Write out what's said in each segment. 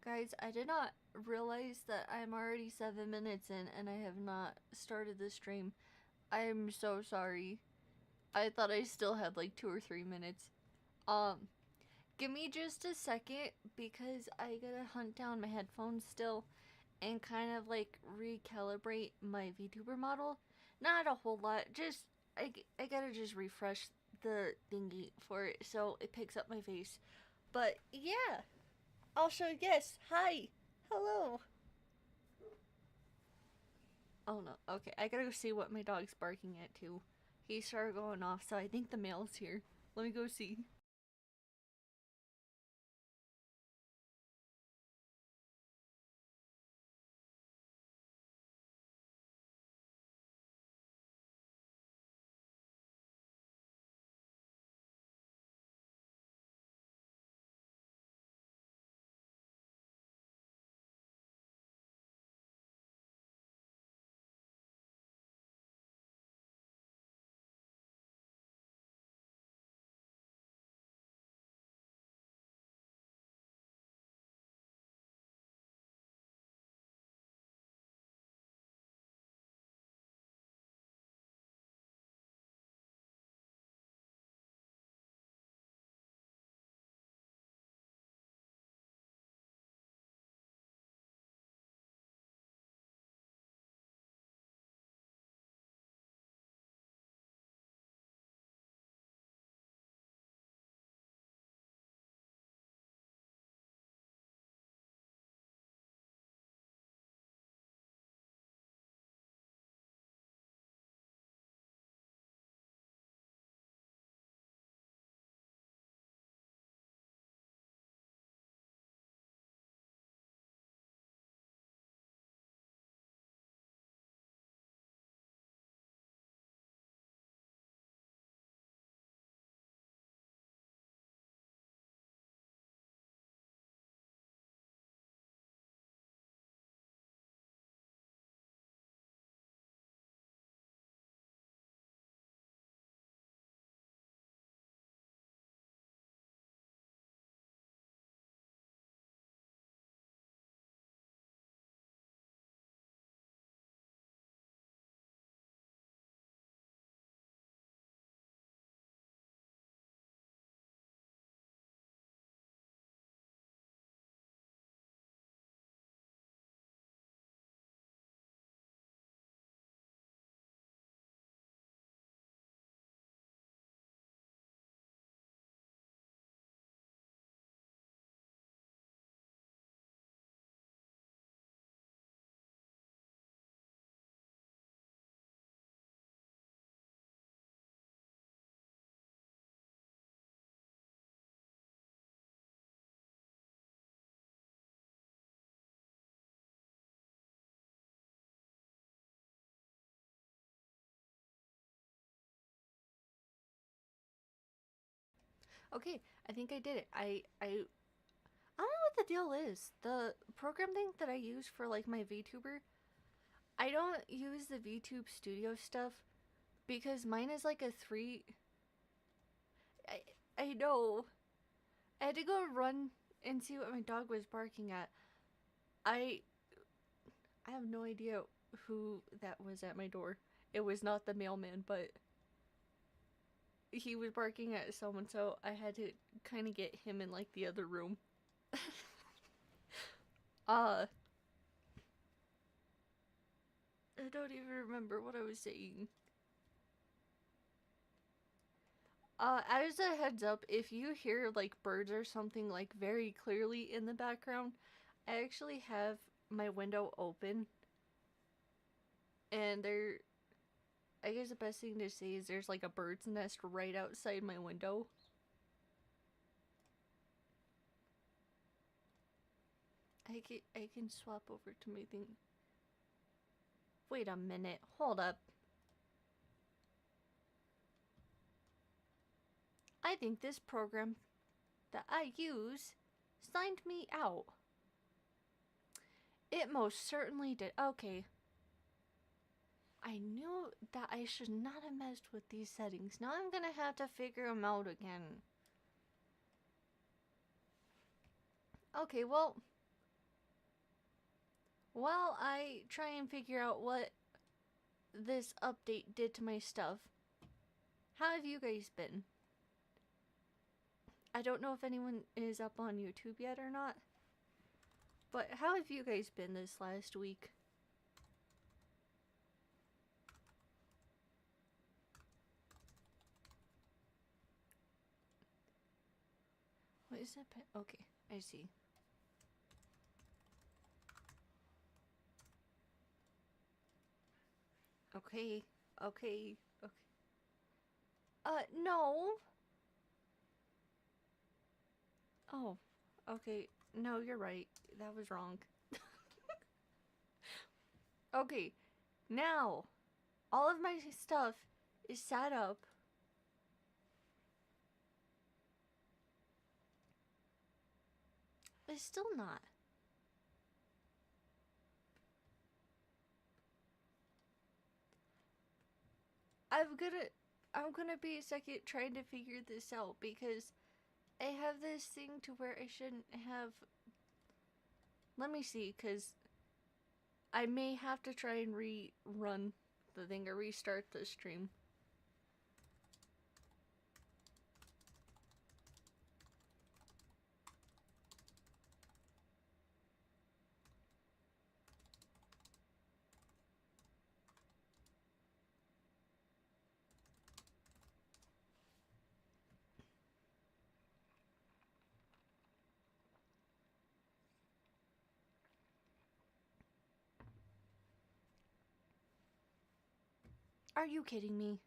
Guys, I did not realize that I'm already 7 minutes in and I have not started the stream. I'm so sorry. I thought I still had like 2 or 3 minutes. Um, Give me just a second because I gotta hunt down my headphones still and kind of like recalibrate my VTuber model. Not a whole lot, just I gotta just refresh the thingy for it so it picks up my face. But yeah, also, yes, hi, hello. Oh no, okay, I gotta go see what my dog's barking at too. He started going off, so I think the mail's here. Let me go see. Okay, I think I did it. I don't know what the deal is. The program thing that I use for like my VTuber, I don't use the VTube Studio stuff because mine is like a three. I I know. I had to go run and see what my dog was barking at. I I have no idea who that was at my door. It was not the mailman, but he was barking at someone, so I had to kind of get him in like the other room. uh, I don't even remember what I was saying. As a heads up, if you hear like birds or something like very clearly in the background, I actually have my window open, and there. I guess the best thing to say is there's like a bird's nest right outside my window. I can swap over to my thing. Wait a minute, hold up. I think this program that I use signed me out. It most certainly did. Okay. I knew that I should not have messed with these settings. Now I'm gonna have to figure them out again. Okay, well, while I try and figure out what this update did to my stuff, how have you guys been? I don't know if anyone is up on YouTube yet or not, but how have you guys been this last week? What is that? Okay, I see. Okay, okay, okay. No. Oh, okay. No, you're right. That was wrong. Okay, now all of my stuff is set up. It's still not. I'm gonna I'm gonna be a second trying to figure this out because I have this thing to where I shouldn't have. Let me see, cause I may have to try and rerun the thing or restart the stream. Are you kidding me?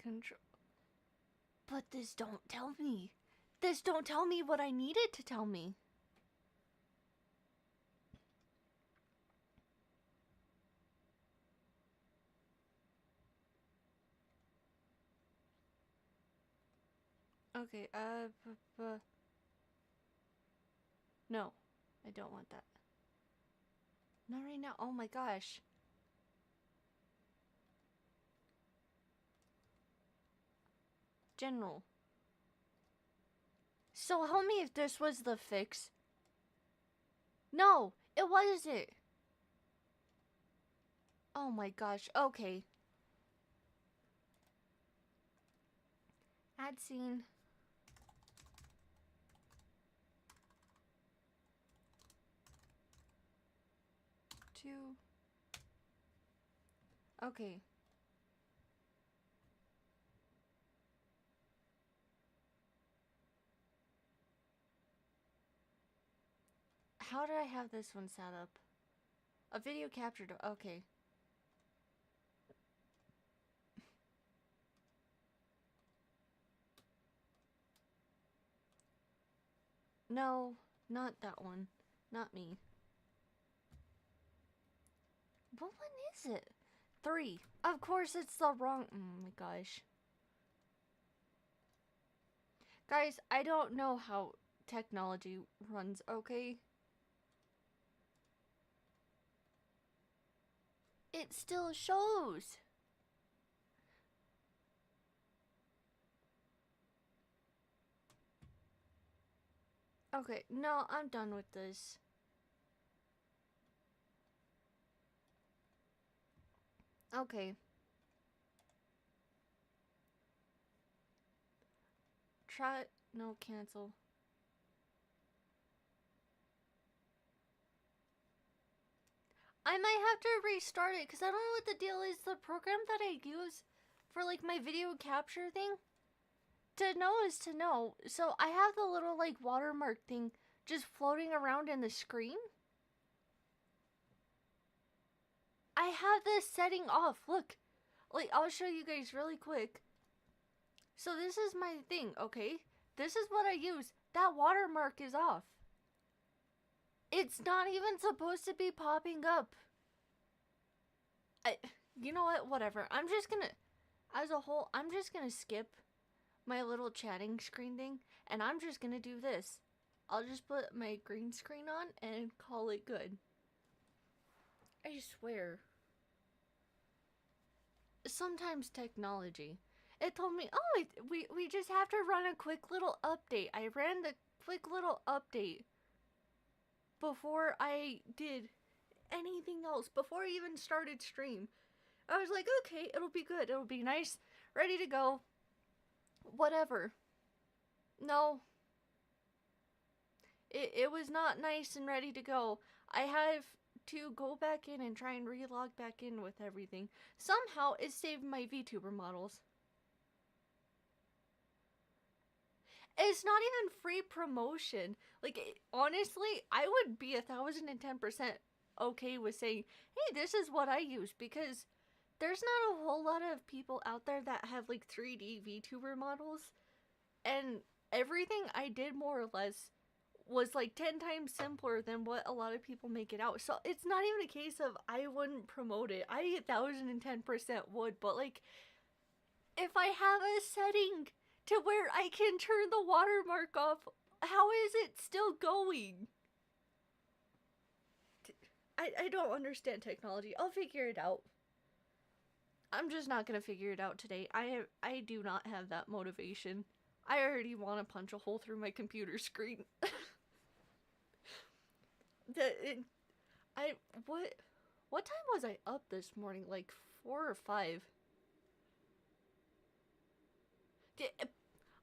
Control. But this don't tell me. This don't tell me what I needed to tell me. Okay, no. I don't want that. Not right now. Oh my gosh. General. So help me if this was the fix. No, it wasn't. Oh my gosh. Okay. Add scene. Two. Okay. How did I have this one set up? A video captured. Okay. No, not that one. Not me. What one is it? 3. Of course it's the wrong. Oh my gosh. Guys, I don't know how technology runs, okay? It still shows. Okay, no, I'm done with this. Okay. Try. No, cancel. I might have to restart it because I don't know what the deal is. The program that I use for like my video capture thing, to know is to know. So I have the little like watermark thing just floating around in the screen. I have this setting off. Look, like I'll show you guys really quick. So this is my thing, okay? This is what I use. That watermark is off. It's not even supposed to be popping up. You know what? Whatever. I'm just gonna, as a whole, I'm just gonna skip my little chatting screen thing, and I'm just gonna do this. I'll just put my green screen on and call it good. I swear. Sometimes technology. It told me, oh, we just have to run a quick little update. I ran the quick little update before I did anything else, before I even started stream. I was like, okay, it'll be good. It'll be nice, ready to go. Whatever. No, it was not nice and ready to go. I have to go back in and try and relog back in with everything. Somehow it saved my VTuber models. It's not even free promotion. Like, honestly, I would be 1,010% okay with saying, hey, this is what I use, because there's not a whole lot of people out there that have like 3D VTuber models, and everything I did more or less was like 10 times simpler than what a lot of people make it out. So it's not even a case of I wouldn't promote it. I 1,010% would, but like, if I have a setting to where I can turn the watermark off, how is it still going? I don't understand technology. I'll figure it out. I'm just not gonna figure it out today. I do not have that motivation. I already want to punch a hole through my computer screen. What time was I up this morning? Like 4 or 5.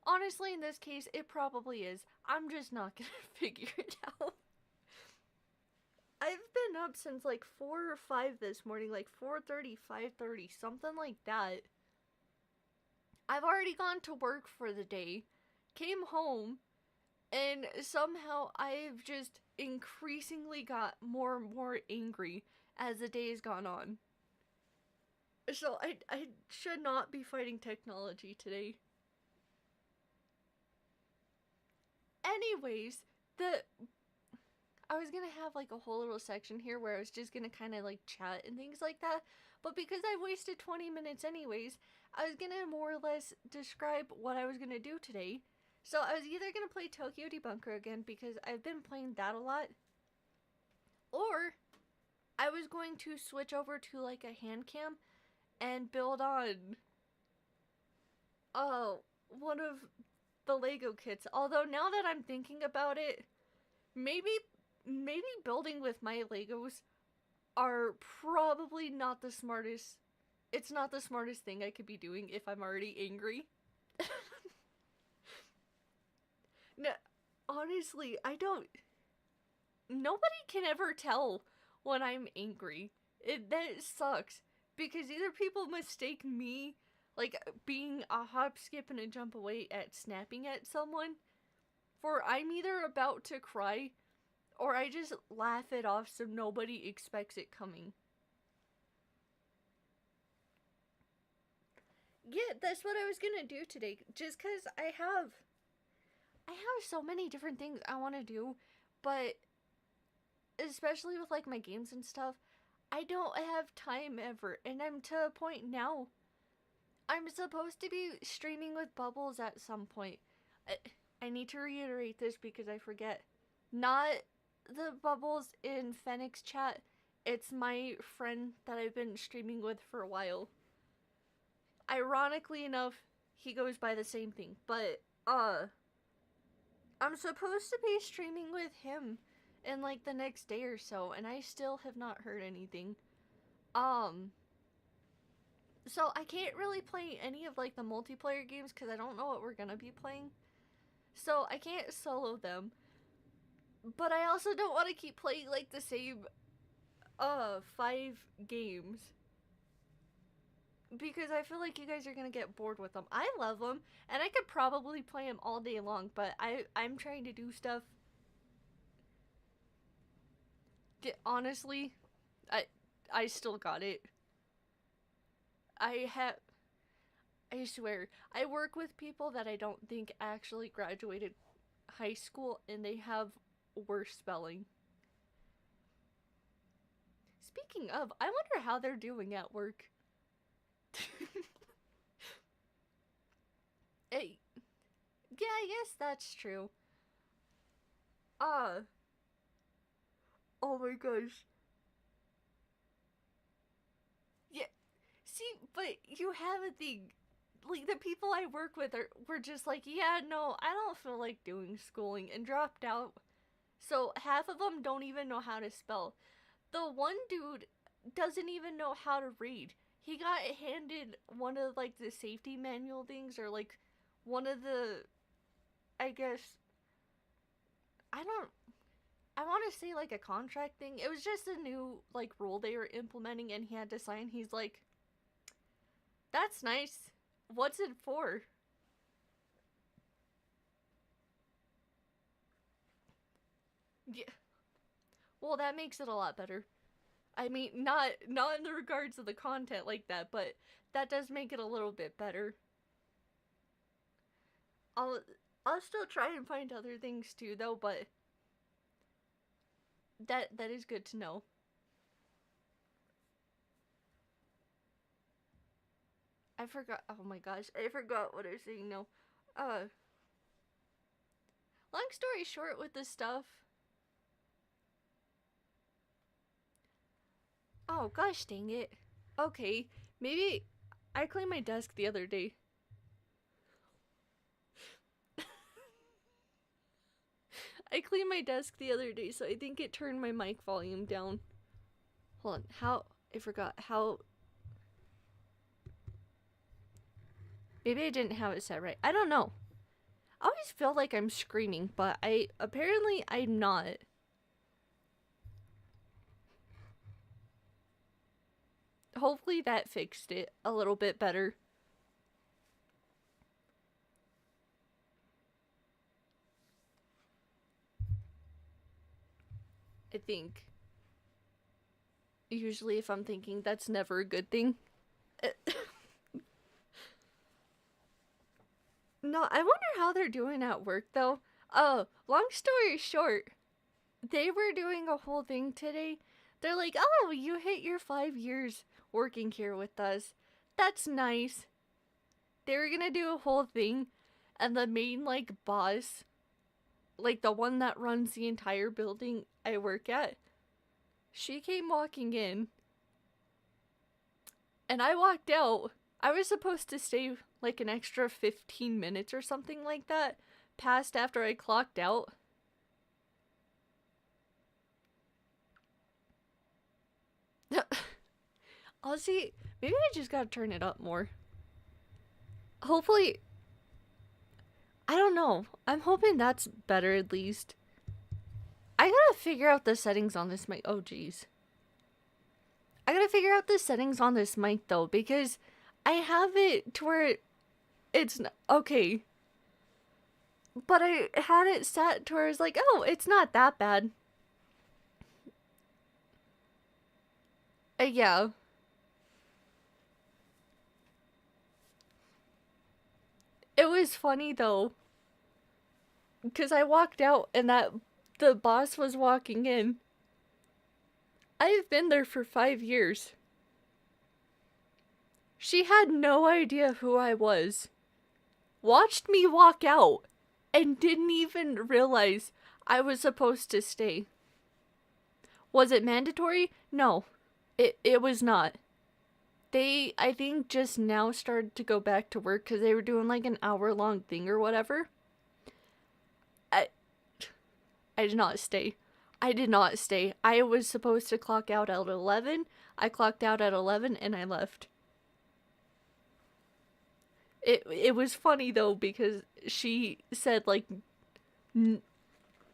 Honestly, in this case, it probably is. I'm just not gonna figure it out. I've been up since like 4 or 5 this morning, like 4:30, 5:30, something like that. I've already gone to work for the day, came home, and somehow I've just increasingly got more and more angry as the day has gone on. So I should not be fighting technology today. Anyways, I was gonna have like a whole little section here where I was just gonna kind of like chat and things like that, but because I wasted 20 minutes anyways, I was gonna more or less describe what I was gonna do today. So I was either gonna play Tokyo Debunker again because I've been playing that a lot, or I was going to switch over to like a hand cam and build on one of the Lego kits. Although now that I'm thinking about it, maybe building with my Legos are probably not the smartest. It's not the smartest thing I could be doing if I'm already angry. No, honestly, I don't. Nobody can ever tell when I'm angry. That sucks because either people mistake me like being a hop, skip, and a jump away at snapping at someone, for I'm either about to cry or I just laugh it off so nobody expects it coming. Yeah, that's what I was gonna do today. Just because I have so many different things I want to do, but especially with like my games and stuff, I don't have time ever. And I'm to a point now. I'm supposed to be streaming with Bubbles at some point. I need to reiterate this because I forget. Not the Bubbles in Fenix chat. It's my friend that I've been streaming with for a while. Ironically enough, he goes by the same thing. But, I'm supposed to be streaming with him in like the next day or so, and I still have not heard anything. So I can't really play any of like the multiplayer games because I don't know what we're gonna be playing. So I can't solo them. But I also don't want to keep playing like the same 5 games, because I feel like you guys are gonna get bored with them. I love them, and I could probably play them all day long, but I'm trying to do stuff. Honestly, I still got it. I swear, I work with people that I don't think actually graduated high school, and they have worse spelling. Speaking of, I wonder how they're doing at work. Hey, yeah, I guess that's true. Uh, oh my gosh. Yeah, see, but you have a thing. like the people I work with were just like, yeah, no, I don't feel like doing schooling, and dropped out. So half of them don't even know how to spell. The one dude doesn't even know how to read. He got handed one of like the safety manual things, or like one of the, I guess, I don't, I want to say like a contract thing. It was just a new like rule they were implementing, and he had to sign. He's like, that's nice. What's it for? Yeah. Well, that makes it a lot better. I mean, not in the regards of the content like that, but that does make it a little bit better. I'll I'll still try and find other things too, though. But that is good to know. I forgot. Oh my gosh, I forgot what I was saying. No, uh, long story short, with this stuff. Oh gosh, dang it. Okay, maybe I cleaned my desk the other day. I cleaned my desk the other day, so I think it turned my mic volume down. Hold on, how? I forgot how. Maybe I didn't have it set right. I don't know. I always feel like I'm screaming, but apparently I'm not. Hopefully that fixed it a little bit better. I think. Usually if I'm thinking, that's never a good thing. No, I wonder how they're doing at work though. Oh, long story short, they were doing a whole thing today. They're like, oh, you hit your 5 years working here with us. That's nice. They were gonna do a whole thing, and the main, like, boss, like, the one that runs the entire building I work at, she came walking in, and I walked out. I was supposed to stay, like, an extra 15 minutes or something like that, past after I clocked out. I'll see. Maybe I just gotta turn it up more. Hopefully. I don't know. I'm hoping that's better at least. I gotta figure out the settings on this mic. Oh, jeez. I gotta figure out the settings on this mic though, because I have it to where it's. Okay. But I had it set to where it's like, oh, it's not that bad. Yeah. It was funny though, because I walked out and that the boss was walking in. I've been there for 5 years. She had no idea who I was. Watched me walk out and didn't even realize I was supposed to stay. Was it mandatory? No. It was not. They, I think, just now started to go back to work because they were doing like an hour-long thing or whatever. I did not stay. I did not stay. I was supposed to clock out at 11. I clocked out at 11 and I left. It was funny though because she said like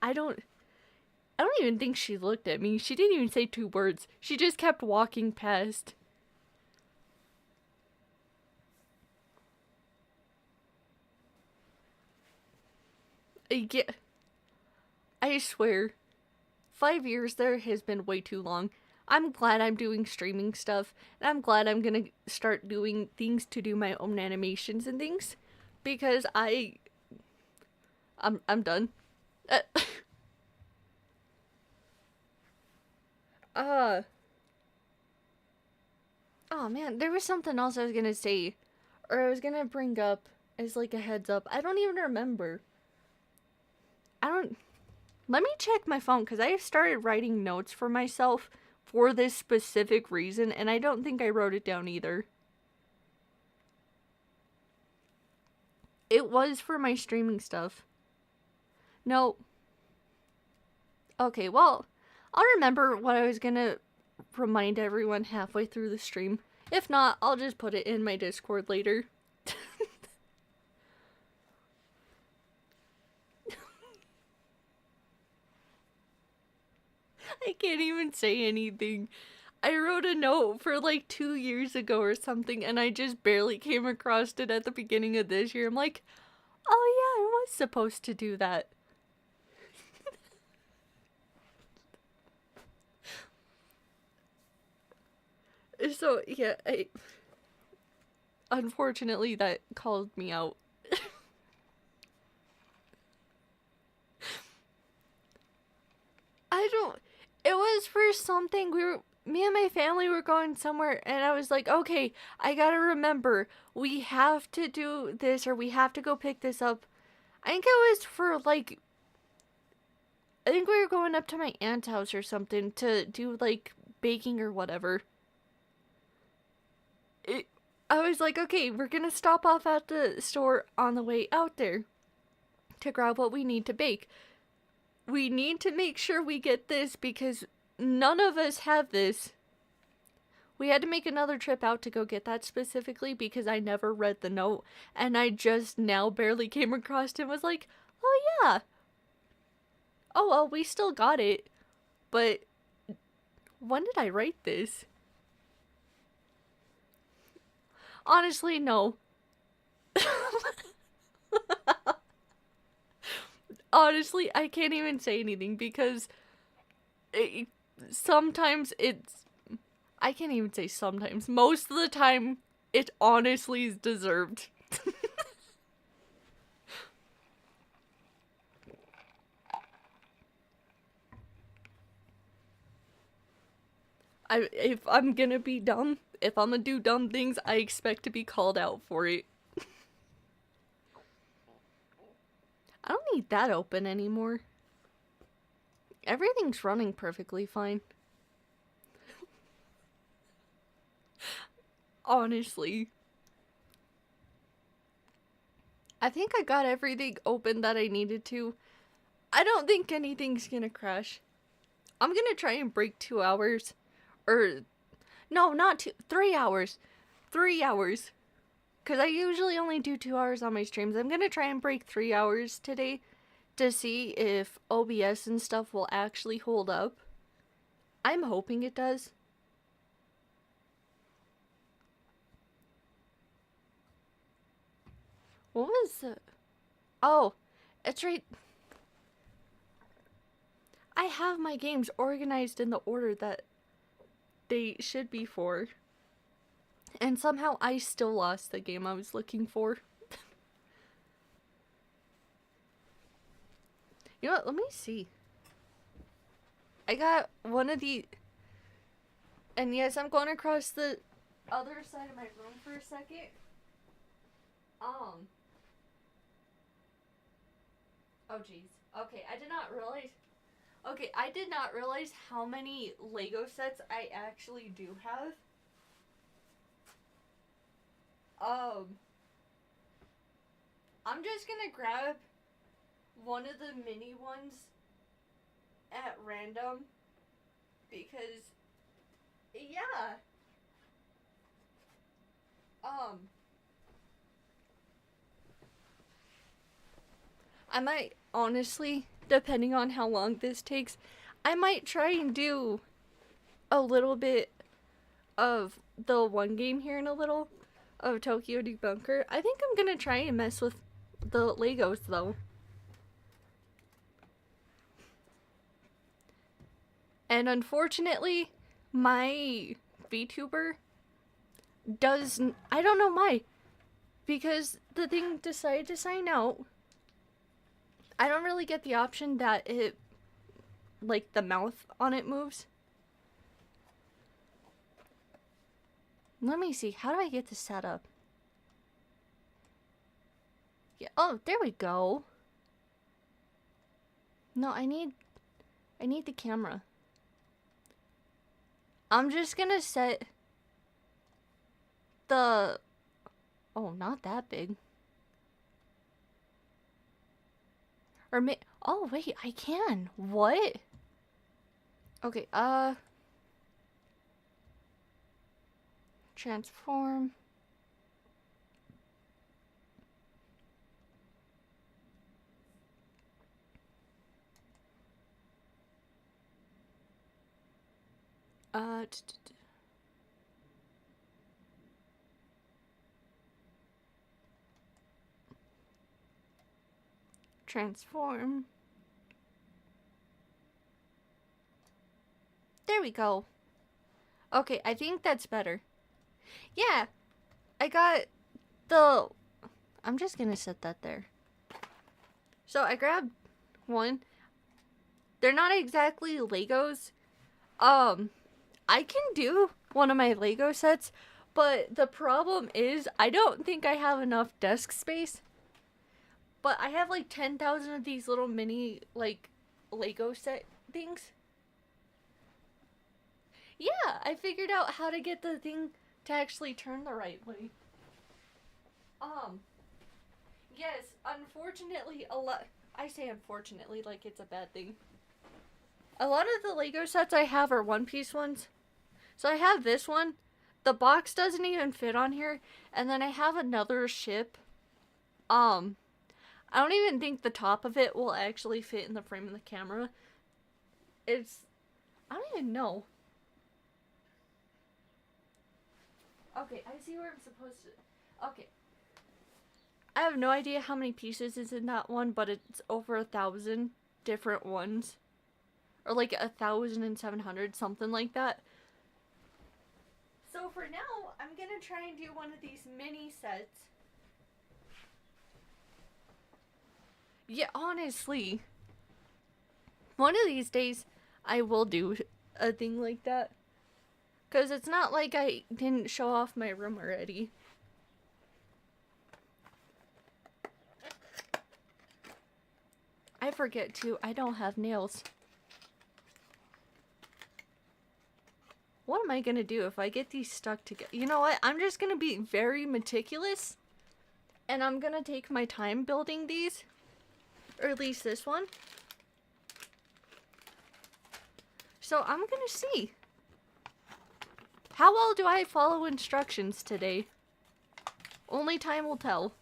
I don't even think she looked at me. She didn't even say 2 words. She just kept walking past. Yeah, I swear. 5 years there has been way too long. I'm glad I'm doing streaming stuff, and I'm glad I'm gonna start doing things to do my own animations and things, because I'm done. Uh, uh oh man, there was something else I was gonna say, or I was gonna bring up as like a heads up. I don't even remember. I don't. Let me check my phone because I started writing notes for myself for this specific reason, and I don't think I wrote it down either. It was for my streaming stuff. No. Okay, well, I'll remember what I was gonna remind everyone halfway through the stream. If not, I'll just put it in my Discord later. I can't even say anything. I wrote a note for like 2 years ago or something, and I just barely came across it at the beginning of this year. I'm like, oh yeah, I was supposed to do that. So, yeah, unfortunately, that called me out. I don't. It was for something. Me and my family were going somewhere, and I was like, okay, I gotta remember, we have to do this, or we have to go pick this up. I think it was for, like, I think we were going up to my aunt's house or something to do, like, baking or whatever. I was like, okay, we're gonna stop off at the store on the way out there to grab what we need to bake. We need to make sure we get this because none of us have this. We had to make another trip out to go get that specifically because I never read the note and I just now barely came across it and was like, oh yeah. Oh well, we still got it. But when did I write this? Honestly, no. Honestly, I can't even say anything because sometimes it's. I can't even say sometimes. Most of the time, it honestly is deserved. If I'm gonna be dumb, if I'm gonna do dumb things, I expect to be called out for it. I don't need that open anymore. Everything's running perfectly fine. Honestly. I think I got everything open that I needed to. I don't think anything's gonna crash. I'm gonna try and break 2 hours. Or, no, not 3 hours. 3 hours. Because I usually only do 2 hours on my streams. I'm gonna try and break 3 hours today to see if OBS and stuff will actually hold up. I'm hoping it does. What was the... Oh, it's right... I have my games organized in the order that they should be for. And somehow I still lost the game I was looking for. You know what? Let me see. I got one of the... And yes, I'm going across the other side of my room for a second. Oh, jeez. Okay, I did not realize... Okay, I did not realize how many Lego sets I actually do have. I'm just gonna grab one of the mini ones at random because, yeah. I might, honestly, depending on how long this takes, I might try and do a little bit of the one game here in a little of Tokyo Debunker. I think I'm gonna try and mess with the Legos though. And unfortunately, my VTuber does... I don't know why. Because the thing decided to sign out. I don't really get the option that it... like, the mouth on it moves. Let me see. How do I get this set up? Yeah. Oh, there we go. No, I need the camera. I'm just gonna set the... Oh, not that big. Or oh wait, I can. What? Okay, transform. Uh, transform. There we go. Okay, I think that's better. Yeah, I got the... I'm just gonna set that there. So I grabbed one. They're not exactly Legos. I can do one of my Lego sets, but the problem is I don't think I have enough desk space. But I have like 10,000 of these little mini, like, Lego set things. Yeah, I figured out how to get the thing to actually turn the right way. Yes, unfortunately, I say unfortunately like it's a bad thing. A lot of the Lego sets I have are one-piece ones. So I have this one. The box doesn't even fit on here. And then I have another ship. I don't even think the top of it will actually fit in the frame of the camera. I don't even know. Okay, I see where I'm supposed to... Okay. I have no idea how many pieces is in that one, but it's over 1,000 different ones. Or like 1,700, something like that. So for now, I'm gonna try and do one of these mini sets. Yeah, honestly. One of these days, I will do a thing like that. Because it's not like I didn't show off my room already. I forget too, I don't have nails. What am I gonna do if I get these stuck together? You know what? I'm just gonna be very meticulous. And I'm gonna take my time building these. Or at least this one. So I'm gonna see. How well do I follow instructions today? Only time will tell.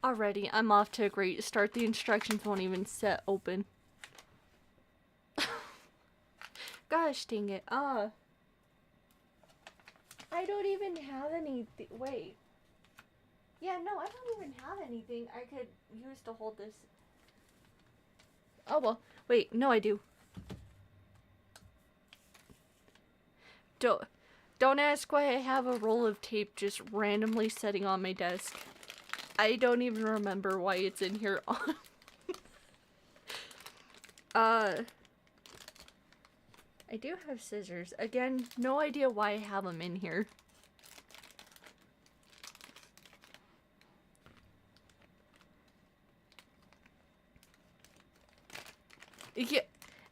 Already, I'm off to a great start. The instructions won't even set open. Gosh dang it. I don't even have anything. Wait. Yeah, no, I don't even have anything I could use to hold this. Oh, well. Wait, no, I do. Don't ask why I have a roll of tape just randomly sitting on my desk. I don't even remember why it's in here. I do have scissors. Again, no idea why I have them in here. Yeah,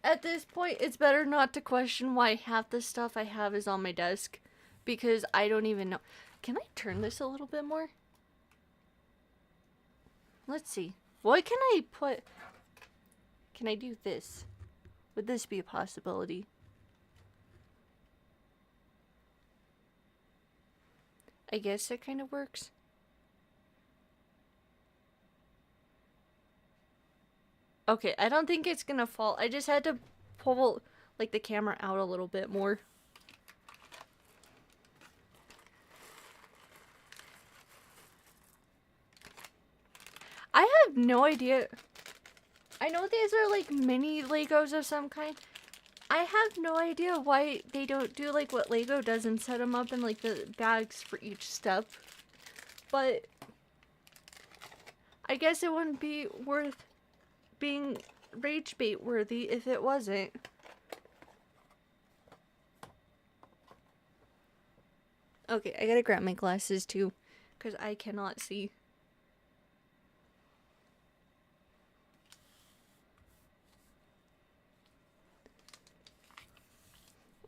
at this point, it's better not to question why half the stuff I have is on my desk. Because I don't even know. Can I turn this a little bit more? Let's see. What can I put? Can I do this? Would this be a possibility? I guess it kind of works. Okay, I don't think it's gonna fall. I just had to pull, like, the camera out a little bit more. I have no idea. I know these are, like, mini Legos of some kind. I have no idea why they don't do, like, what Lego does and set them up in, like, the bags for each step. But I guess it wouldn't be worth being rage bait worthy if it wasn't. Okay, I gotta grab my glasses too, because I cannot see.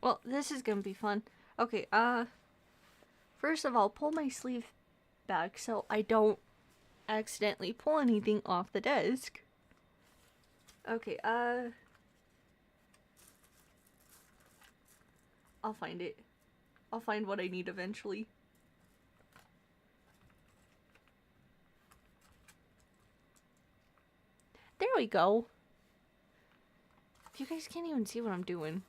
Well, this is gonna be fun. Okay, First of all, pull my sleeve back so I don't accidentally pull anything off the desk. Okay, I'll find it. I'll find what I need eventually. There we go. You guys can't even see what I'm doing.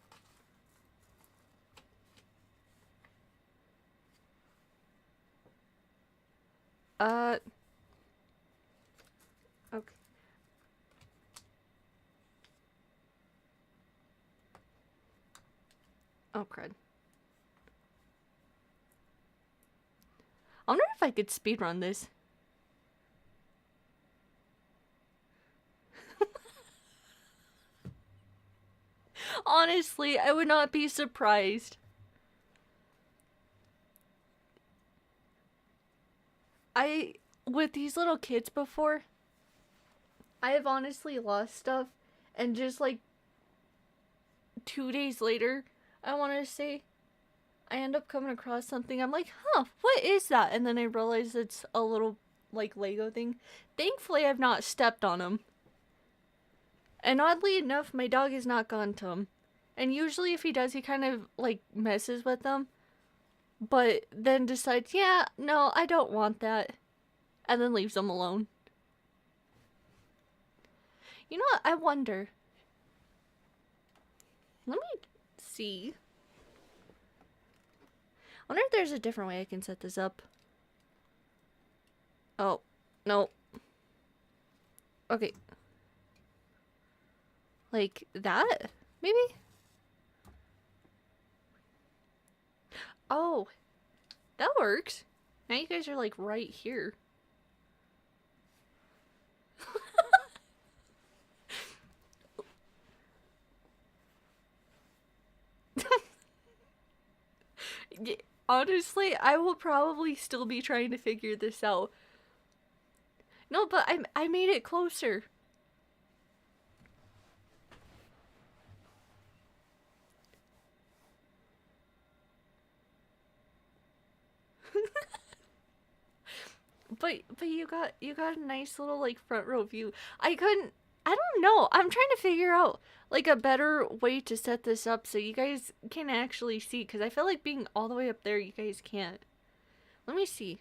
Okay. Oh, crud. I wonder if I could speedrun this. Honestly, I would not be surprised. With these little kids before, I have honestly lost stuff, and just like 2 days later, I want to say, I end up coming across something. I'm like, huh, what is that? And then I realize it's a little like Lego thing. Thankfully, I've not stepped on them. And oddly enough, my dog has not gone to them. And usually if he does, he kind of like messes with them. But then decides, yeah, no, I don't want that. And then leaves them alone. You know what? I wonder. Let me see. I wonder if there's a different way I can set this up. Oh, no. Okay. Like that? Maybe? Oh, that works. Now you guys are like right here. Honestly, I will probably still be trying to figure this out. No, but I made it closer. But you got a nice little like front row view. I don't know. I'm trying to figure out like a better way to set this up so you guys can actually see, because I feel like being all the way up there you guys can't. Let me see.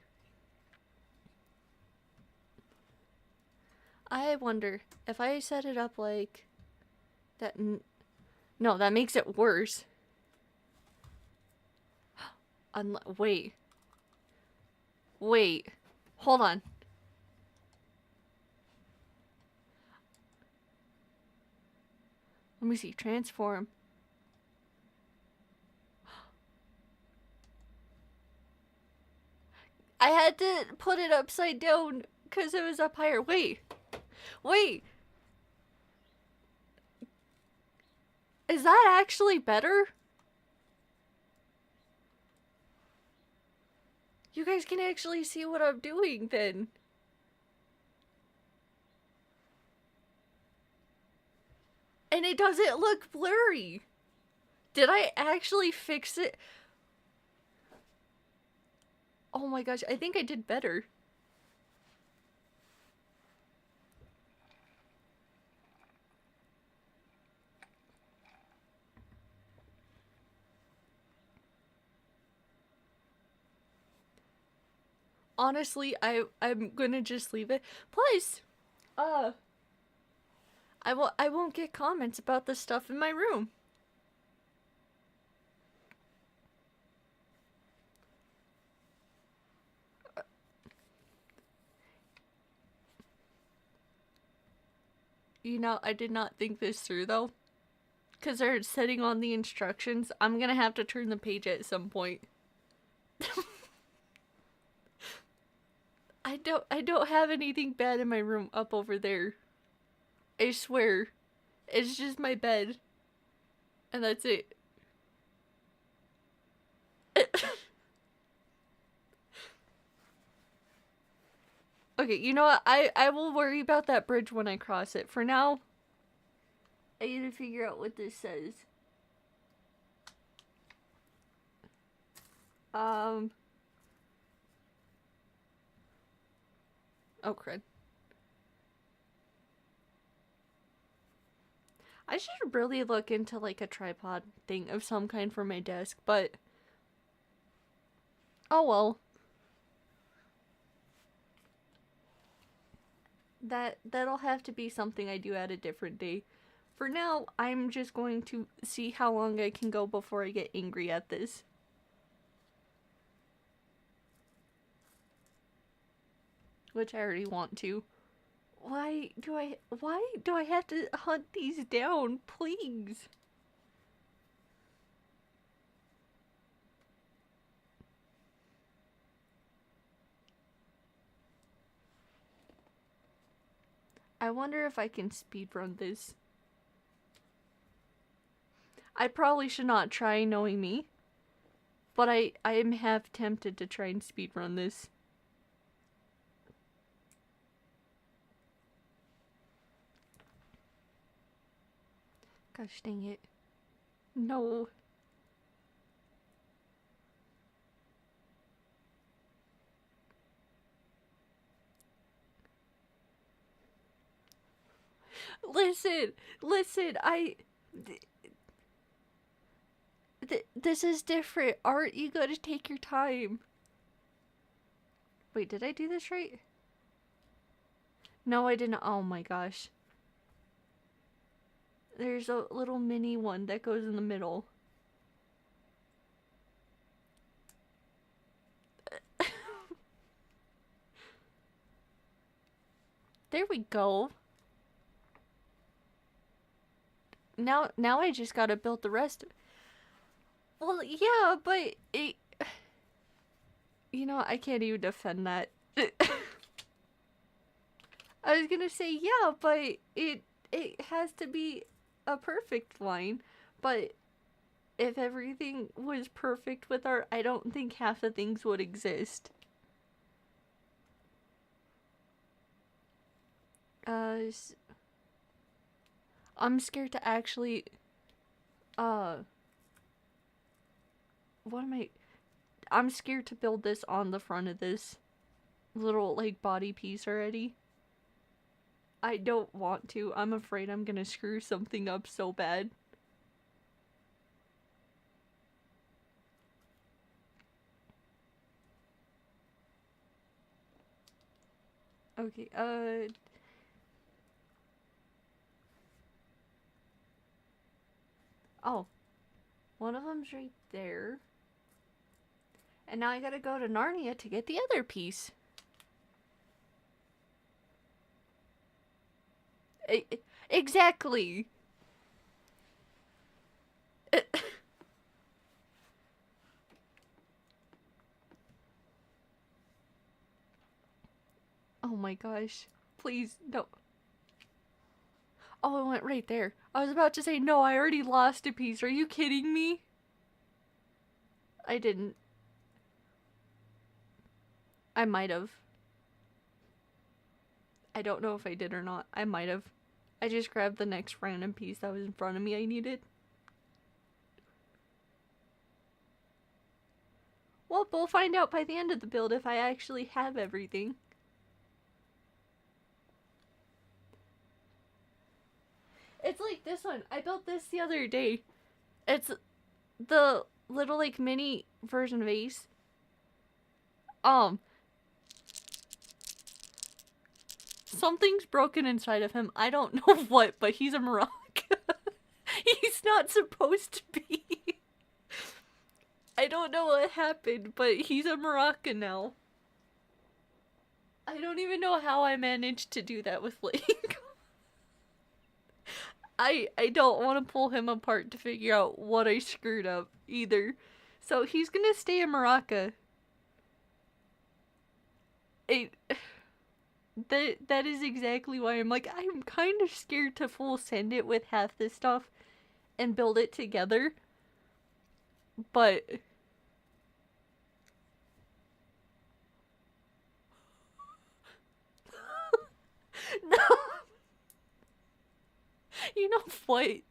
I wonder if I set it up like that. No, that makes it worse. Wait. Wait. Hold on. Let me see. Transform. I had to put it upside down because it was up higher. Wait. Wait. Is that actually better? You guys can actually see what I'm doing then. And it doesn't look blurry. Did I actually fix it? Oh my gosh, I think I did better. Honestly, I'm gonna just leave it. Plus, I won't get comments about the stuff in my room. You know, I did not think this through though. Because they're sitting on the instructions. I'm gonna have to turn the page at some point. I don't have anything bad in my room up over there. I swear. It's just my bed. And that's it. Okay, you know what? I will worry about that bridge when I cross it. For now, I need to figure out what this says. Oh, crud. I should really look into like a tripod thing of some kind for my desk, but oh well. That'll have to be something I do at a different day. For now, I'm just going to see how long I can go before I get angry at this. Which I already want to. Why do I have to hunt these down, please? I wonder if I can speedrun this. I probably should not try, knowing me. But I am half tempted to try and speedrun this. Gosh dang it. No. Listen, this is different. Art, you gotta take your time. Wait, did I do this right? No, I didn't. Oh my gosh. There's a little mini one that goes in the middle. There we go. Now I just gotta build the rest. Well, yeah, but it... You know, I can't even defend that. I was gonna say, yeah, but it has to be a perfect line. But if everything was perfect with art, I don't think half the things would exist. I'm scared to actually, uh, what am I, I'm scared to build this on the front of this little, like, body piece already. I don't want to. I'm afraid I'm gonna screw something up so bad. Okay, oh, one of them's right there. And now I gotta go to Narnia to get the other piece. Exactly. Oh my gosh. Please, no. Oh, it went right there. I was about to say, no, I already lost a piece. Are you kidding me? I didn't. I might have. I don't know if I did or not. I might have. I just grabbed the next random piece that was in front of me I needed. Well, we'll find out by the end of the build if I actually have everything. It's like this one. I built this the other day. It's the little, like, mini version of Ace. Something's broken inside of him. I don't know what, but he's a Morocco. He's not supposed to be. I don't know what happened, but he's a Moroccan now. I don't even know how I managed to do that with Link. I don't want to pull him apart to figure out what I screwed up either. So he's gonna stay in Morocco. That is exactly why I'm like, I'm kind of scared to full send it with half this stuff and build it together. But no. You know what?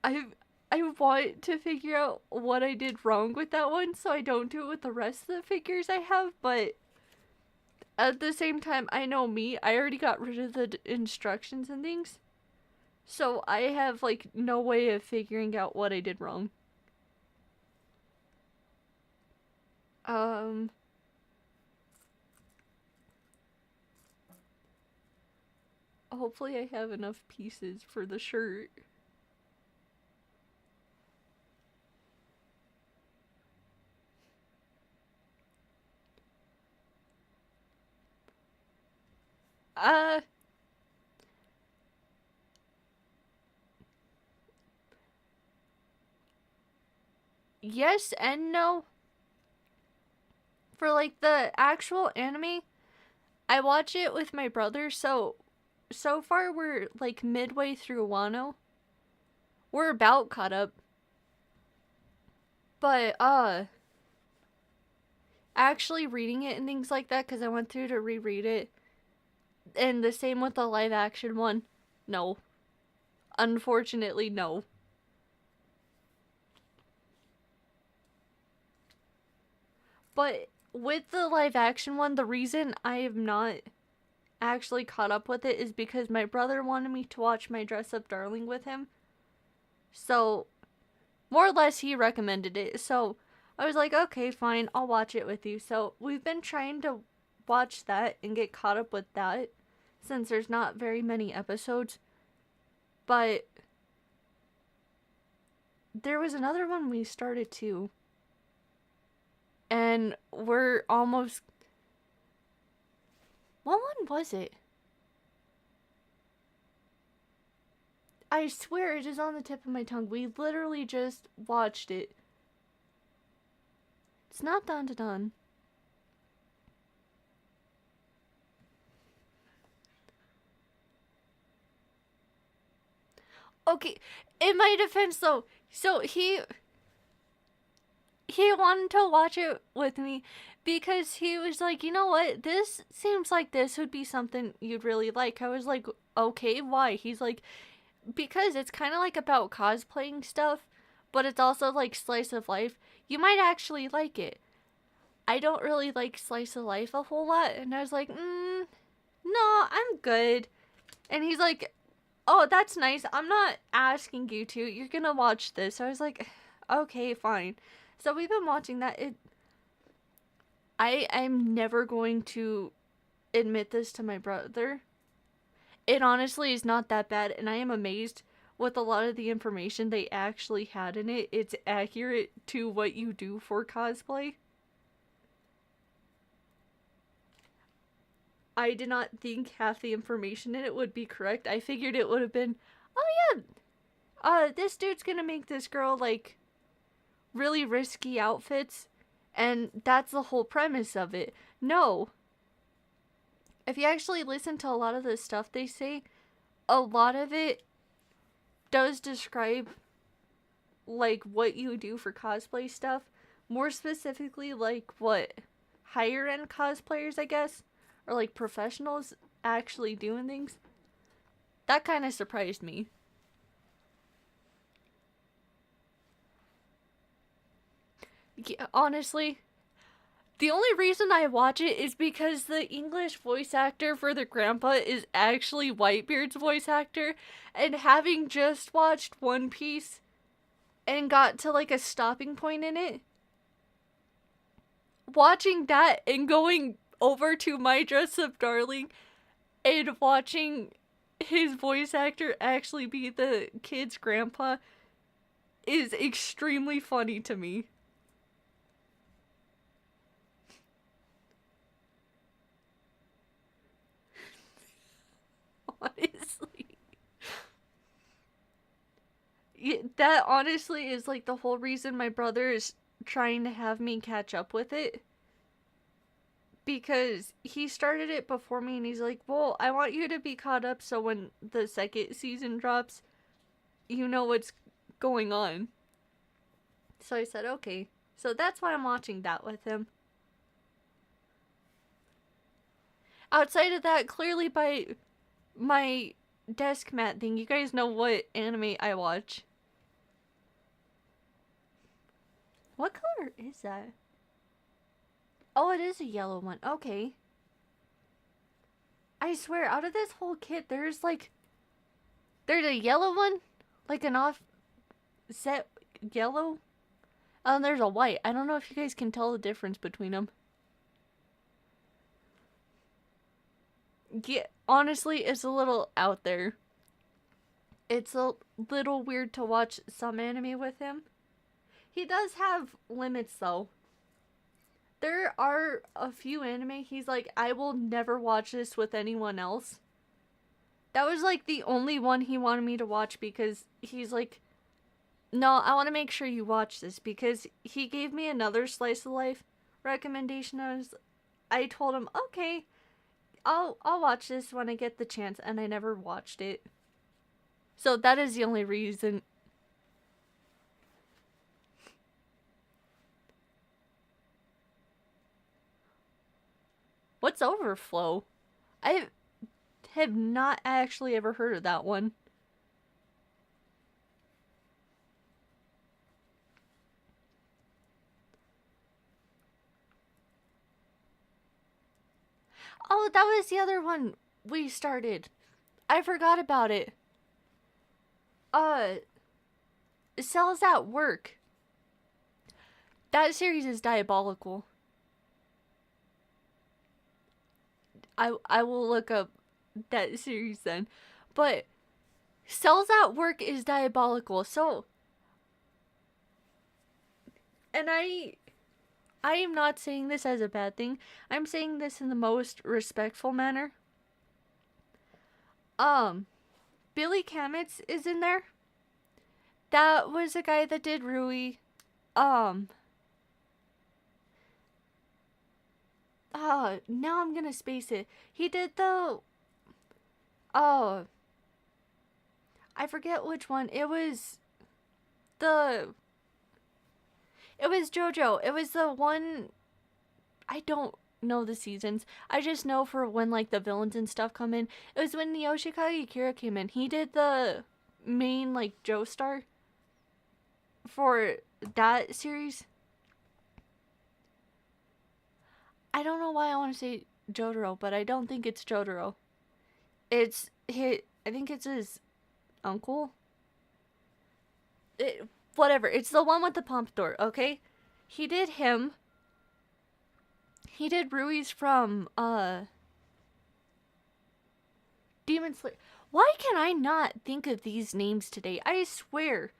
I've I want to figure out what I did wrong with that one so I don't do it with the rest of the figures I have, but at the same time, I know me, I already got rid of the instructions and things. So I have like no way of figuring out what I did wrong. Um Hopefully I have enough pieces for the shirt. Uh yes and no. For like the actual anime, I watch it with my brother, so far we're like midway through Wano. We're about caught up. But actually reading it and things like that cuz I went through to reread it. And the same with the live action one. No. Unfortunately, no. But with the live action one, the reason I have not actually caught up with it is because my brother wanted me to watch My Dress Up Darling with him. So, more or less, he recommended it. So, I was like, okay, fine, I'll watch it with you. So, we've been trying to watch that and get caught up with that since there's not very many episodes. But there was another one we started too. And we're almost. What one was it? I swear it is on the tip of my tongue. We literally just watched it. It's not Dun Dun Dun. Okay, in my defense though, so he wanted to watch it with me because he was like, you know what, this seems like this would be something you'd really like. I was like, okay, why? He's like, because it's kind of like about cosplaying stuff, but it's also like slice of life. You might actually like it. I don't really like slice of life a whole lot, and I was like, no, I'm good. And he's like, oh, that's nice. I'm not asking you to. You're gonna watch this. So I was like, okay, fine. So we've been watching that. I'm never going to admit this to my brother. It honestly is not that bad, and I am amazed with a lot of the information they actually had in it. It's accurate to what you do for cosplay. I did not think half the information in it would be correct. I figured it would have been, oh yeah, this dude's gonna make this girl like really risky outfits, and that's the whole premise of it. No. If you actually listen to a lot of the stuff they say, a lot of it does describe like what you do for cosplay stuff. More specifically, like what higher end cosplayers, I guess, or like professionals actually doing things. That kind of surprised me. Yeah, honestly, the only reason I watch it is because the English voice actor for the grandpa is actually Whitebeard's voice actor, and having just watched One Piece and got to like a stopping point in it, watching that and going over to My Dress Up Darling and watching his voice actor actually be the kid's grandpa is extremely funny to me. Honestly. Yeah, that honestly is like the whole reason my brother is trying to have me catch up with it. Because he started it before me and he's like, well, I want you to be caught up so when the second season drops, you know what's going on. So I said, okay. So that's why I'm watching that with him. Outside of that, clearly by my desk mat thing, you guys know what anime I watch. What color is that? Oh, it is a yellow one. Okay. I swear, out of this whole kit, there's a yellow one, like an offset yellow. And there's a white. I don't know if you guys can tell the difference between them. Yeah, honestly, it's a little out there. It's a little weird to watch some anime with him. He does have limits, though. There are a few anime he's like, I will never watch this with anyone else. That was like the only one he wanted me to watch because he's like, no, I want to make sure you watch this because he gave me another slice of life recommendation. I told him, okay, I'll watch this when I get the chance, and I never watched it. So that is the only reason. What's Overflow? I have not actually ever heard of that one. Oh, that was the other one we started. I forgot about it. Cells at Work. That series is diabolical. I will look up that series then. But Cells at Work is diabolical. So, and I am not saying this as a bad thing. I'm saying this in the most respectful manner. Billy Kametz is in there. That was the guy that did Rui. Now I'm gonna space it. He did the... I forget which one. It was JoJo. It was the one... I don't know the seasons. I just know for when, like, the villains and stuff come in. It was when the Yoshikage Kira came in. He did the main, like, Joestar for that series. I don't know why I want to say Jotaro, but I don't think it's Jotaro. I think it's his uncle. Whatever. It's the one with the pompadour, okay? He did him. He did Rui's from, Demon Slayer. Why can I not think of these names today? I swear.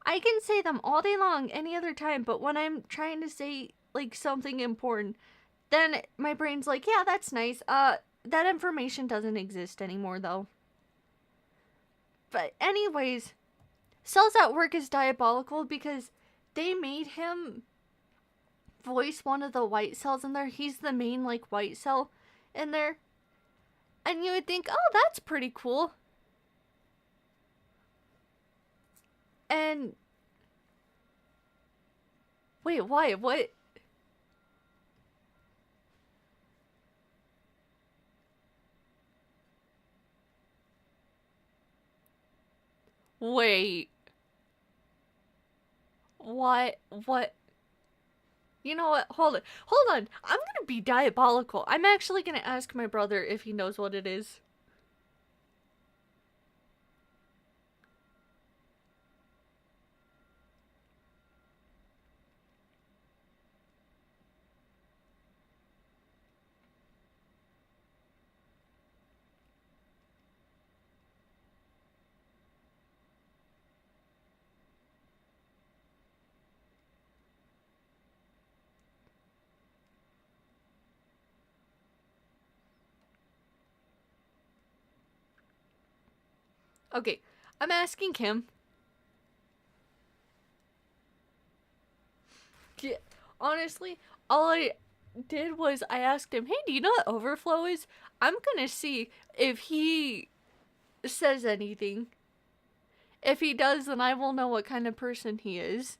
I can say them all day long any other time, but when I'm trying to say, like, something important, then my brain's like, yeah, that's nice. That information doesn't exist anymore, though. But anyways, Cells at Work is diabolical because they made him voice one of the white cells in there. He's the main, like, white cell in there. And you would think, oh, that's pretty cool. And... wait, why? What? Wait. What? What? You know what? Hold it. Hold on. I'm gonna be diabolical. I'm actually gonna ask my brother if he knows what it is. Okay, I'm asking him. Yeah, honestly, all I did was I asked him, hey, do you know what overflow is? I'm gonna see if he says anything. If he does, then I will know what kind of person he is.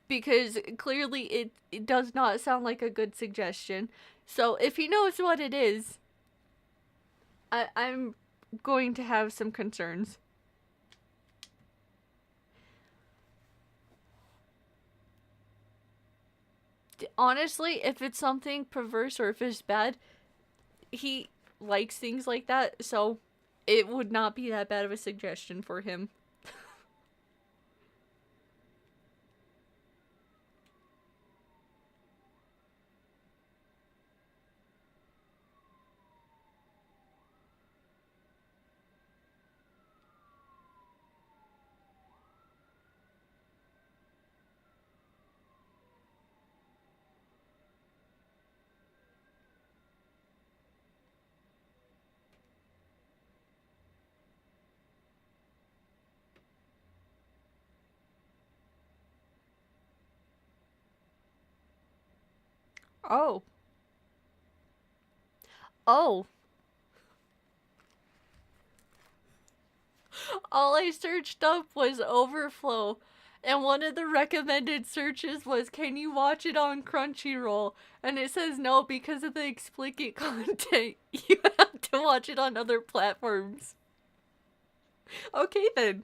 Because clearly it does not sound like a good suggestion. So if he knows what it is, I'm going to have some concerns. Honestly, if it's something perverse or if it's bad, he likes things like that, so it would not be that bad of a suggestion for him. Oh. Oh. All I searched up was overflow. And one of the recommended searches was, can you watch it on Crunchyroll? And it says no because of the explicit content. You have to watch it on other platforms. Okay then.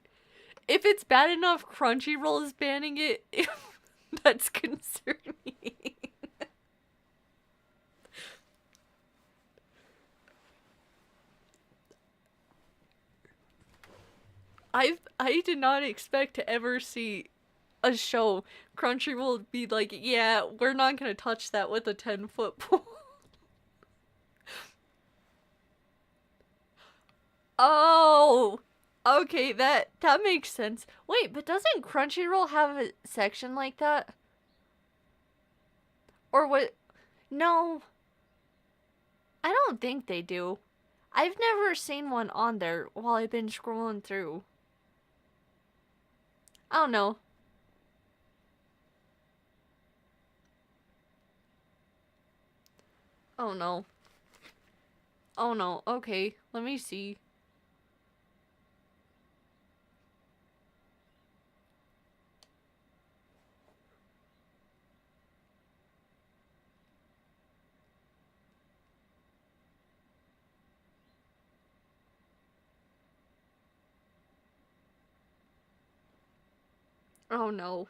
If it's bad enough Crunchyroll is banning it, that's concerning. I did not expect to ever see a show Crunchyroll be like, yeah, we're not gonna touch that with a 10-foot pole. Oh, okay, that makes sense. Wait, but doesn't Crunchyroll have a section like that? Or what? No, I don't think they do. I've never seen one on there while I've been scrolling through. I don't know. Oh no. Oh no. Okay, let me see. Oh no.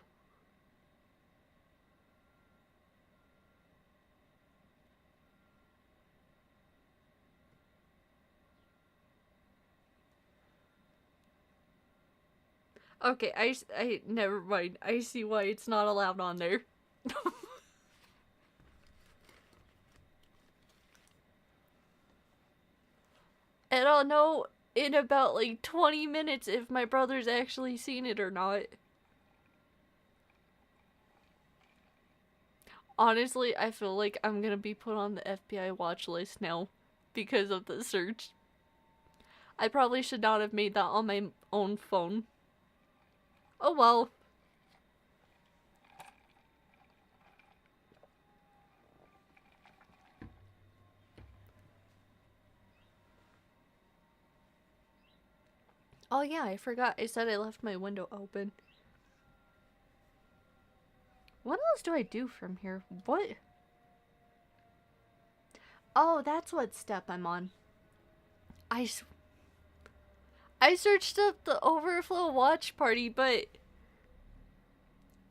Okay, I never mind. I see why it's not allowed on there. And I'll know in about like 20 minutes if my brother's actually seen it or not. Honestly, I feel like I'm gonna be put on the FBI watch list now because of the search. I probably should not have made that on my own phone. Oh well. Oh yeah, I forgot. I said I left my window open. What else do I do from here? What? Oh, that's what step I'm on. I, I searched up the overflow watch party, but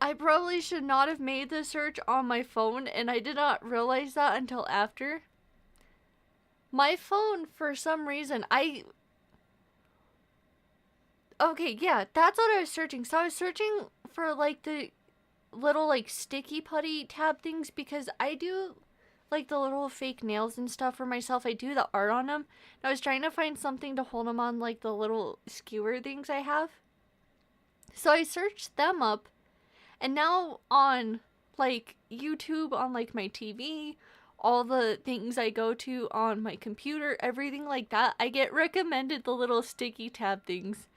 I probably should not have made the search on my phone, and I did not realize that until after. My phone, for some reason, Okay, yeah, that's what I was searching. So I was searching for, like, the little, like, sticky putty tab things because I do, like, the little fake nails and stuff for myself. I do the art on them. And I was trying to find something to hold them on, like, the little skewer things I have. So I searched them up, and now on, like, YouTube, on, like, my TV, all the things I go to on my computer, everything like that, I get recommended the little sticky tab things.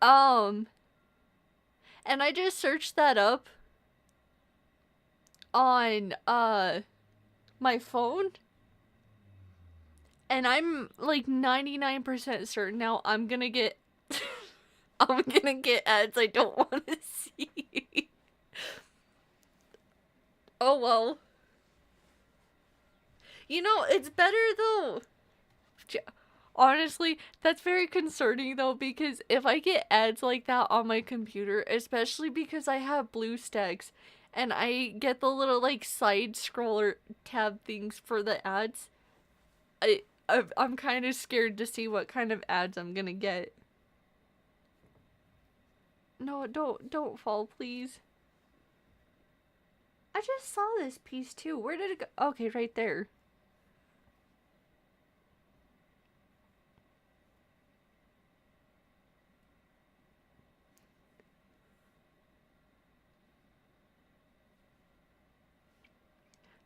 Um, and I just searched that up on, my phone, and I'm, like, 99% certain now I'm gonna get, I'm gonna get ads I don't want to see. Oh well. You know, it's better though. Honestly, that's very concerning though, because if I get ads like that on my computer, especially because I have BlueStacks, and I get the little like side scroller tab things for the ads, I'm kind of scared to see what kind of ads I'm gonna get. No, don't fall, please. I just saw this piece too. Where did it go? Okay, right there.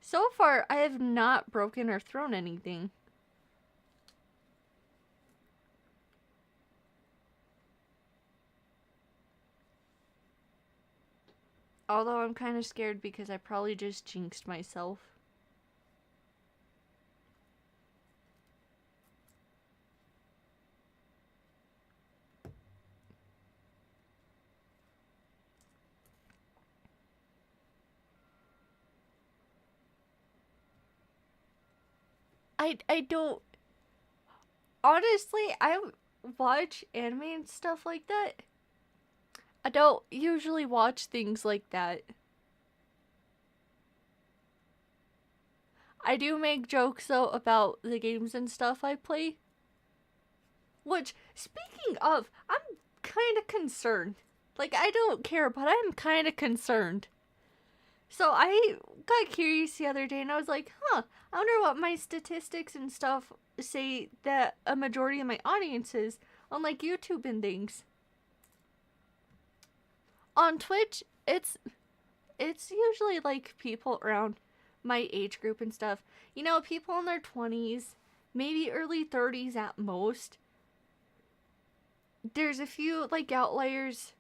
So far, I have not broken or thrown anything. Although I'm kind of scared because I probably just jinxed myself. I don't... Honestly, I watch anime and stuff like that. I don't usually watch things like that. I do make jokes, though, about the games and stuff I play. Which, speaking of, I'm kind of concerned. Like, I don't care, but I'm kind of concerned. So I got curious the other day and I was like, I wonder what my statistics and stuff say that a majority of my audience is on like YouTube and things. On Twitch, it's usually like people around my age group and stuff. You know, people in their 20s, maybe early 30s at most. There's a few like outliers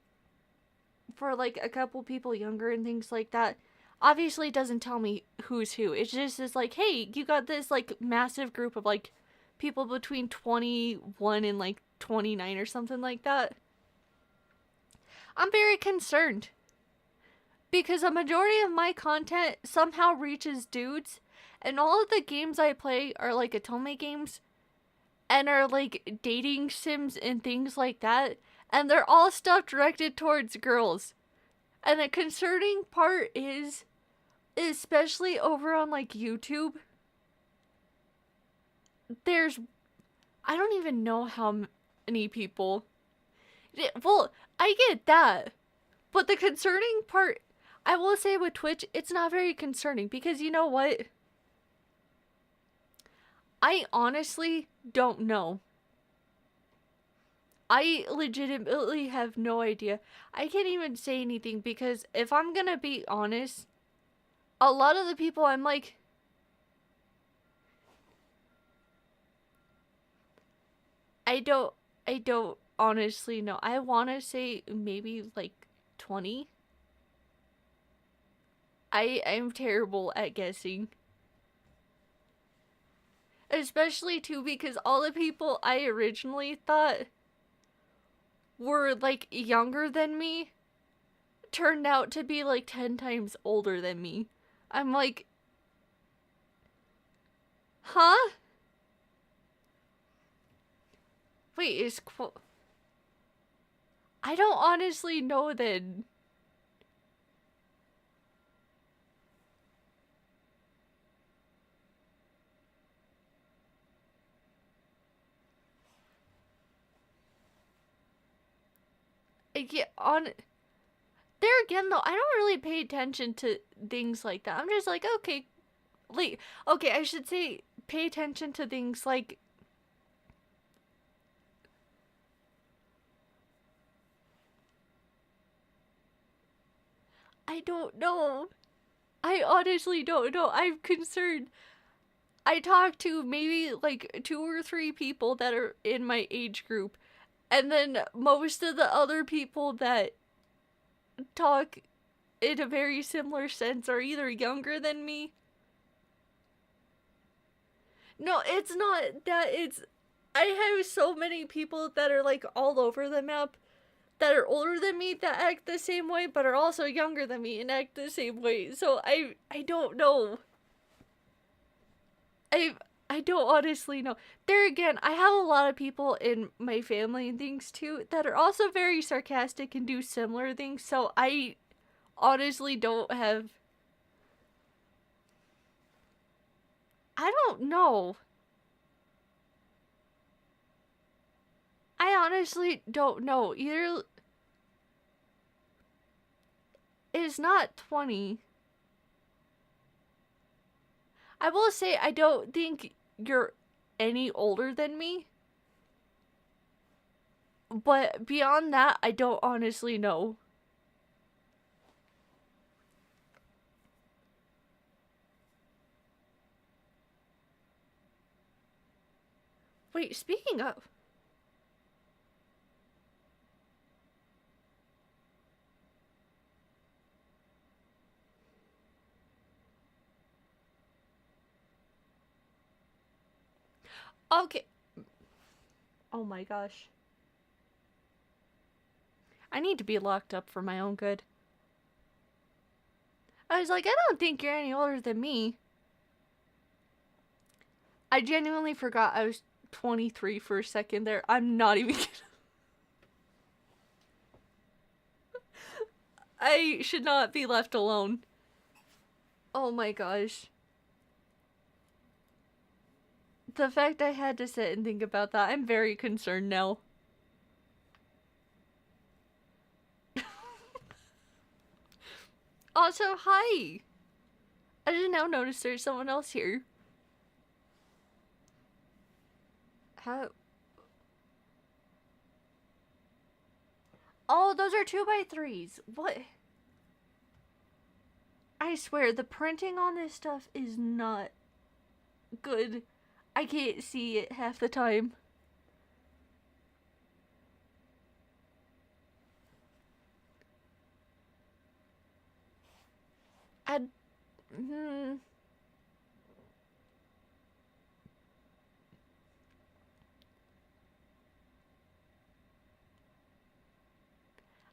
for like a couple people younger and things like that. Obviously it doesn't tell me who's who. It just is like, hey, you got this like massive group of like people between 21 and like 29 or something like that. I'm very concerned because a majority of my content somehow reaches dudes, and all of the games I play are like Atome games and are like dating sims and things like that, and they're all stuff directed towards girls. And the concerning part is, especially over on like YouTube, there's, I don't even know how many people. Well, I get that, but the concerning part, I will say with Twitch, it's not very concerning because you know what? I honestly don't know. I legitimately have no idea. I can't even say anything because if I'm gonna be honest, a lot of the people I'm like, I don't honestly know. I want to say maybe like 20. I'm terrible at guessing. Especially too because all the people I originally thought were like younger than me turned out to be like 10 times older than me. I'm like, huh? Wait, I don't honestly know then. Yeah, on there again though, I don't really pay attention to things like that. I'm just like, okay, like, okay, I should say pay attention to things like, I don't know. I honestly don't know. I'm concerned. I talked to maybe like 2 or 3 people that are in my age group, and then most of the other people that talk in a very similar sense are either younger than me. No, it's not that. It's, I have so many people that are like all over the map that are older than me that act the same way but are also younger than me and act the same way. So I don't know. I don't honestly know. There again, I have a lot of people in my family and things too that are also very sarcastic and do similar things. So I honestly don't have. I don't know. I honestly don't know. Either it's not 20. I will say I don't think you're any older than me. But beyond that, I don't honestly know. Wait, speaking of. Okay. Oh my gosh. I need to be locked up for my own good. I was like, I don't think you're any older than me. I genuinely forgot I was 23 for a second there. I'm not even kidding. I should not be left alone. Oh my gosh. The fact I had to sit and think about that, I'm very concerned now. Also, hi! I just now noticed there's someone else here. How? Oh, those are 2x3s. What? I swear, the printing on this stuff is not good. I can't see it half the time. I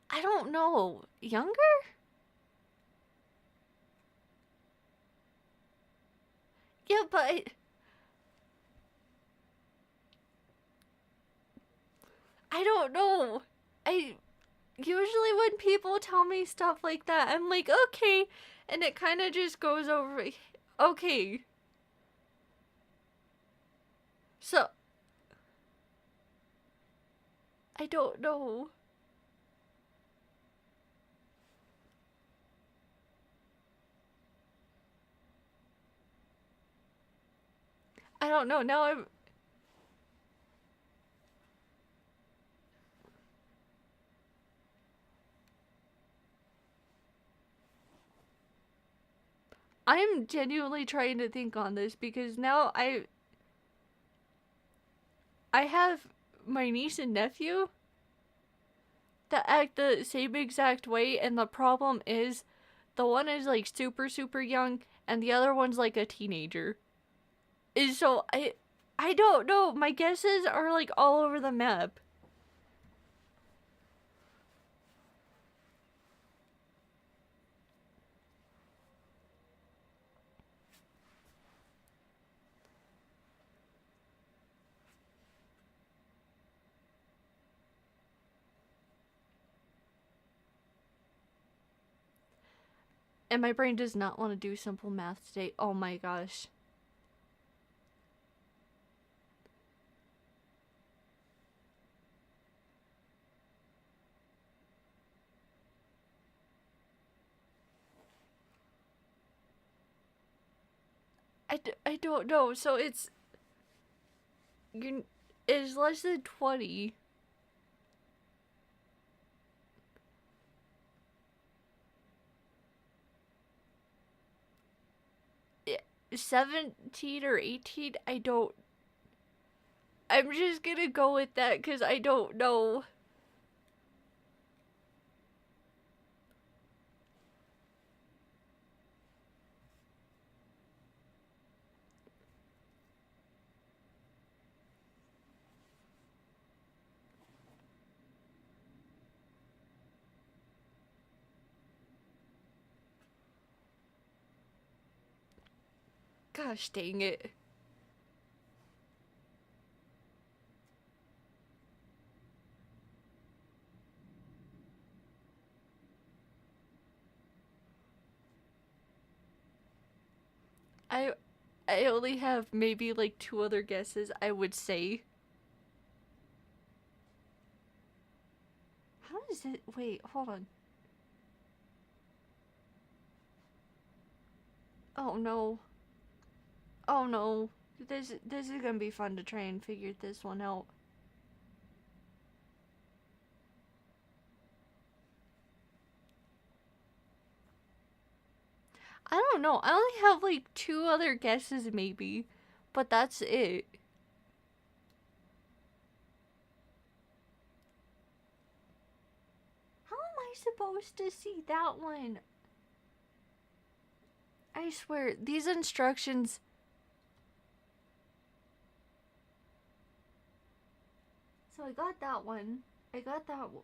I don't know. Younger? Yeah, but I don't know. I usually when people tell me stuff like that, I'm like, okay, and it kind of just goes over. Okay. So I don't know. I don't know. Now I'm genuinely trying to think on this because now I have my niece and nephew that act the same exact way, and the problem is the one is like super super young and the other one's like a teenager. Is so I don't know. My guesses are like all over the map. And my brain does not want to do simple math today. Oh my gosh. I don't know. So it's less than 20. 17 or 18. I'm just gonna go with that because I don't know. Gosh dang it. I I only have maybe like two other guesses, I would say. How does it wait, hold on. Oh no. Oh no. This is gonna be fun to try and figure this one out. I don't know. I only have like two other guesses maybe, but that's it. How am I supposed to see that one? I swear, these instructions. So I got that one. I got that one.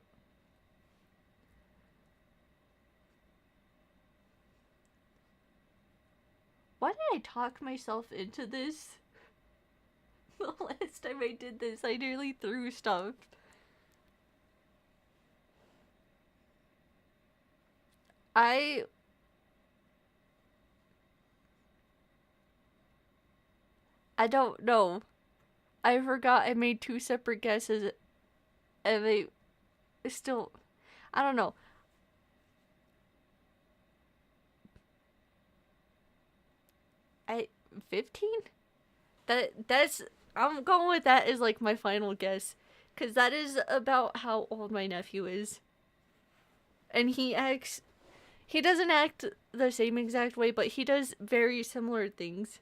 Why did I talk myself into this? The last time I did this, I nearly threw stuff. I I don't know. I forgot I made two separate guesses and they still I don't know. I 15? That's I'm going with that as like my final guess cuz that is about how old my nephew is. And he doesn't act the same exact way, but he does very similar things.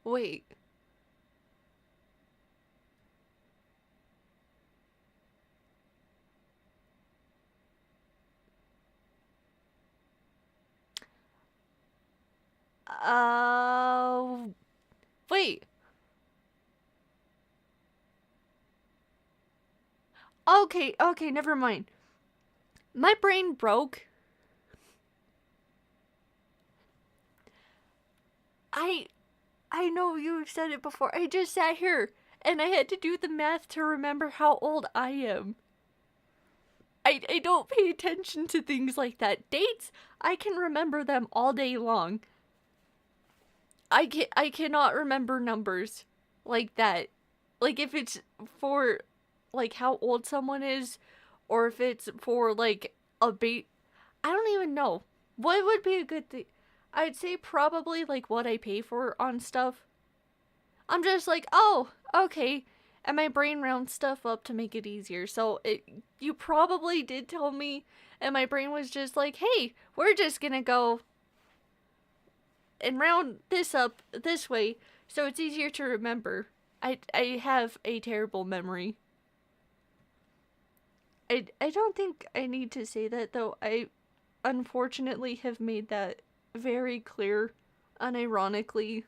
Wait. Uh wait. Okay, okay, never mind. My brain broke. I I know you've said it before. I just sat here and I had to do the math to remember how old I am. I don't pay attention to things like that. Dates, I can remember them all day long. I cannot remember numbers like that. Like if it's for like how old someone is or if it's for like a bait. I don't even know. What would be a good thing? I'd say probably like what I pay for on stuff. I'm just like, "Oh, okay." And my brain rounds stuff up to make it easier. So you probably did tell me and my brain was just like, "Hey, we're just going to go and round this up this way so it's easier to remember." I have a terrible memory. I don't think I need to say that though. I unfortunately have made that very clear unironically.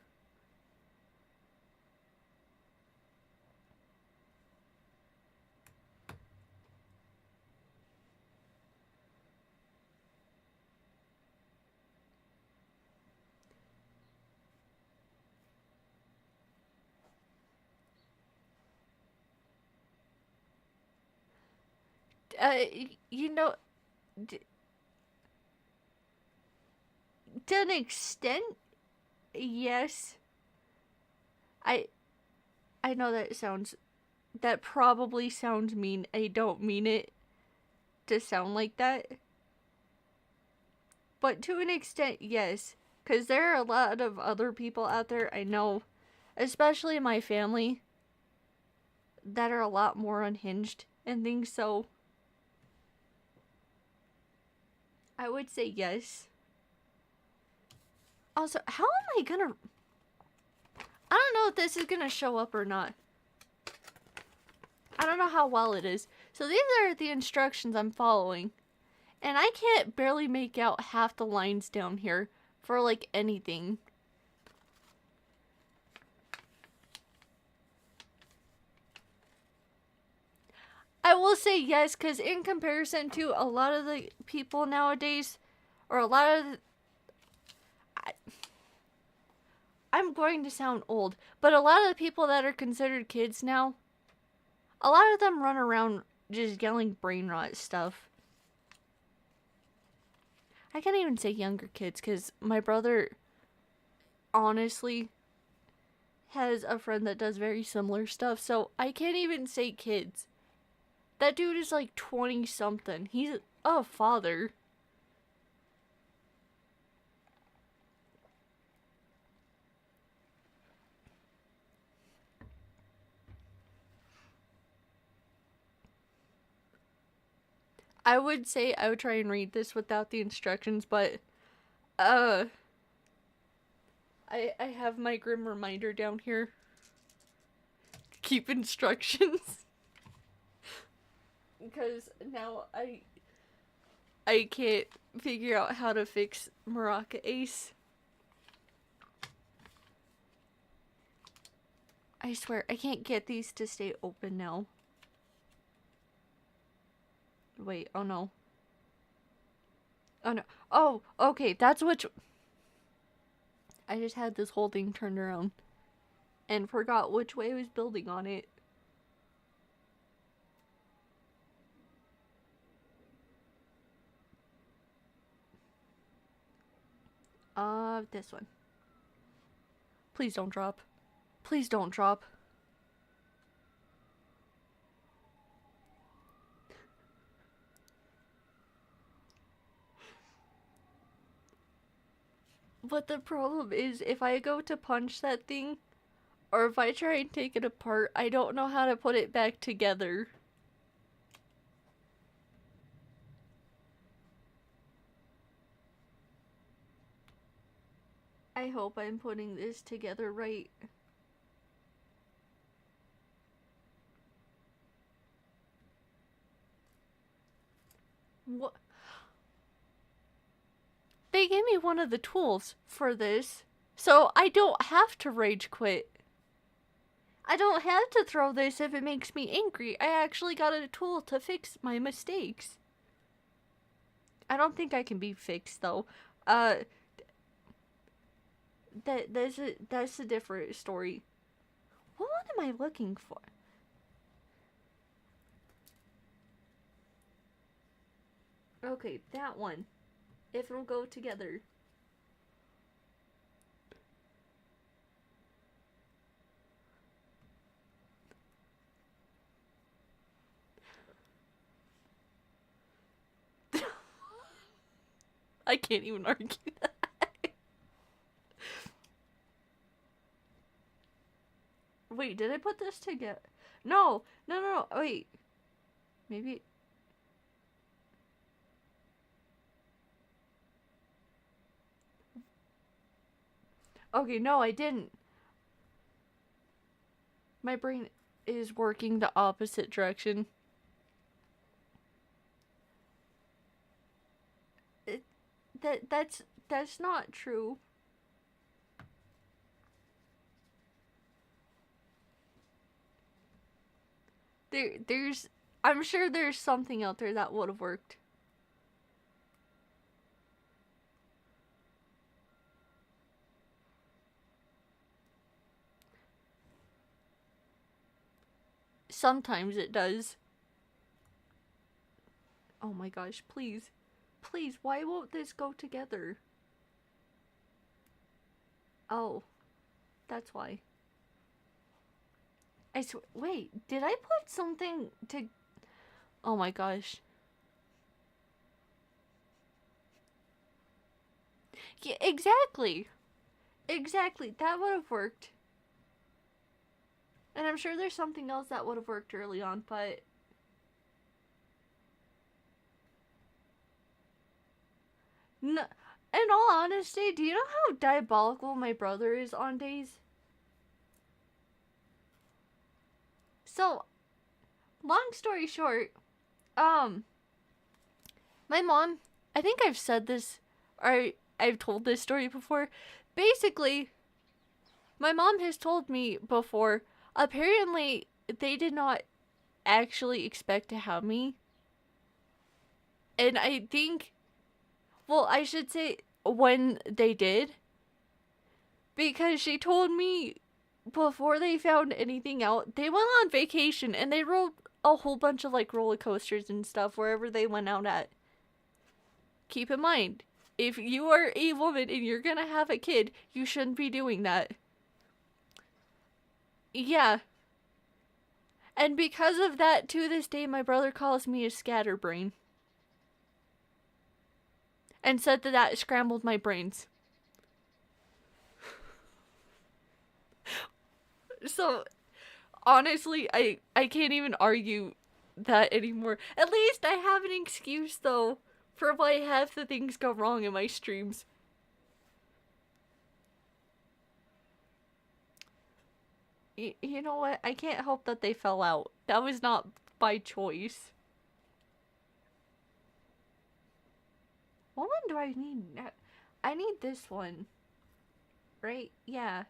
Uh you know d- to an extent, yes. I I know that probably sounds mean. I don't mean it to sound like that. But to an extent, yes. Because there are a lot of other people out there I know, especially in my family, that are a lot more unhinged and things, so I would say yes. Also, how am I gonna. I don't know if this is gonna show up or not. I don't know how well it is. So these are the instructions I'm following. And I can't barely make out half the lines down here for like anything. I will say yes, because in comparison to a lot of the people nowadays, or a lot of the, I'm going to sound old, but a lot of the people that are considered kids now, A lot of them run around just yelling brain rot stuff. I can't even say younger kids because my brother honestly has a friend that does very similar stuff, so I can't even say kids. That dude is like 20 something. He's a father. I would say I would try and read this without the instructions, but I have my grim reminder down here. Keep instructions. Because now I can't figure out how to fix Maraca Ace. I swear, I can't get these to stay open now. Wait, oh no. Oh no. Oh, okay, that's which... I just had this whole thing turned around. And forgot which way I was building on it. This one. Please don't drop. Please don't drop. But the problem is, if I go to punch that thing, or if I try and take it apart, I don't know how to put it back together. I hope I'm putting this together right. What? They gave me one of the tools for this, so I don't have to rage quit. I don't have to throw this if it makes me angry. I actually got a tool to fix my mistakes. I don't think I can be fixed though. That's a different story. What one am I looking for? Okay, that one. If it'll go together. I can't even argue that. Wait, did I put this together? No, wait. Maybe... Okay, no, I didn't. My brain is working the opposite direction. That's not true. There's I'm sure there's something out there that would have worked. Sometimes it does. Oh my gosh, please. Please, why won't this go together? Oh, that's why. Wait, did I put something to... Oh my gosh. Yeah, exactly. Exactly, that would have worked. And I'm sure there's something else that would have worked early on, but... No, in all honesty, do you know how diabolical my brother is on days? So, long story short, my mom, I think I've said this, or I've told this story before. Basically, my mom has told me before, apparently they did not actually expect to have me. And I think, well, I should say when they did, because she told me before they found anything out, they went on vacation and they rode a whole bunch of like roller coasters and stuff wherever they went out at. Keep in mind, if you are a woman and you're gonna have a kid, you shouldn't be doing that. Yeah. And because of that, to this day, my brother calls me a scatterbrain. And said that that scrambled my brains. So, honestly, I can't even argue that anymore. At least I have an excuse, though, for why half the things go wrong in my streams. You know what? I can't help that they fell out. That was not by choice. What one do I need? I need this one. Right? Yeah.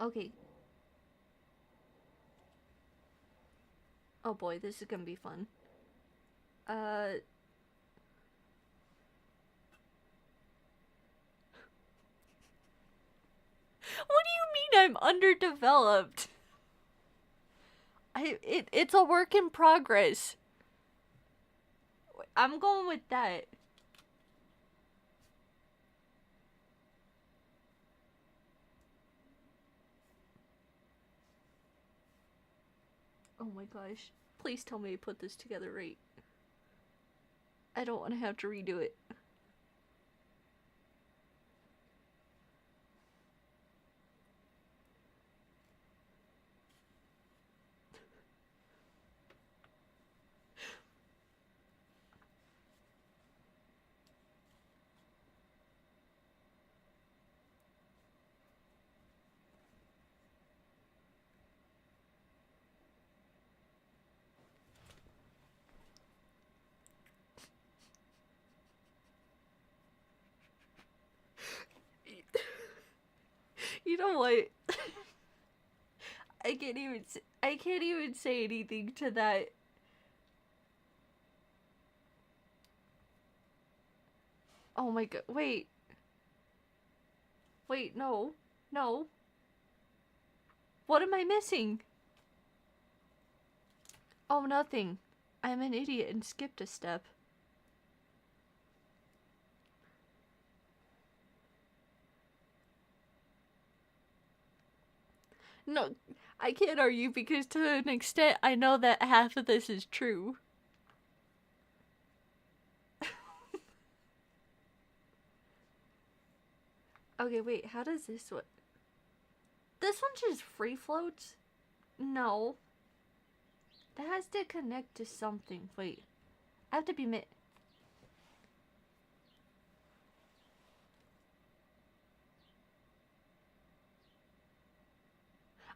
Okay. Oh boy, this is gonna be fun. What do you mean I'm underdeveloped? It's a work in progress. I'm going with that. Oh my gosh. Please tell me I put this together right. I don't want to have to redo it. You know what? I can't even say anything to that. Oh my god. Wait. Wait, no. No. What am I missing? Oh, nothing. I'm an idiot and skipped a step. No, I can't argue because to an extent I know that half of this is true. Okay, wait, how does this work? This one just free floats? No. That has to connect to something. Wait. I have to be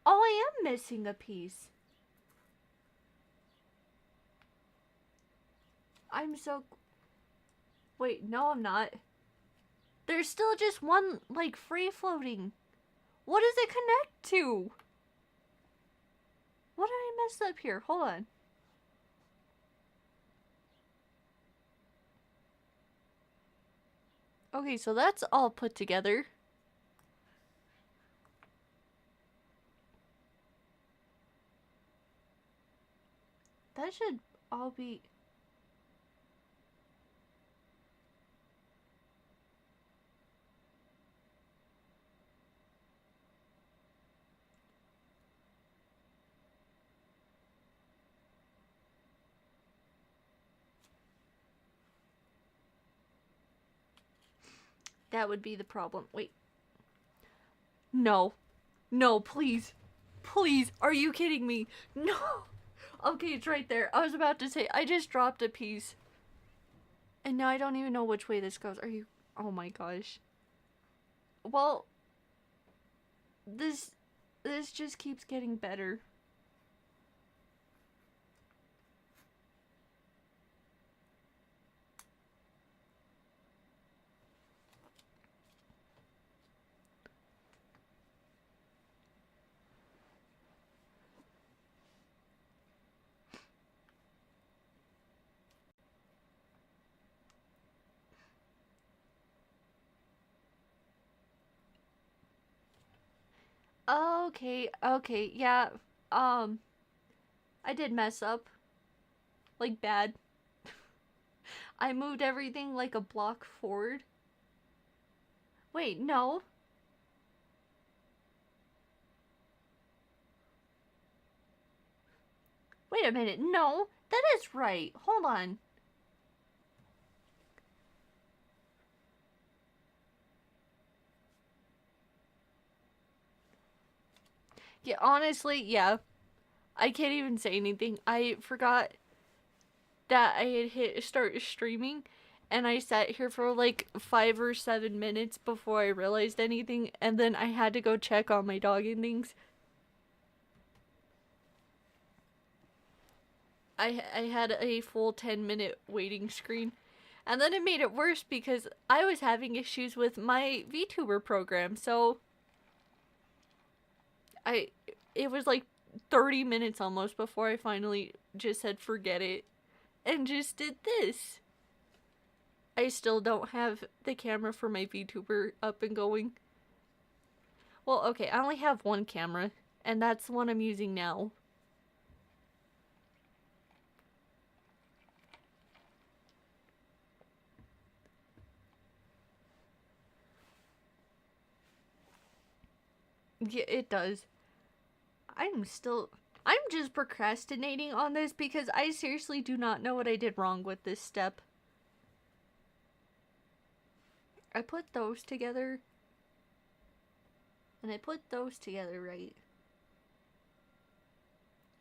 Oh, I am missing a piece. I'm so... Wait, no I'm not. There's still just one, like, free floating. What does it connect to? What did I mess up here? Hold on. Okay, so that's all put together. That should all be... That would be the problem. Wait. No. No, please. Please. Are you kidding me? No. Okay, it's right there. I was about to say, I just dropped a piece. And now I don't even know which way this goes. Are you... Oh my gosh. Well... This just keeps getting better. Okay, okay, yeah. Um, I did mess up. Like, bad. I moved everything like a block forward. Wait, no. Wait a minute, no. That is right. Hold on. Yeah, honestly, yeah. I can't even say anything. I forgot that I had hit start streaming, and I sat here for like 5 or 7 minutes before I realized anything, and then I had to go check on my dog and things. I had a full 10-minute waiting screen. And then it made it worse because I was having issues with my VTuber program. So I it was like 30 minutes almost before I finally just said forget it and just did this. I still don't have the camera for my VTuber up and going. Well, okay, I only have one camera, and that's the one I'm using now. Yeah, it does. I'm still. I'm just procrastinating on this because I seriously do not know what I did wrong with this step. I put those together, and I put those together right.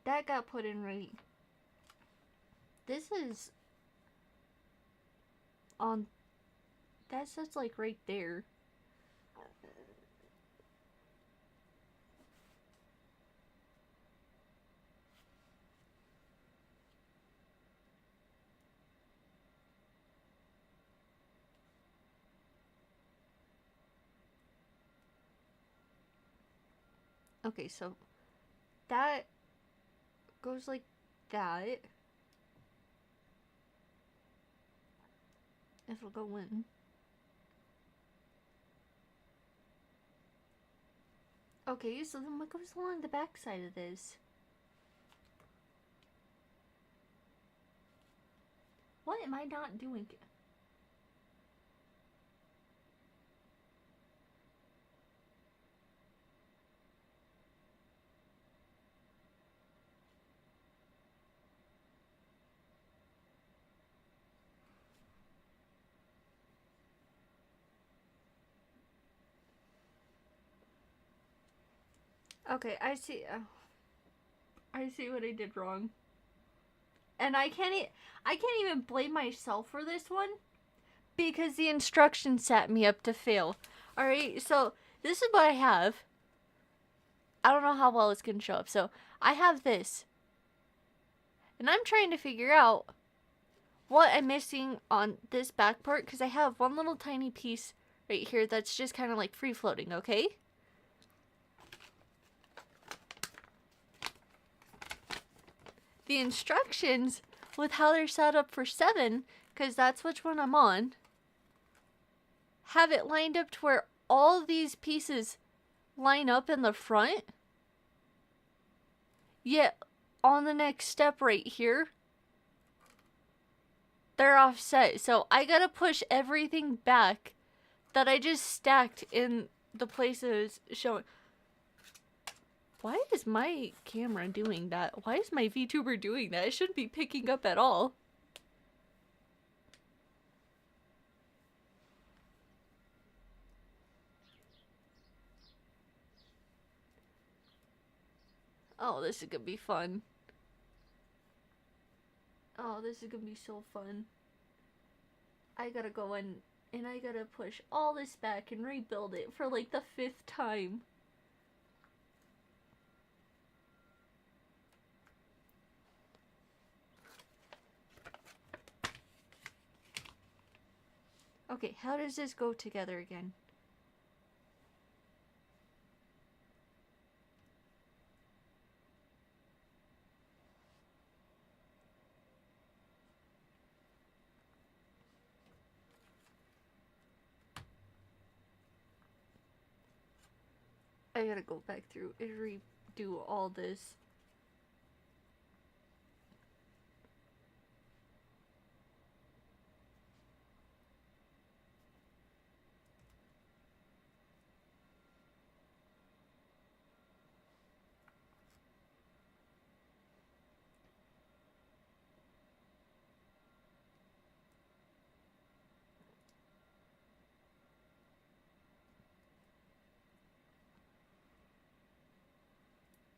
That got put in right. This is on. That's just like right there. Okay, so that goes like that. It'll go in. Okay, so then what goes along the back side of this? What am I not doing? Okay, I see. I see what I did wrong, and I can't even blame myself for this one because the instructions set me up to fail. All right, so this is what I have. I don't know how well it's gonna show up. So I have this, and I'm trying to figure out what I'm missing on this back part because I have one little tiny piece right here that's just kind of like free floating. Okay. The instructions with how they're set up for 7, because that's which one I'm on, have it lined up to where all these pieces line up in the front. Yet on the next step right here, they're offset. So I gotta push everything back that I just stacked in the places showing. Why is my camera doing that? Why is my VTuber doing that? It shouldn't be picking up at all. Oh, this is gonna be fun. Oh, this is gonna be so fun. I gotta go in and I gotta push all this back and rebuild it for like the 5th time. Okay, how does this go together again? I gotta go back through and redo all this.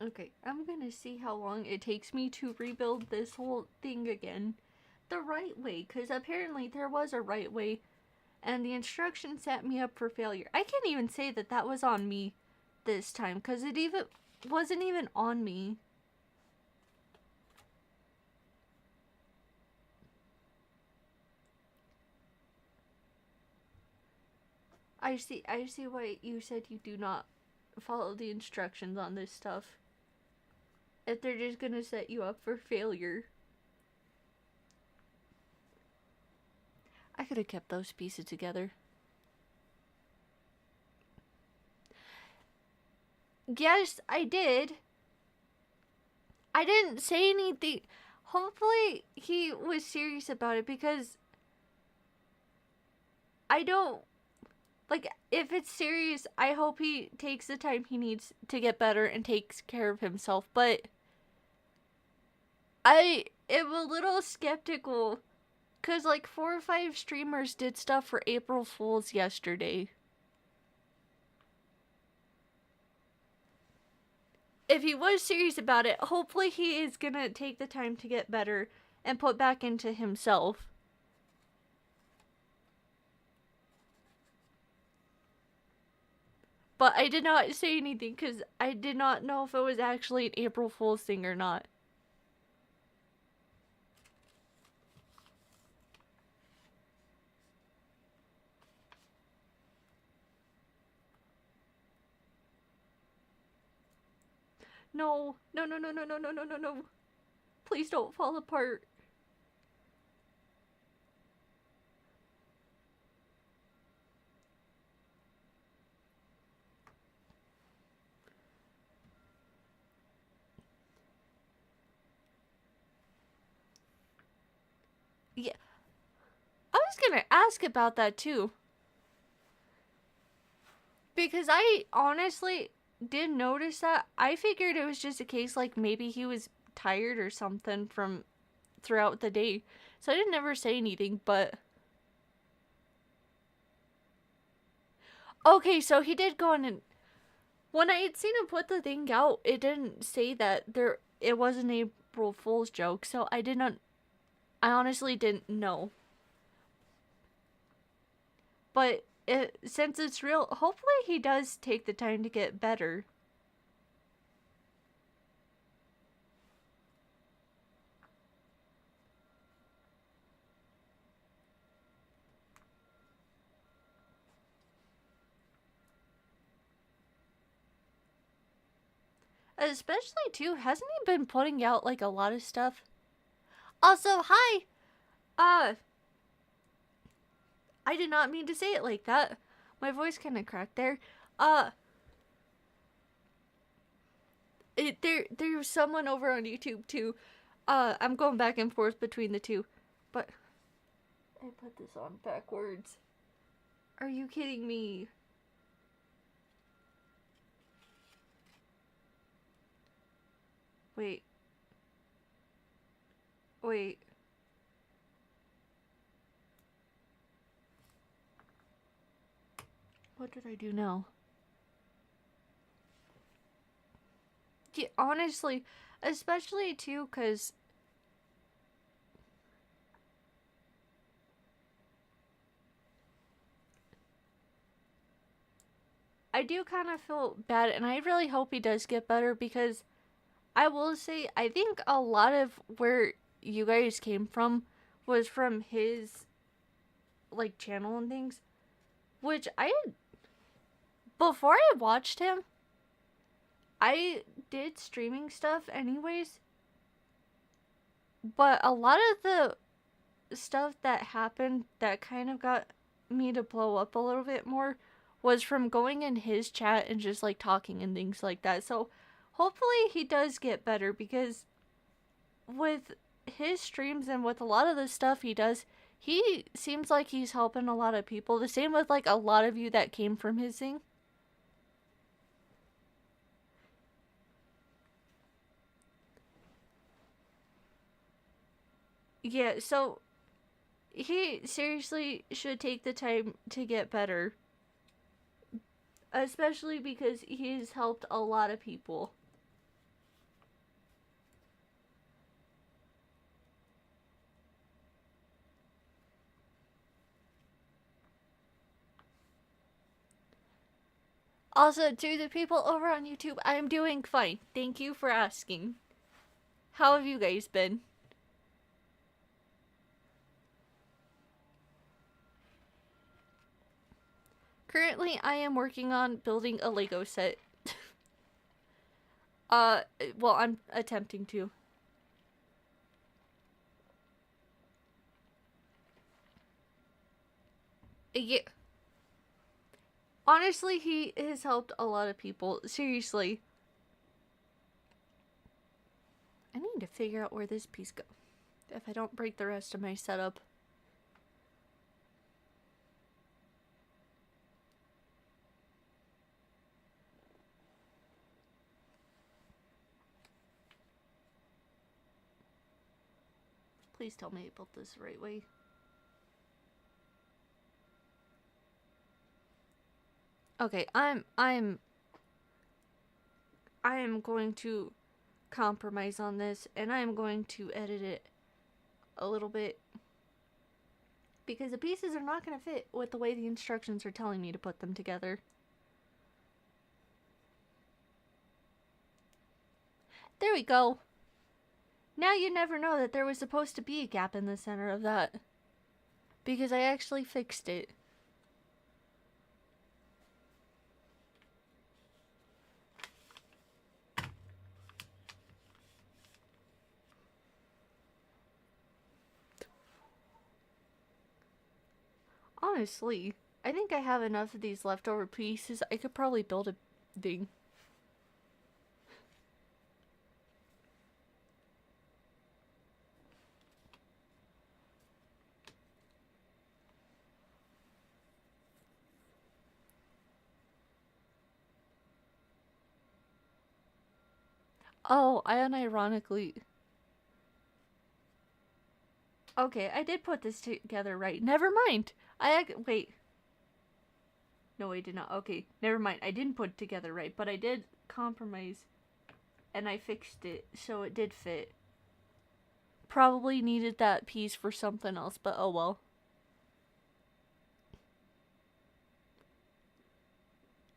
Okay, I'm gonna see how long it takes me to rebuild this whole thing again. The right way, because apparently there was a right way, and the instructions set me up for failure. I can't even say that that was on me this time, because it even wasn't even on me. I see why you said you do not follow the instructions on this stuff. If they're just gonna set you up for failure. I could have kept those pieces together. Yes, I did. I didn't say anything. Hopefully, he was serious about it because I don't. Like, if it's serious, I hope he takes the time he needs to get better and takes care of himself. But I am a little skeptical because, like, 4 or 5 streamers did stuff for April Fools yesterday. If he was serious about it, hopefully he is gonna take the time to get better and put back into himself. But I did not say anything because I did not know if it was actually an April Fool's thing or not. No, no, no, no, no, no, no, no, no, no. Please don't fall apart. Yeah, I was gonna ask about that too. Because I honestly did notice that. I figured it was just a case like maybe he was tired or something from throughout the day. So I didn't ever say anything, but okay, so he did go on and when I had seen him put the thing out, it didn't say that it was an April Fool's joke, so I didn't I honestly didn't know. But since it's real, hopefully he does take the time to get better. Especially too, hasn't he been putting out like a lot of stuff? Also, hi. Uh, I did not mean to say it like that. My voice kind of cracked there. Uh, there's someone over on YouTube too. I'm going back and forth between the two, but I put this on backwards. Are you kidding me? Wait. Wait. What did I do now? Yeah, honestly, especially too, because I do kind of feel bad, and I really hope he does get better because I will say, I think a lot of where you guys came from was from his, like, channel and things, which before I watched him, I did streaming stuff anyways, but a lot of the stuff that happened that kind of got me to blow up a little bit more was from going in his chat and just like talking and things like that. So hopefully he does get better, because with his streams and with a lot of the stuff he does, he seems like he's helping a lot of people. The same with like a lot of you that came from his thing. Yeah, so he seriously should take the time to get better. Especially because he's helped a lot of people. Also, to the people over on YouTube, I'm doing fine. Thank you for asking. How have you guys been? Currently, I am working on building a Lego set. Well, I'm attempting to. Yeah. Honestly, he has helped a lot of people. Seriously. I need to figure out where this piece goes. If I don't break the rest of my setup. Please tell me I built this the right way. Okay, I am going to compromise on this, and I am going to edit it a little bit, because the pieces are not going to fit with the way the instructions are telling me to put them together. There we go. Now you never know that there was supposed to be a gap in the center of that, because I actually fixed it. Honestly, I think I have enough of these leftover pieces. I could probably build a thing. Oh, I unironically... Okay, I did put this together right. Never mind. Wait. No, I did not. Okay, never mind. I didn't put it together right, but I did compromise. And I fixed it, so it did fit. Probably needed that piece for something else, but oh well.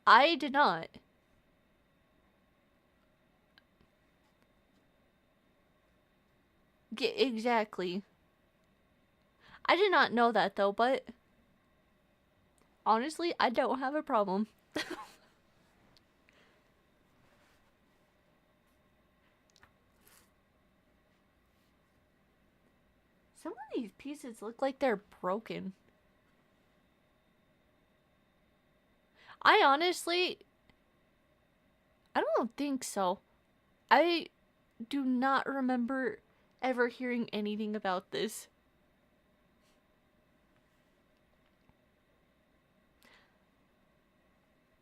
I did not. Exactly. I did not know that though, but honestly, I don't have a problem. Some of these pieces look like they're broken. I don't think so. I do not remember ever hearing anything about this.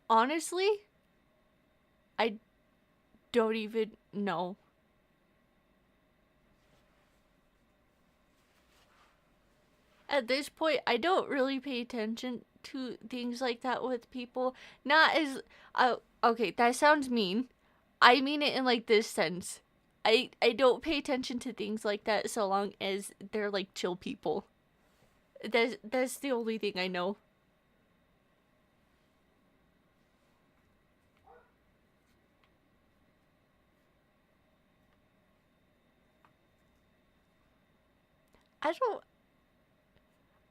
Honestly, I don't even know. At this point, I don't really pay attention to things like that with people. Not as... okay, that sounds mean. I mean it in like this sense. I don't pay attention to things like that so long as they're like chill people. That's the only thing I know.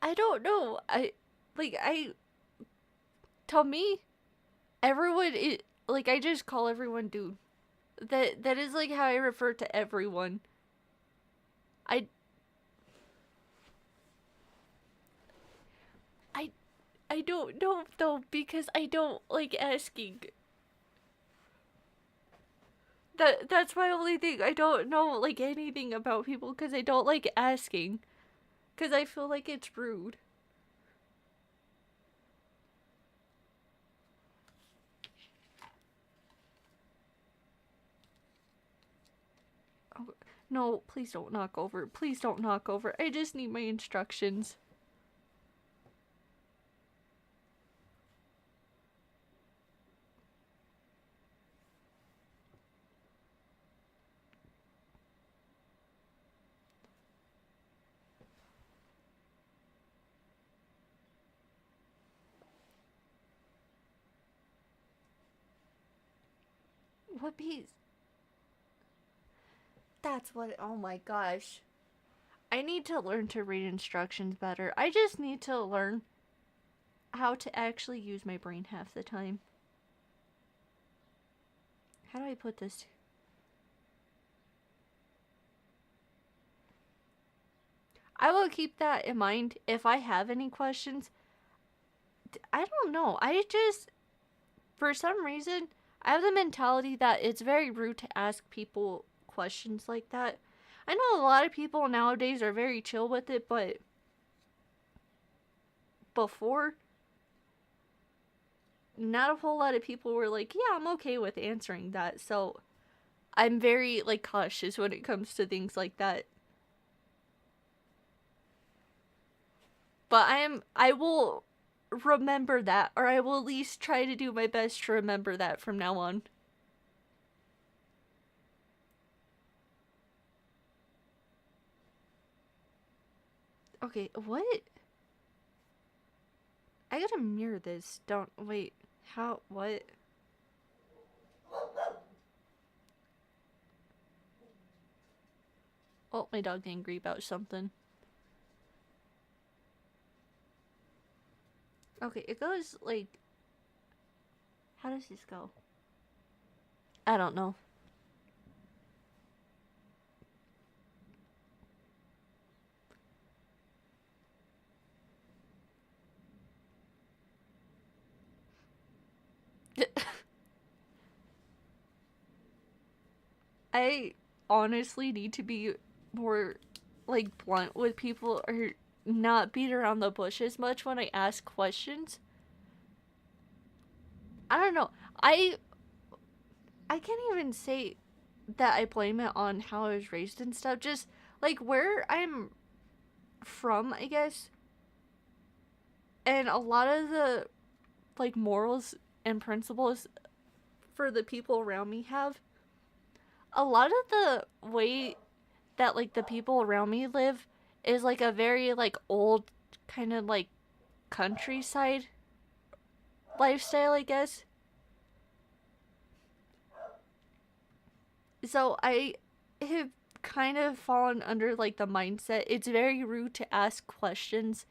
I don't know. To me, everyone is like, I just call everyone dude. That is like how I refer to everyone. I I don't know though, because I don't like asking. That's my only thing. I don't know like anything about people because I don't like asking. Because I feel like it's rude. Oh, no, please don't knock over. Please don't knock over. I just need my instructions. What piece? That's what. Oh my gosh. I need to learn to read instructions better. I just need to learn how to actually use my brain half the time. How do I put this? I will keep that in mind if I have any questions. I don't know. I just, for some reason, I have the mentality that it's very rude to ask people questions like that. I know a lot of people nowadays are very chill with it, but before, not a whole lot of people were like, yeah, I'm okay with answering that. So I'm very like cautious when it comes to things like that. But I will remember that, or I will at least try to do my best to remember that from now on. Okay, what? I gotta mirror this. Don't wait. How? What? Oh, my dog's angry about something. Okay, it goes like. How does this go? I don't know. I honestly need to be more like blunt with people or not beat around the bush as much when I ask questions. I don't know. I can't even say that I blame it on how I was raised and stuff. Just like where I'm from, I guess. And a lot of the like morals and principles for the people around me have a lot of the way that like the people around me live is like a very like old kind of like countryside lifestyle, I guess. So I have kind of fallen under like the mindset it's very rude to ask questions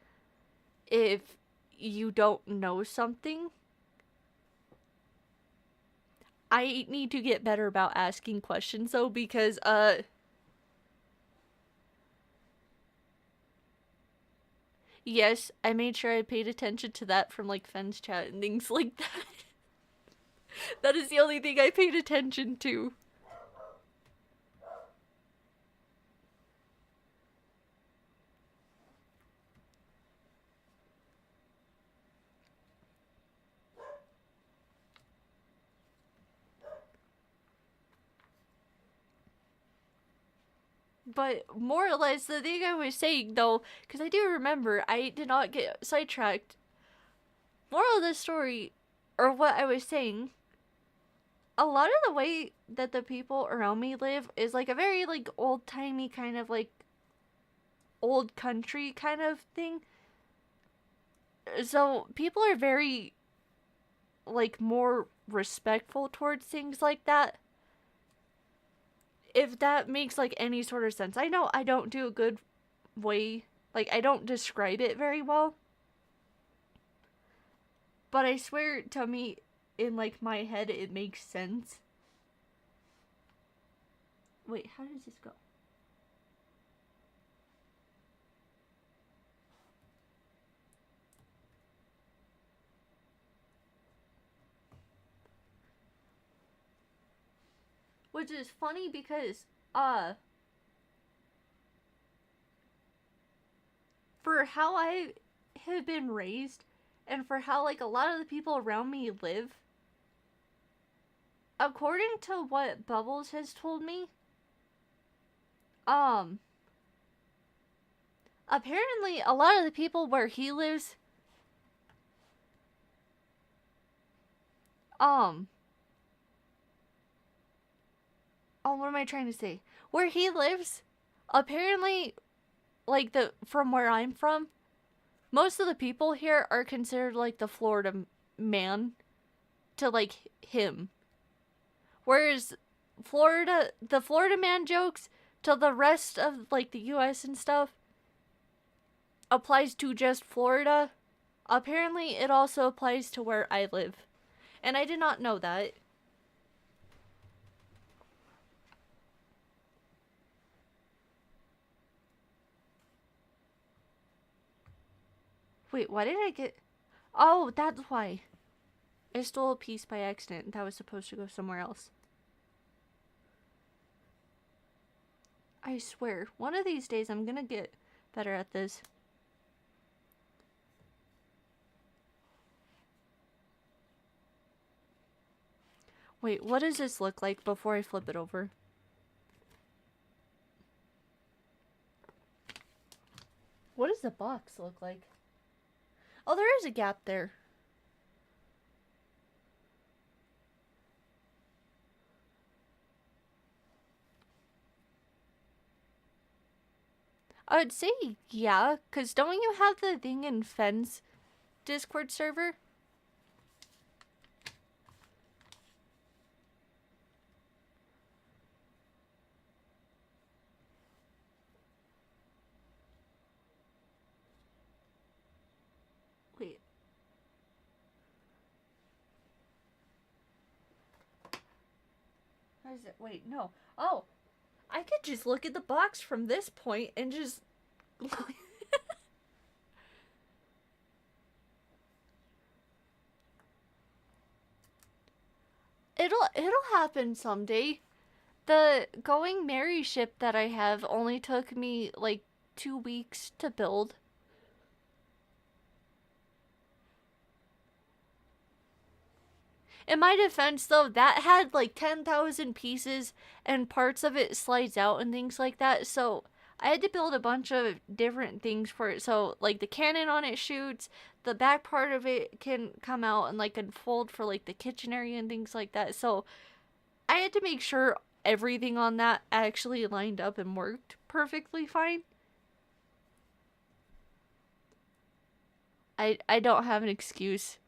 if you don't know something. I need to get better about asking questions though because yes, I made sure I paid attention to that from like Fens chat and things like that. That is the only thing I paid attention to. But more or less, the thing I was saying though, because I do remember I did not get sidetracked. Moral of the story, or what I was saying, a lot of the way that the people around me live is like a very like old timey kind of like old country kind of thing. So people are very like more respectful towards things like that. If that makes like any sort of sense. I know I don't do a good way, like I don't describe it very well. But I swear to me in like my head it makes sense. Wait, how does this go? Which is funny because, uh, for how I have been raised and for how, like, a lot of the people around me live, according to what Bubbles has told me, um, apparently a lot of the people where he lives, um, oh, what am I trying to say? Where he lives, apparently, like, from where I'm from, most of the people here are considered, like, the Florida man to, like, him. Whereas the Florida man jokes to the rest of, like, the US and stuff applies to just Florida. Apparently, it also applies to where I live. And I did not know that. Wait, why did I get... Oh, that's why. I stole a piece by accident that was supposed to go somewhere else. I swear, one of these days I'm gonna get better at this. Wait, what does this look like before I flip it over? What does the box look like? Oh, there is a gap there. I would say yeah, because don't you have the thing in Fenn's Discord server? Wait. How is it? Wait, no. Oh, I could just look at the box from this point and just... It'll happen someday. The Going Merry ship that I have only took me like 2 weeks to build. In my defense, though, that had like 10,000 pieces and parts of it slides out and things like that. So I had to build a bunch of different things for it. So like the cannon on it shoots, the back part of it can come out and like unfold for like the kitchen area and things like that. So I had to make sure everything on that actually lined up and worked perfectly fine. I don't have an excuse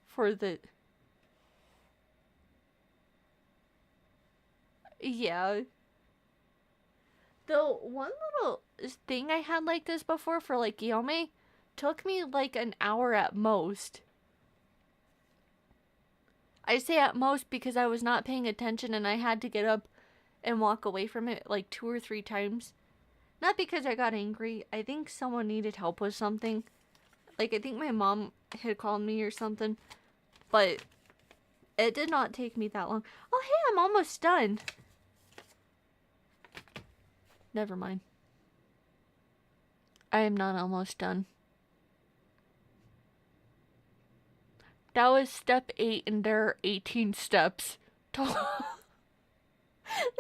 for the... Yeah. The one little thing I had like this before for like Guillaume took me like an hour at most. I say at most because I was not paying attention and I had to get up and walk away from it like 2 or 3 times. Not because I got angry. I think someone needed help with something. Like, I think my mom had called me or something. But it did not take me that long. Oh, hey, I'm almost done. Never mind. I am not almost done. That was step 8 and there are 18 steps. There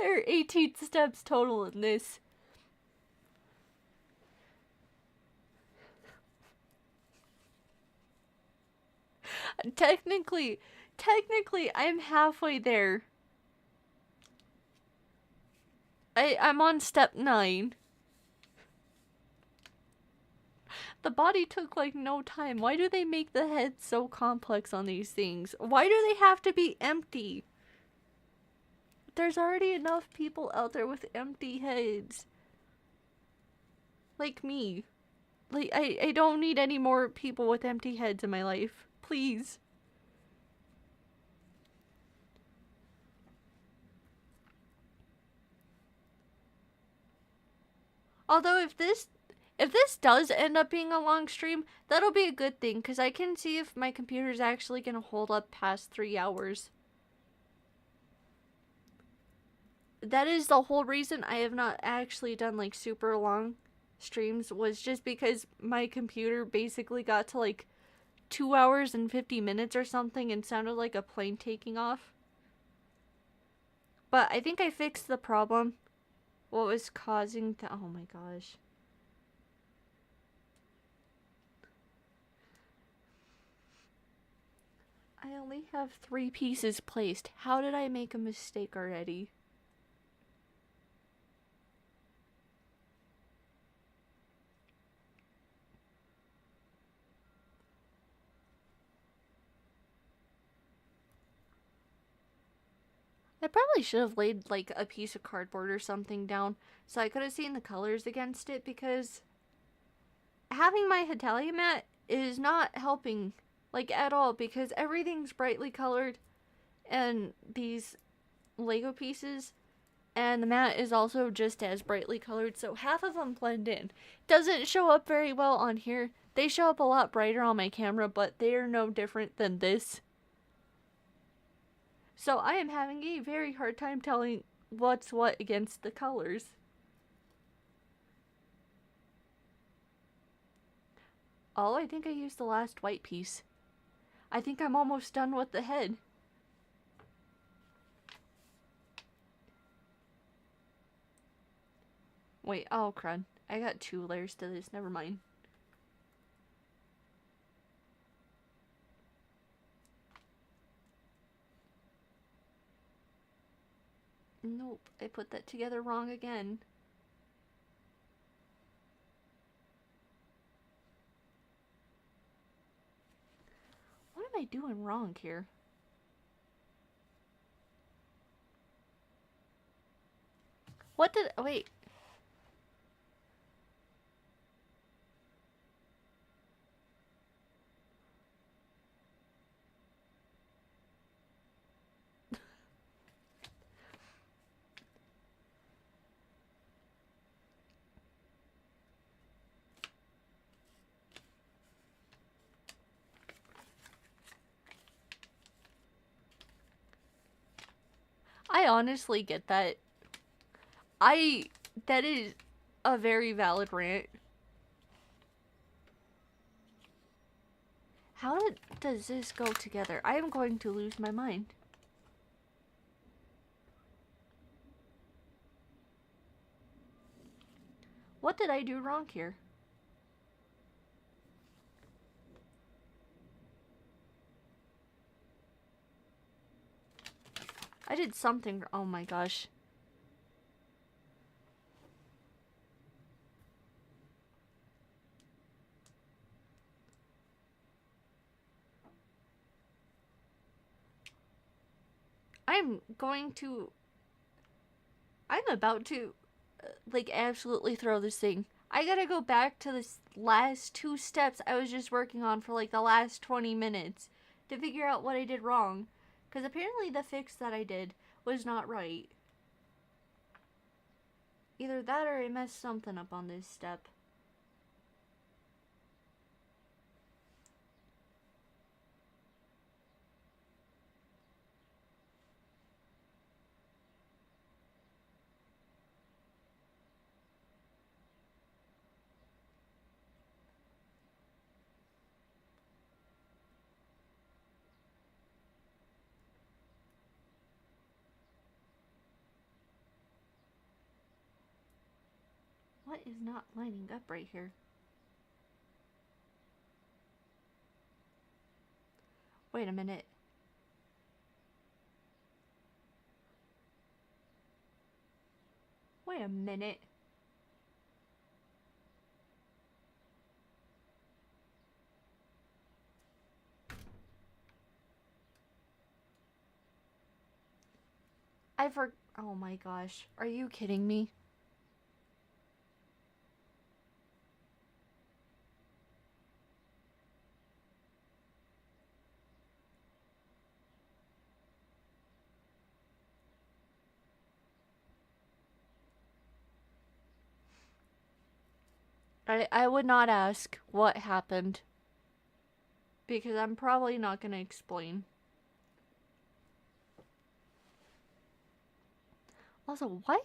are 18 steps total in this. Technically, I'm halfway there. I'm on step 9. The body took like no time. Why do they make the head so complex on these things? Why do they have to be empty? There's already enough people out there with empty heads. Like me. Like, I don't need any more people with empty heads in my life. Please. Although if this does end up being a long stream, that'll be a good thing, because I can see if my computer's actually going to hold up past 3 hours. that is the whole reason I have not actually done like super long streams, was just because my computer basically got to like 2 hours and 50 minutes or something and sounded like a plane taking off. But I think I fixed the problem. What was causing the... Oh my gosh. I only have 3 pieces placed. How did I make a mistake already? I probably should have laid like a piece of cardboard or something down so I could have seen the colors against it, because having my Hetalia mat is not helping like at all, because everything's brightly colored and these Lego pieces, and the mat is also just as brightly colored, so half of them blend in. Doesn't show up very well on here. They show up a lot brighter on my camera, but they are no different than this. So I am having a very hard time telling what's what against the colors. Oh, I think I used the last white piece. I think I'm almost done with the head. Wait, oh crud. I got 2 layers to this, never mind. Nope, I put that together wrong again. What am I doing wrong here? What did... Wait. I honestly get that. That is a very valid rant. How does this go together? I am going to lose my mind. What did I do wrong here? I did something... Oh my gosh. I'm about to, like, absolutely throw this thing. I gotta go back to the last 2 steps I was just working on for, like, the last 20 minutes to figure out what I did wrong. Because apparently the fix that I did was not right. Either that or I messed something up on this step. What is not lining up right here? Wait a minute. Wait a minute. Oh my gosh. Are you kidding me? I would not ask what happened, because I'm probably not going to explain. Also, why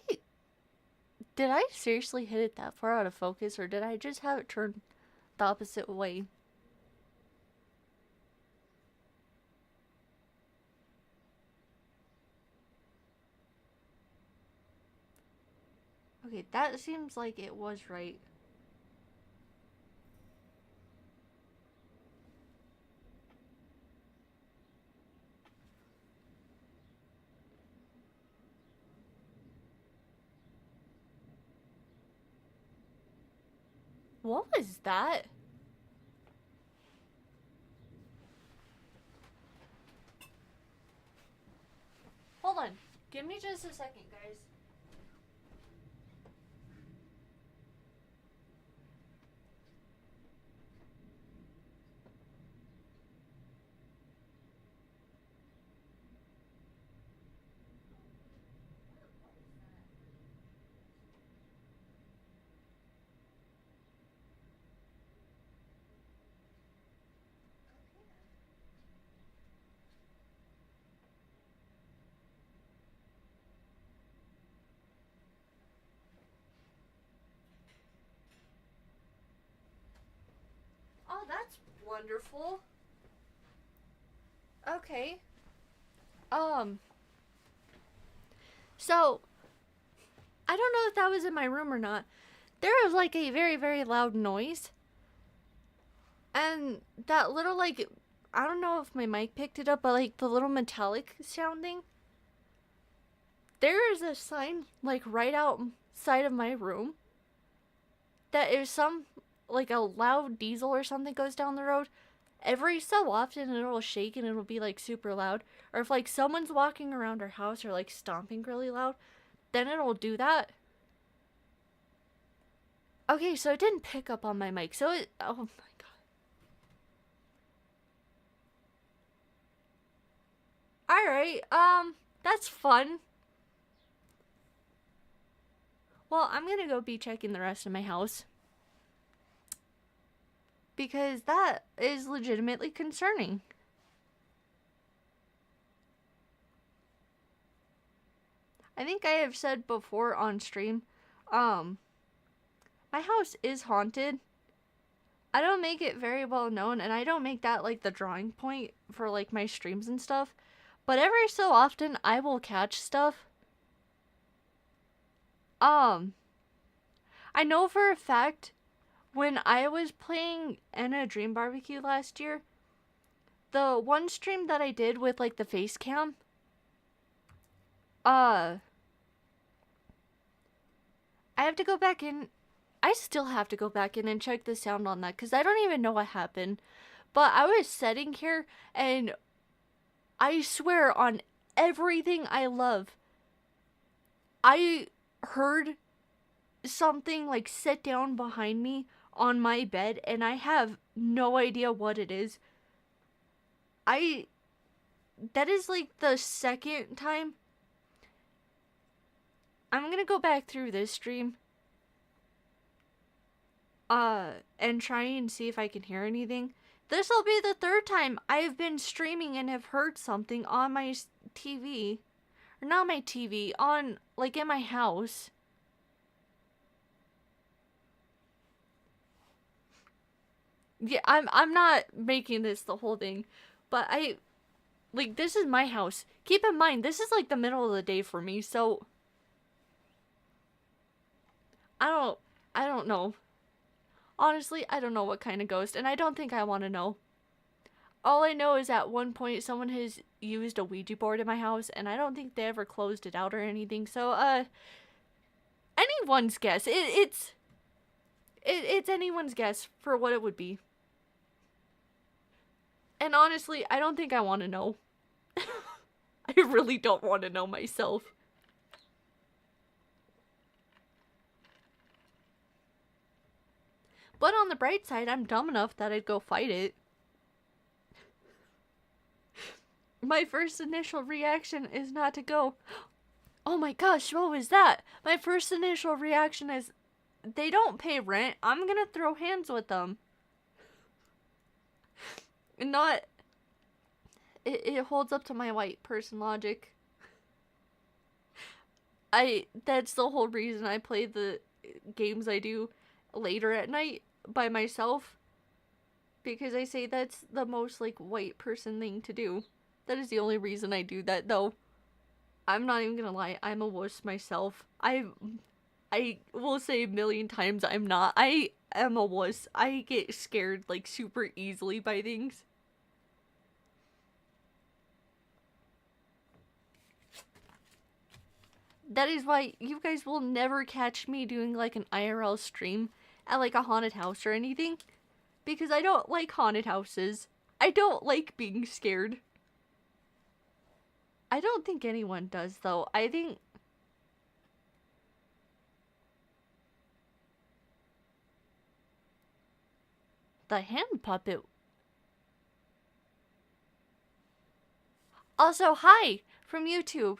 did I seriously hit it that far out of focus, or did I just have it turned the opposite way? Okay, that seems like it was right. What was that? Hold on. Give me just a second, guys. Oh, that's wonderful. Okay. Um, so, I don't know if that was in my room or not. There was like a very, very loud noise. And that little, like, I don't know if my mic picked it up, but like the little metallic sounding. There is a sign, like, right outside of my room that if like, a loud diesel or something goes down the road, every so often it'll shake and it'll be, like, super loud. Or if, like, someone's walking around our house or, like, stomping really loud, then it'll do that. Okay, so it didn't pick up on my mic. So it. Oh my god. Alright, that's fun. Well, I'm gonna go be checking the rest of my house. Because that is legitimately concerning. I think I have said before on stream, my house is haunted. I don't make it very well known, and I don't make that like the drawing point for like my streams and stuff. But every so often, I will catch stuff. I know for a fact when I was playing Anna Dream Barbecue last year, the one stream that I did with like the face cam, I have to go back in. I still have to go back in and check the sound on that because I don't even know what happened. But I was sitting here and I swear on everything I love, I heard something like sit down behind me on my bed and I have no idea what it is. That is like the second time. I'm gonna go back through this stream and try and see if I can hear anything. This will be the third time I've been streaming and have heard something on my TV. Or not my TV, on, like, in my house. Yeah, I'm not making this the whole thing. But like, this is my house. Keep in mind, this is, like, the middle of the day for me, so... I don't know. Honestly, I don't know what kind of ghost, and I don't think I want to know. All I know is at one point someone has used a Ouija board in my house, and I don't think they ever closed it out or anything. So, anyone's guess. It's anyone's guess for what it would be. And honestly, I don't think I want to know. I really don't want to know myself. But on the bright side, I'm dumb enough that I'd go fight it. My first initial reaction is not to go, oh my gosh, what was that? My first initial reaction is, they don't pay rent. I'm gonna throw hands with them. Not, it holds up to my white person logic. That's the whole reason I play the games I do later at night by myself, because I say that's the most like white person thing to do. That is the only reason I do that, though. I'm not even gonna lie, I'm a wuss myself. I will say a million times I'm not. I am a wuss. I get scared like super easily by things. That is why you guys will never catch me doing like an IRL stream at like a haunted house or anything, because I don't like haunted houses. I don't like being scared. I don't think anyone does, though. I think the hand puppet. Also, hi from YouTube.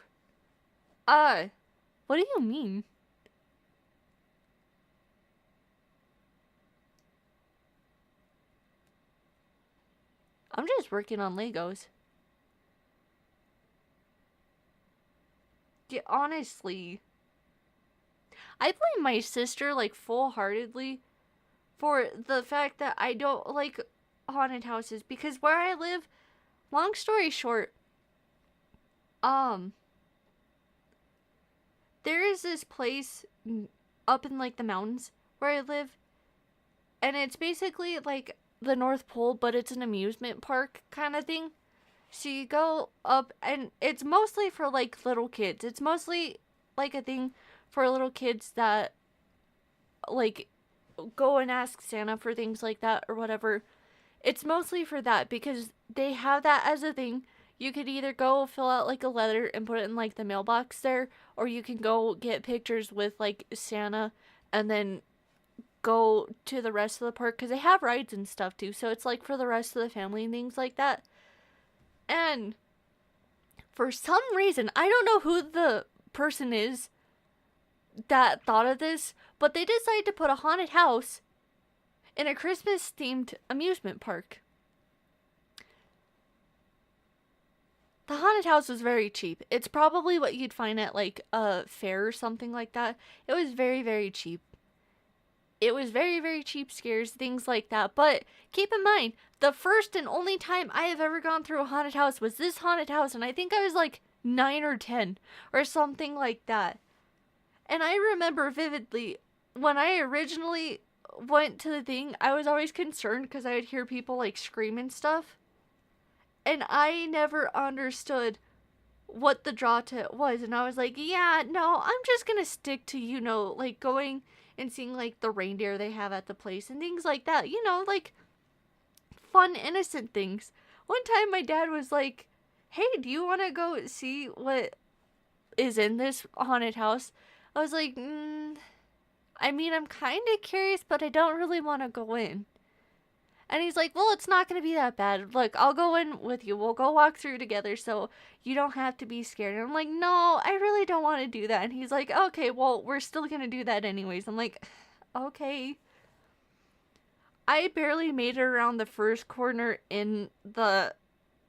Uh, what do you mean? I'm just working on Legos. Yeah, honestly, I blame my sister like full-heartedly for the fact that I don't like haunted houses, because where I live, long story short, um there is this place up in like the mountains where I live, and it's basically like the North Pole, but it's an amusement park kind of thing. So you go up, and it's mostly for like little kids. It's mostly like a thing for little kids that like go and ask Santa for things like that or whatever. It's mostly for that because they have that as a thing. You could either go fill out like a letter and put it in like the mailbox there, or you can go get pictures with like Santa and then go to the rest of the park, because they have rides and stuff too. So it's like for the rest of the family and things like that. And for some reason, I don't know who the person is that thought of this, but they decided to put a haunted house in a Christmas themed amusement park. The haunted house was very cheap. It's probably what you'd find at like a fair or something like that. It was very, very cheap. It was very, very cheap scares, things like that. But keep in mind, the first and only time I have ever gone through a haunted house was this haunted house, and I think I was like 9 or 10 or something like that. And I remember vividly when I originally went to the thing, I was always concerned because I would hear people like scream and stuff. And I never understood what the draw to it was. And I was like, yeah, no, I'm just gonna stick to, like going and seeing like the reindeer they have at the place and things like that. Like fun, innocent things. One time my dad was like, hey, do you want to go see what is in this haunted house? I was like, I mean, I'm kind of curious, but I don't really want to go in. And he's like, well, it's not going to be that bad. Look, I'll go in with you. We'll go walk through together so you don't have to be scared. And I'm like, no, I really don't want to do that. And he's like, okay, well, we're still going to do that anyways. I'm like, okay. I barely made it around the first corner in the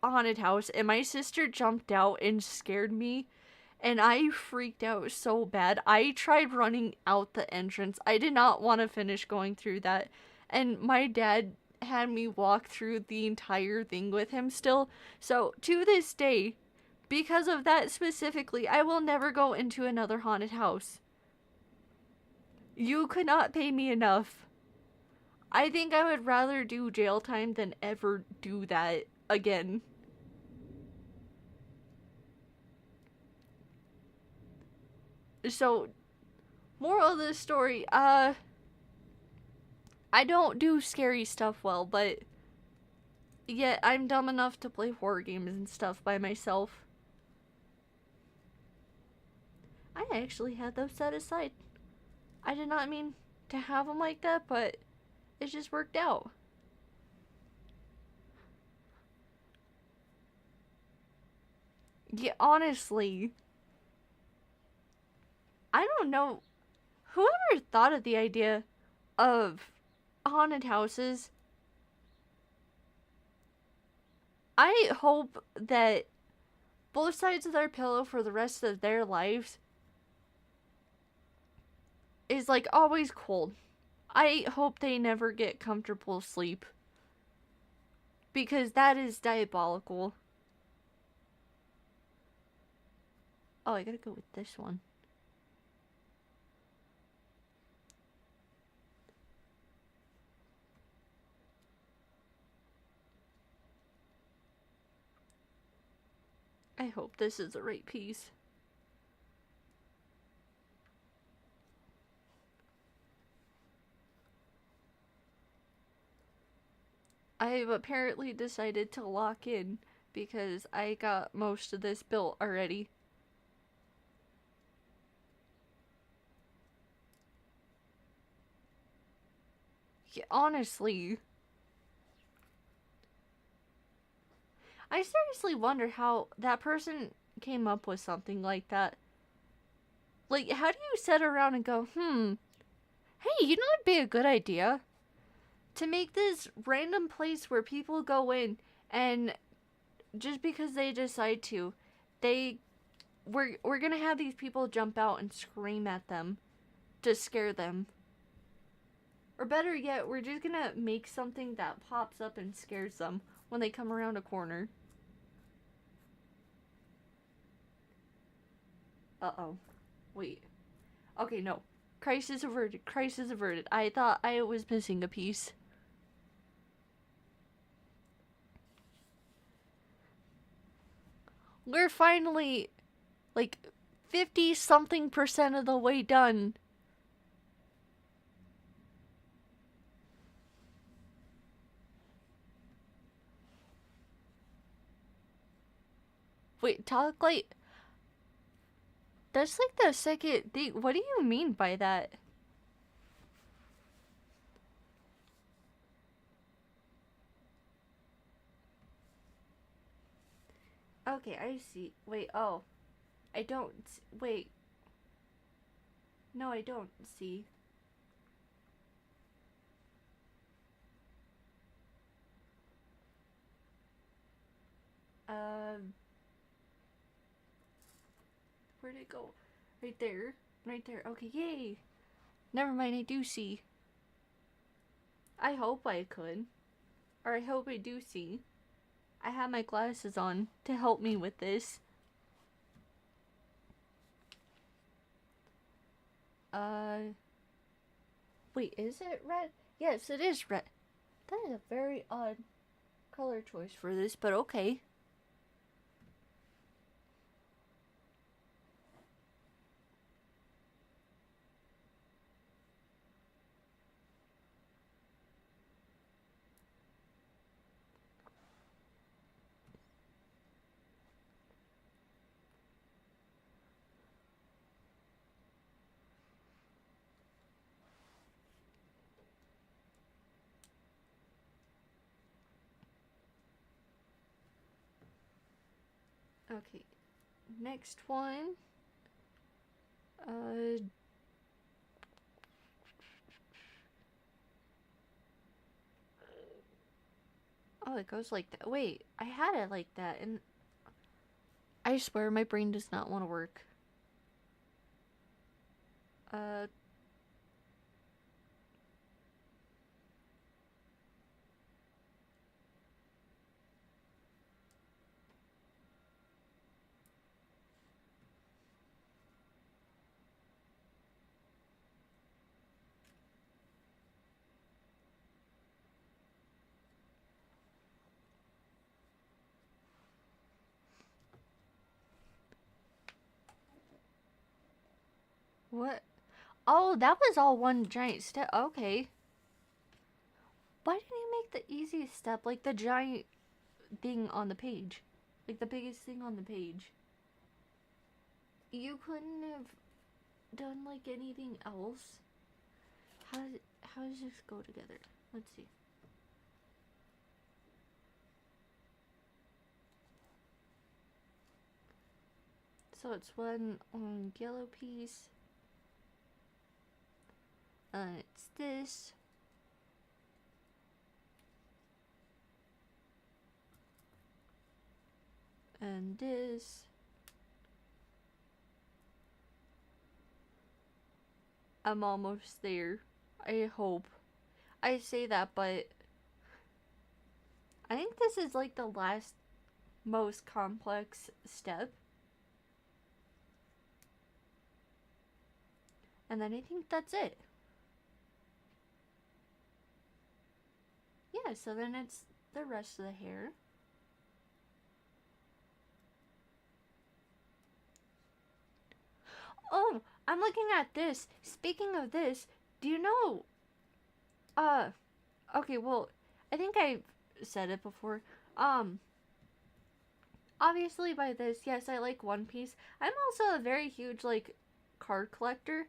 haunted house, and my sister jumped out and scared me. And I freaked out so bad. I tried running out the entrance. I did not want to finish going through that. And my dad had me walk through the entire thing with him still. So to this day, because of that specifically, I will never go into another haunted house. You could not pay me enough. I think I would rather do jail time than ever do that again. So, moral of the story, I don't do scary stuff well, but yet I'm dumb enough to play horror games and stuff by myself. I actually had those set aside. I did not mean to have them like that, but it just worked out. Yeah, honestly, I don't know. Whoever thought of the idea of haunted houses, I hope that both sides of their pillow for the rest of their lives is like always cold. I hope they never get comfortable sleep. Because that is diabolical. Oh, I gotta go with this one. I hope this is the right piece. I've apparently decided to lock in because I got most of this built already. Yeah, honestly, I seriously wonder how that person came up with something like that. Like, how do you sit around and go, hey, you know what'd be a good idea? To make this random place where people go in and just because they decide to, we're gonna have these people jump out and scream at them to scare them. Or better yet, we're just gonna make something that pops up and scares them when they come around a corner. Uh-oh. Wait. Okay, no. Crisis averted. Crisis averted. I thought I was missing a piece. We're finally, like, 50-something% of the way done. Wait, talk like... That's like the second thing. What do you mean by that? Okay, I see. Wait, oh. I don't... Wait. No, I don't see. Um... Where'd it go? Right there. Right there. Okay, yay. Never mind, I do see. I hope I could. Or I hope I do see. I have my glasses on to help me with this. Wait, is it red? Yes, it is red. That is a very odd color choice for this, but okay. Okay. Next one. Oh, it goes like that. Wait, I had it like that, and I swear my brain does not want to work. Uh, what? Oh, that was all one giant step. Okay. Why didn't you make the easiest step, like the giant thing on the page? Like the biggest thing on the page? You couldn't have done like anything else? How does this go together? Let's see. So it's one on yellow piece. It's this. And this. I'm almost there. I hope. I say that, but I think this is like the last most complex step. And then I think that's it. Yeah, so then it's the rest of the hair. Oh, I'm looking at this. Speaking of this, do you know uh okay, well, I think I said it before. Um Obviously by this, yes, I like One Piece. I'm also a very huge like card collector.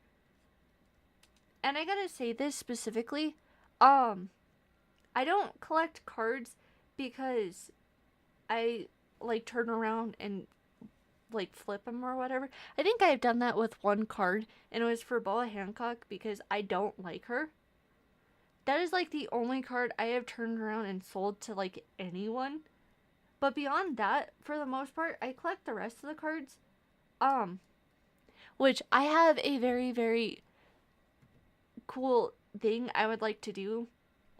And I gotta say this specifically. Um, I don't collect cards because I like turn around and like flip them or whatever. I think I've done that with one card, and it was for Boa Hancock because I don't like her. That is like the only card I have turned around and sold to like anyone. But beyond that, for the most part, I collect the rest of the cards. Um, which I have a very, very cool thing I would like to do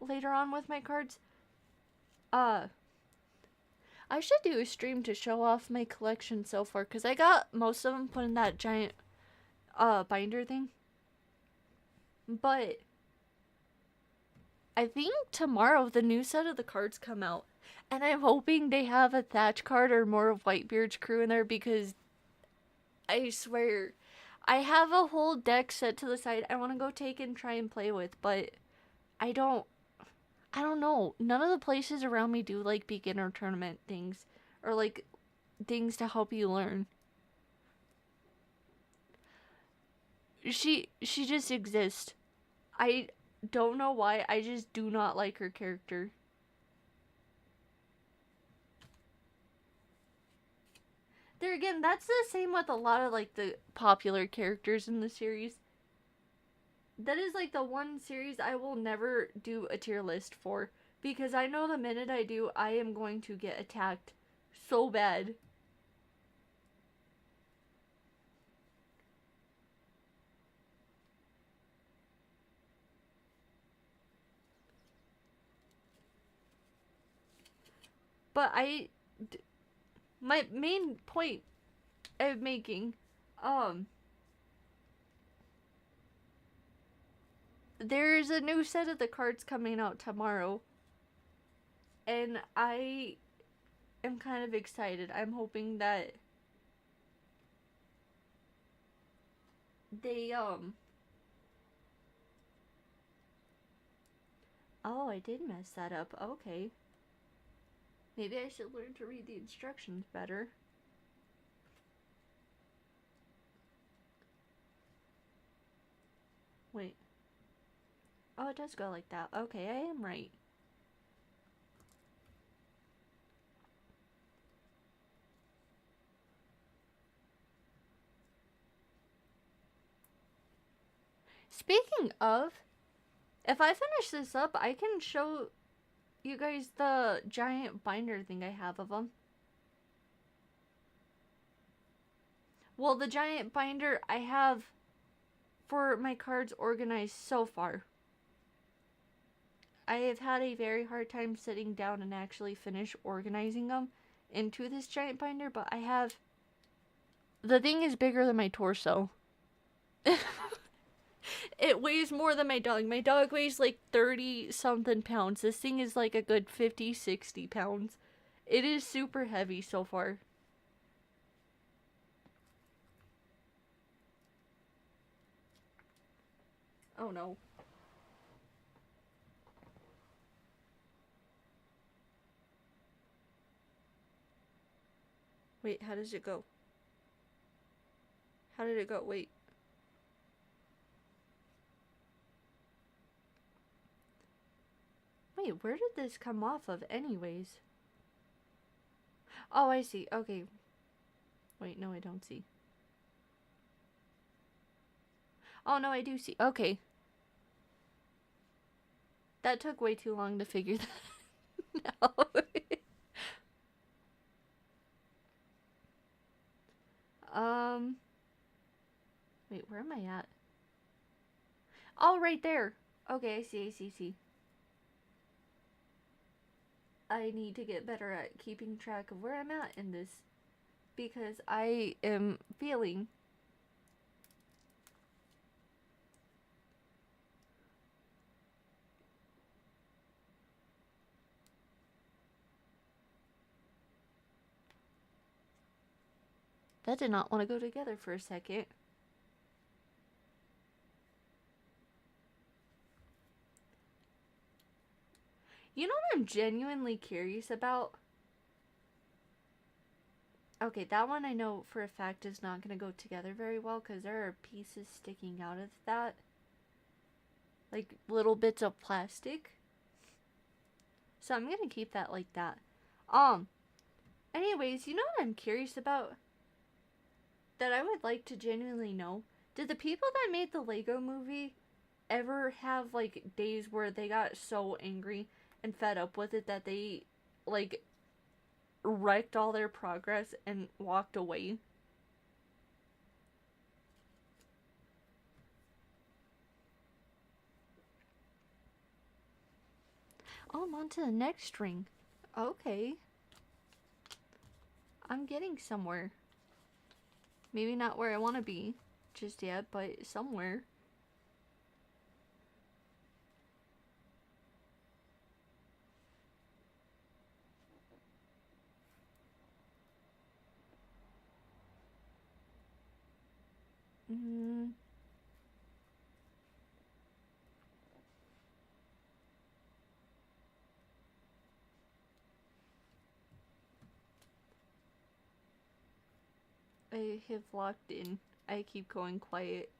later on with my cards. Uh, I should do a stream to show off my collection so far because I got most of them put in that giant binder thing. But I think tomorrow the new set of the cards come out, and I'm hoping they have a Thatch card or more of Whitebeard's crew in there because I swear I have a whole deck set to the side I want to go take and try and play with, but I don't I don't know. None of the places around me do like beginner tournament things or like things to help you learn. She just exists. I don't know why. I just do not like her character. There again, that's the same with a lot of like the popular characters in the series. That is like the one series I will never do a tier list for because I know the minute I do, I am going to get attacked so bad. But my main point I'm making, um, there's a new set of the cards coming out tomorrow, and I am kind of excited. I'm hoping that they oh, I did mess that up. Okay. Maybe I should learn to read the instructions better. Wait. Oh, it does go like that. Okay, I am right. Speaking of, if I finish this up, I can show you guys the giant binder thing I have of them. Well, the giant binder I have for my cards organized so far. I have had a very hard time sitting down and actually finish organizing them into this giant binder, but I have. The thing is bigger than my torso. It weighs more than my dog. My dog weighs like 30 something pounds. This thing is like a good 50, 60 pounds. It is super heavy so far. Oh no. Wait, how does it go? How did it go? Wait. Wait, where did this come off of anyways? Oh, I see. Okay. Wait, no, I don't see. Oh, no, I do see. Okay. That took way too long to figure that out. um. Wait, where am I at? Oh, right there. Okay, I see. I need to get better at keeping track of where I'm at in this because I am feeling. That did not want to go together for a second. You know what I'm genuinely curious about? Okay, that one I know for a fact is not going to go together very well because there are pieces sticking out of that. Like little bits of plastic. So I'm going to keep that like that. Anyways, you know what I'm curious about? That I would like to genuinely know? Did the people that made the Lego movie ever have like days where they got so angry and fed up with it that they like wrecked all their progress and walked away? Oh, I'm on to the next string. Okay. I'm getting somewhere. Maybe not where I want to be just yet, but somewhere. Mm, I have locked in. I keep going quiet.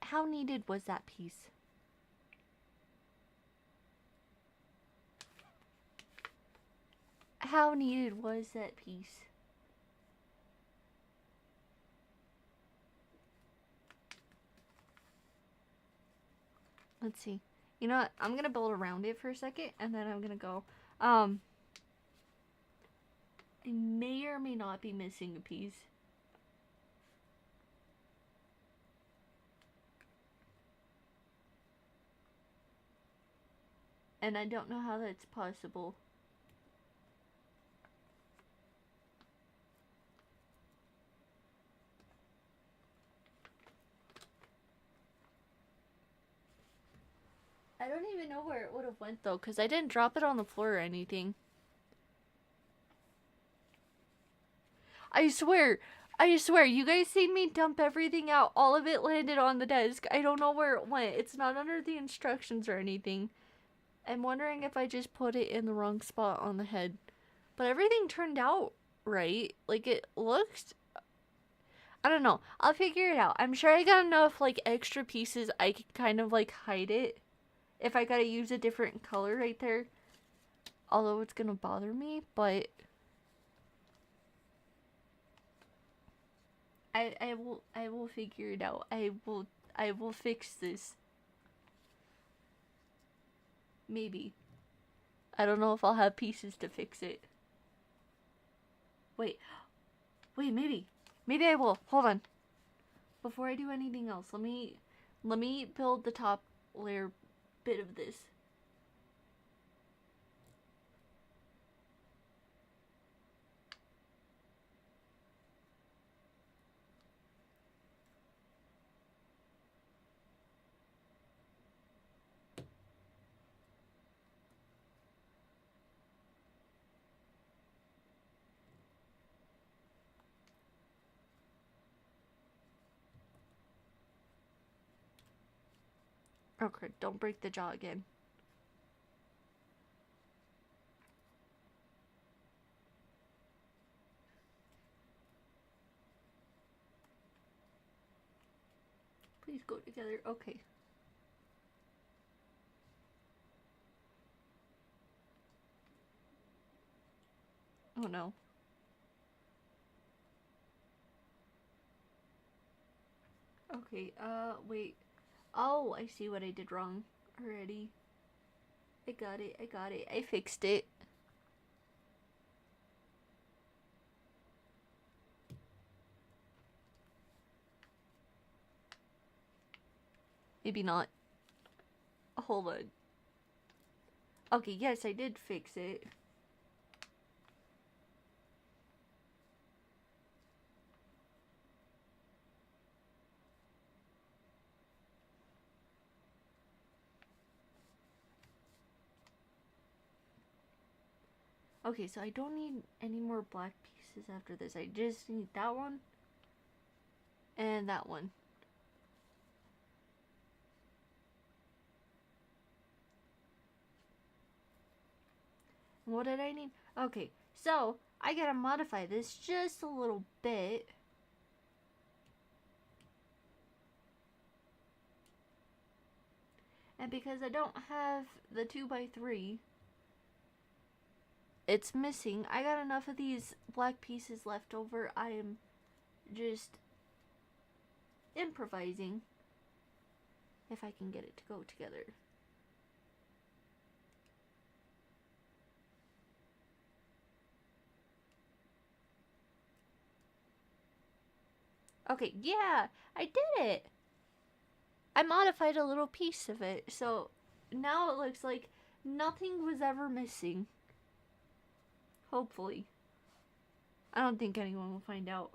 How needed was that piece? How needed was that piece? Let's see. You know what? I'm gonna build around it for a second, and then I'm gonna go. I may or may not be missing a piece. And I don't know how that's possible. I don't even know where it would have went though, because I didn't drop it on the floor or anything. I swear, you guys seen me dump everything out. All of it landed on the desk. I don't know where it went. It's not under the instructions or anything. I'm wondering if I just put it in the wrong spot on the head. But everything turned out right. Like, it looks... I don't know. I'll figure it out. I'm sure I got enough, like, extra pieces I can kind of, like, hide it. If I gotta use a different color right there. Although it's gonna bother me, but... I will figure it out. I will fix this. Maybe. I don't know if I'll have pieces to fix it. Wait. Wait, maybe. Maybe I will. Hold on. Before I do anything else, let me build the top layer bit of this. Okay, don't break the jaw again. Please go together. Okay. Oh no. Okay, wait. Oh, I see what I did wrong already. I got it, I got it. I fixed it. Maybe not. Hold on. Okay, yes, I did fix it. Okay, so I don't need any more black pieces after this. I just need that one and that one. What did I need? Okay, so I gotta modify this just a little bit. And because I don't have the 2x3, it's missing. I got enough of these black pieces left over. I am just improvising if I can get it to go together. Okay, yeah, I did it. I modified a little piece of it, so now it looks like nothing was ever missing. Hopefully. I don't think anyone will find out.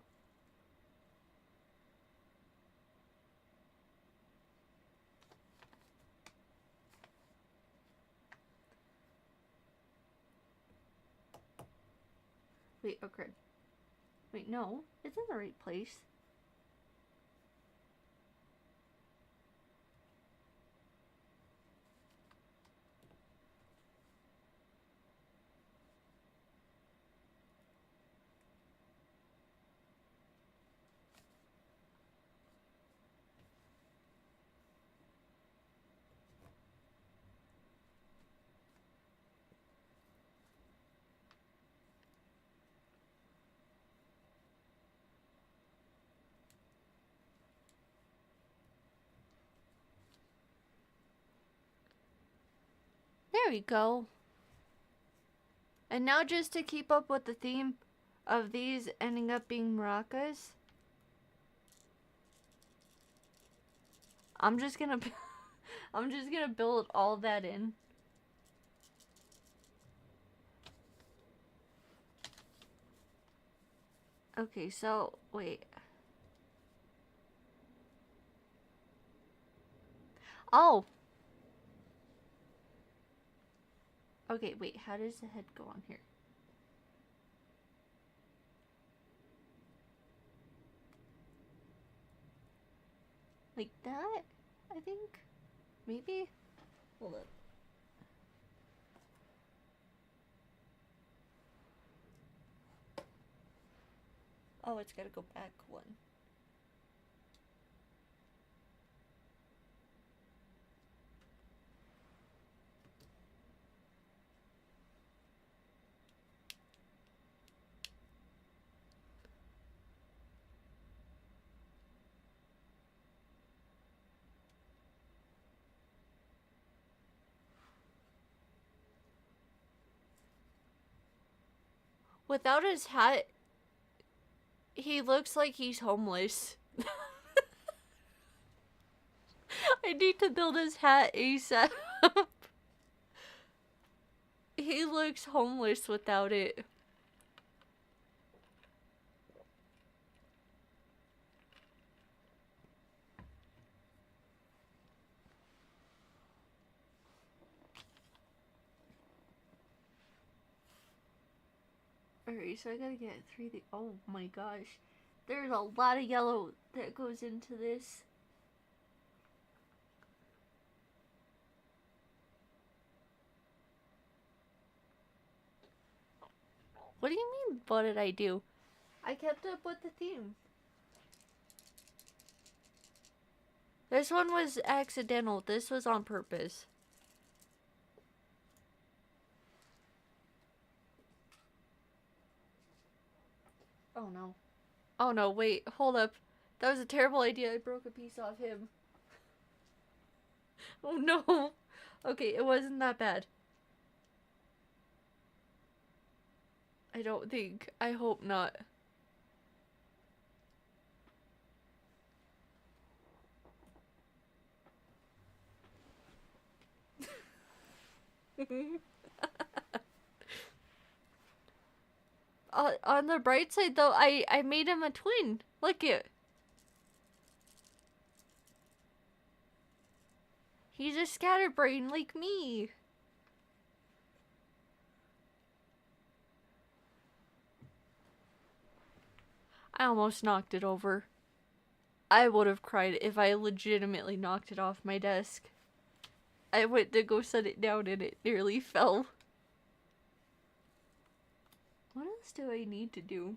Wait, okay. Wait, no, it's in the right place. There we go. And now just to keep up with the theme of these ending up being maracas, I'm just gonna build all that in. Okay, so wait. Oh. Okay, wait. How does the head go on here? Like that? I think. Maybe. Hold up. Oh, it's gotta go back one. Without his hat, he looks like he's homeless. I need to build his hat ASAP. He looks homeless without it. Alright, so I gotta get oh my gosh. There's a lot of yellow that goes into this. What do you mean, what did I do? I kept up with the theme. This one was accidental. This was on purpose. Oh no. Oh no, wait, hold up. That was a terrible idea. I broke a piece off him. Oh no. Okay, it wasn't that bad. I don't think. I hope not. On the bright side though, I made him a twin. Look it. He's a scatterbrain like me. I almost knocked it over. I would have cried if I legitimately knocked it off my desk. I went to go set it down and it nearly fell. What else do I need to do?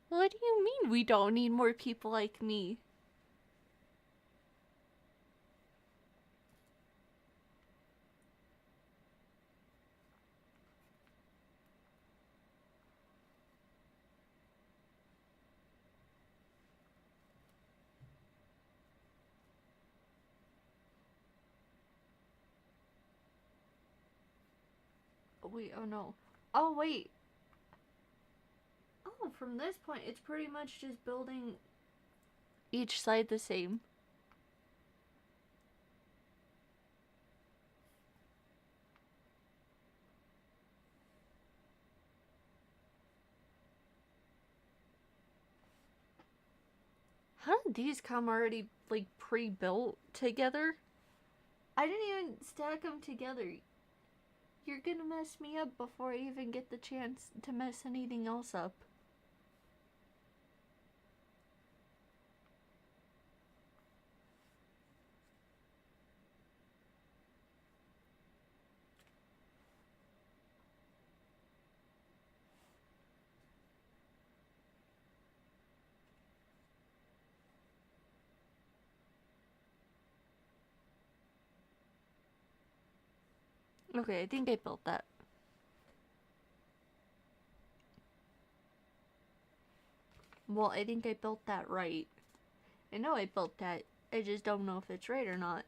What do you mean we don't need more people like me? Wait, oh no. Oh, wait. Oh, from this point, it's pretty much just building each side the same. How did these come already, like, pre-built together? I didn't even stack them together. You're gonna mess me up before I even get the chance to mess anything else up. Okay, I think I built that. Well, I think I built that right. I know I built that. I just don't know if it's right or not.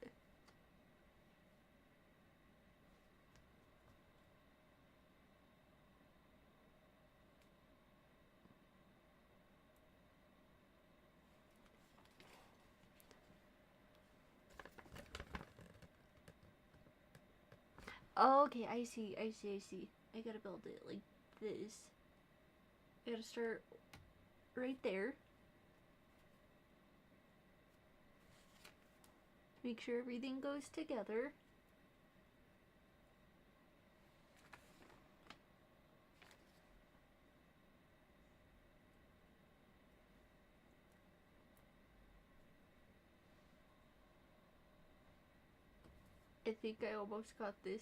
Oh, okay, I see. I gotta build it like this. I gotta start right there. Make sure everything goes together. I think I almost got this.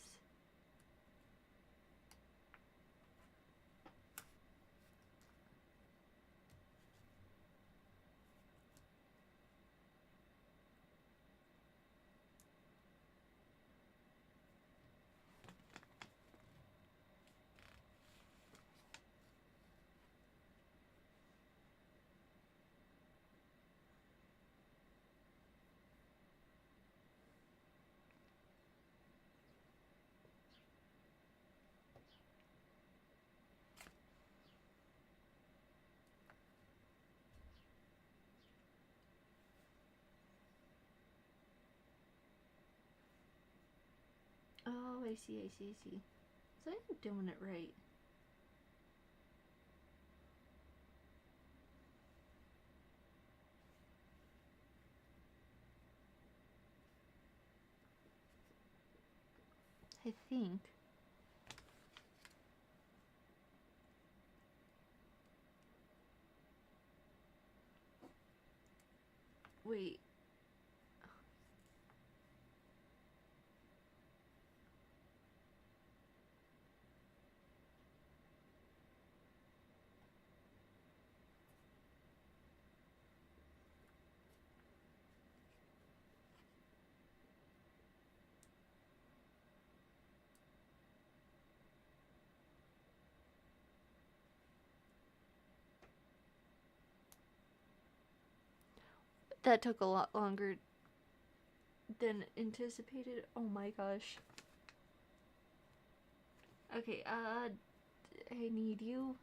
Oh, I see. So I'm doing it right. I think. Wait. That took a lot longer than anticipated. Oh my gosh. Okay, I need you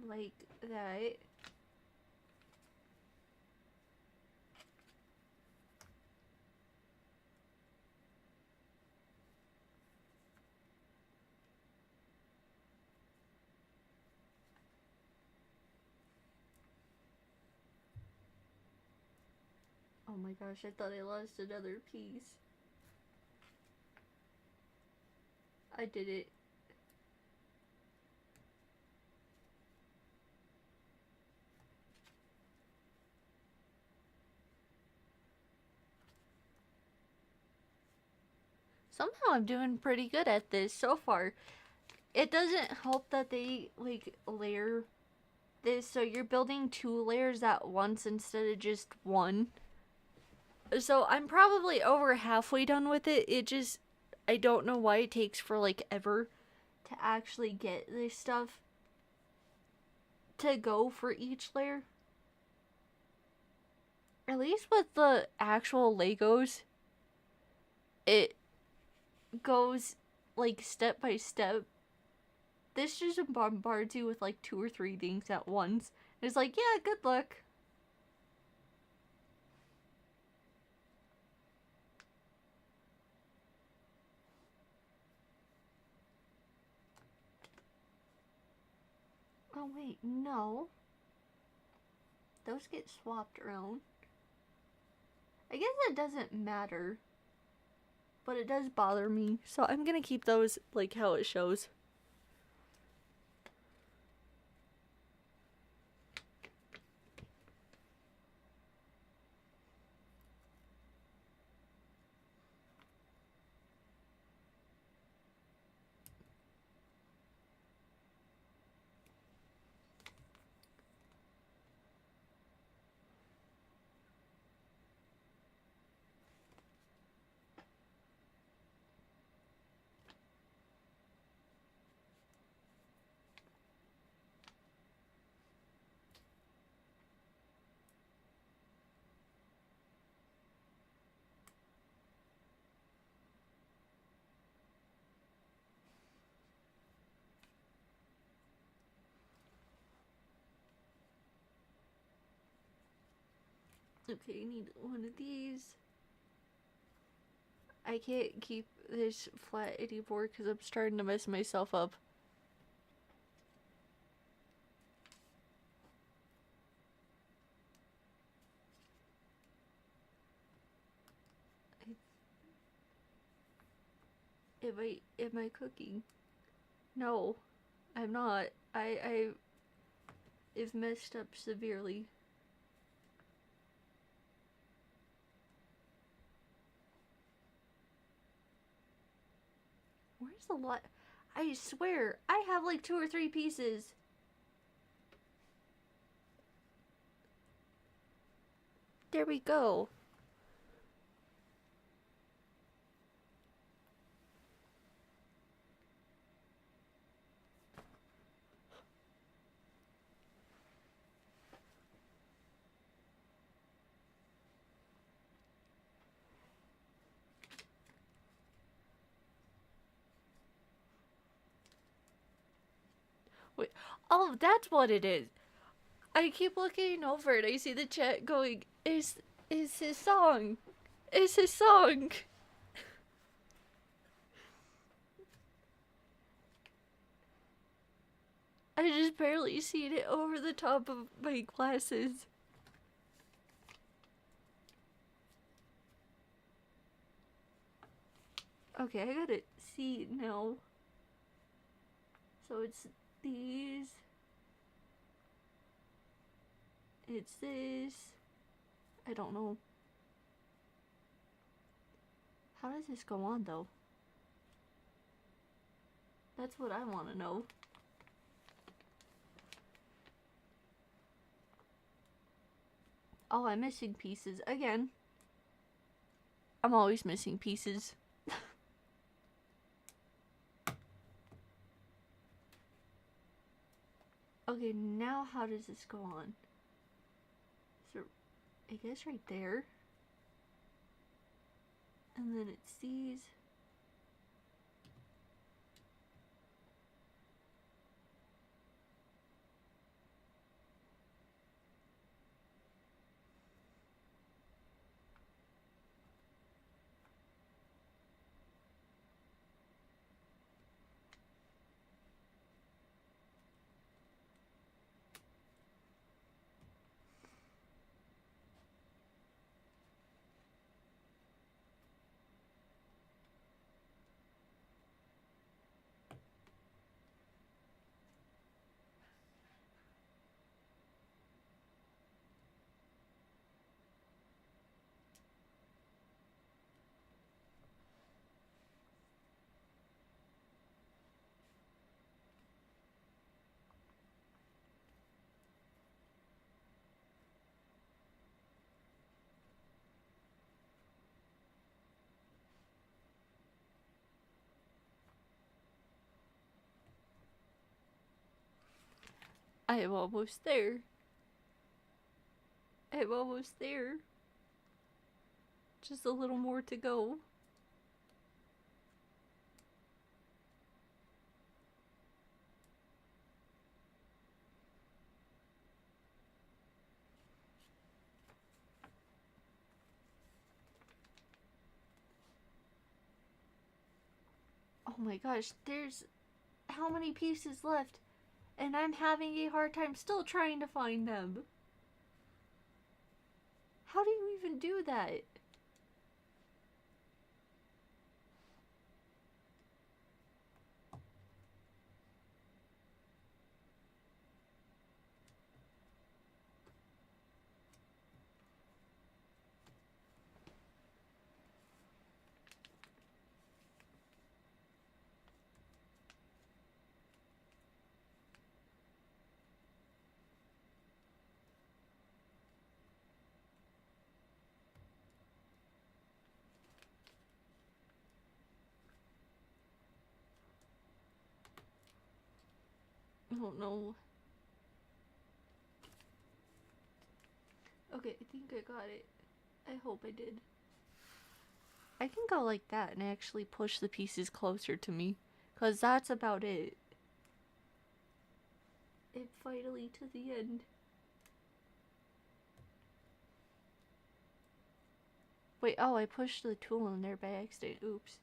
like that. Oh my gosh, I thought I lost another piece. I did it. Somehow I'm doing pretty good at this so far. It doesn't help that they like layer this so you're building 2 layers at once instead of just one. So I'm probably over halfway done with it. I don't know why it takes for like ever to actually get this stuff to go for each layer. At least with the actual Legos, it goes like step by step. This just bombards you with like 2 or 3 things at once. It's like, yeah, good luck. Oh wait, no. Those get swapped around. I guess it doesn't matter. But it does bother me. So I'm gonna keep those like how it shows. Okay, I need one of these. I can't keep this flat anymore because I'm starting to mess myself up. Am I cooking? No, I'm not. I've messed up severely. Where's the lot? I swear, I have like 2 or 3 pieces. There we go. Wait, oh, that's what it is. I keep looking over and I see the chat going, is his song. Is his song. I just barely seen it over the top of my glasses. Okay, I gotta see now. So it's these. It's this. I don't know. How does this go on though? That's what I want to know. Oh, I'm missing pieces again. I'm always missing pieces. Okay, now how does this go on? So, I guess right there. And then it's these. I am almost there. I'm almost there. Just a little more to go. Oh my gosh, there's how many pieces left? And I'm having a hard time still trying to find them. How do you even do that? I don't know. Okay, I think I got it. I hope I did. I can go like that and actually push the pieces closer to me. Because that's about it. It finally to the end. Wait, oh, I pushed the tool in there by accident. Oops.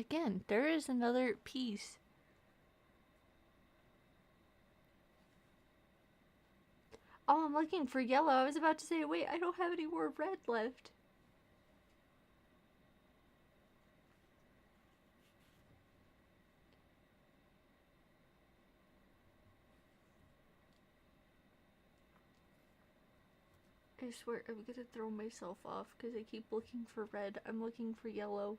Again, there is another piece. Oh, I'm looking for yellow. I was about to say, wait, I don't have any more red left. I swear I'm gonna throw myself off because I keep looking for red. I'm looking for yellow.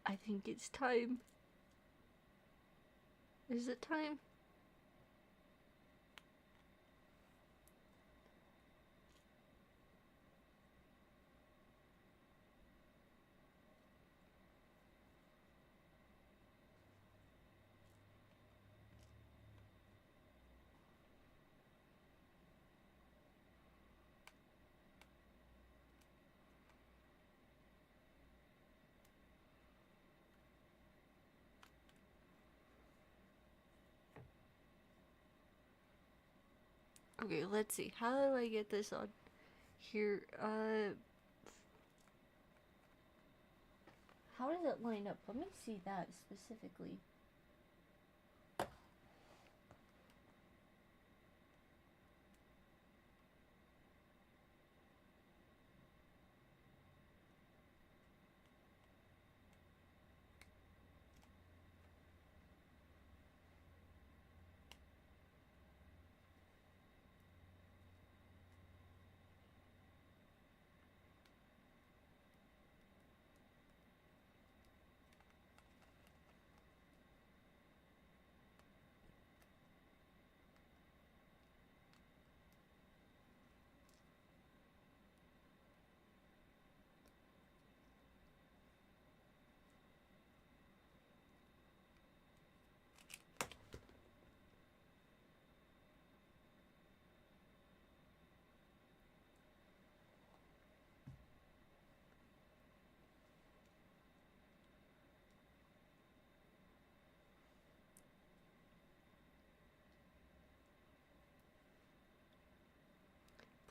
I think it's time. Is it time? Okay, let's see. How do I get this on here? How does it line up? Let me see that specifically.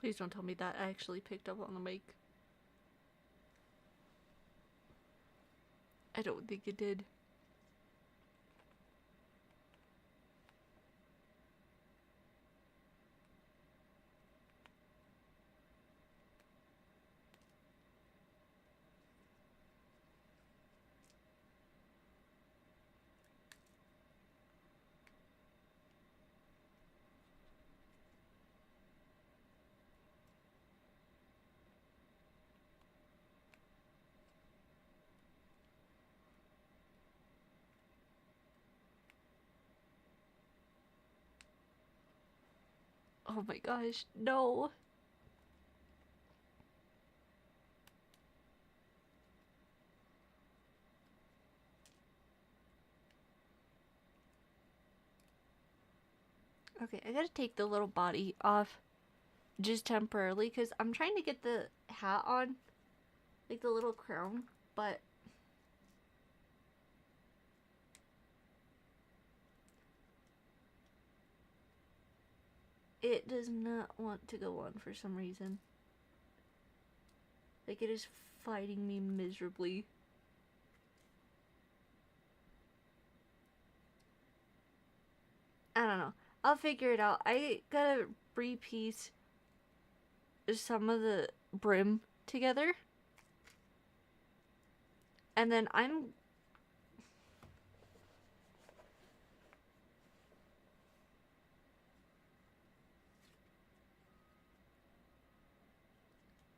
Please don't tell me that I actually picked up on the mic. I don't think it did. Oh my gosh, no. Okay, I gotta take the little body off just temporarily because I'm trying to get the hat on, like the little crown, but it does not want to go on for some reason. Like, it is fighting me miserably. I don't know. I'll figure it out. I gotta repiece some of the brim together. And then I'm...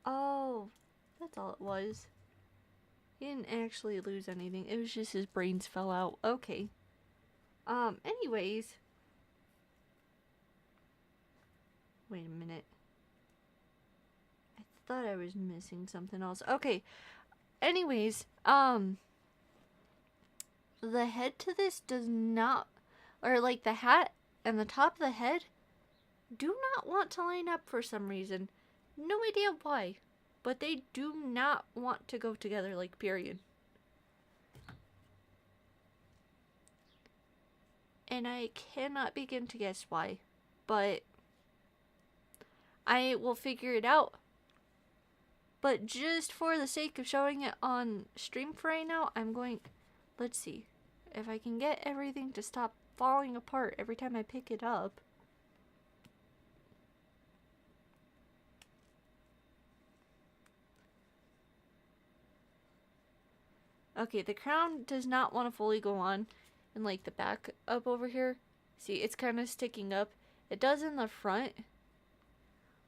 Oh, that's all it was. He didn't actually lose anything. It was just his brains fell out. Okay. Anyways. Wait a minute. I thought I was missing something else. Okay. Anyways, the head to this does not, or like the hat and the top of the head do not want to line up for some reason. No idea why. but they do not want to go together, like, period. And I cannot begin to guess why, but I will figure it out. But just for the sake of showing it on stream for right now, I'm going... Let's see. If I can get everything to stop falling apart every time I pick it up. Okay, the crown does not want to fully go on. And like the back up over here. See, it's kind of sticking up. It does in the front.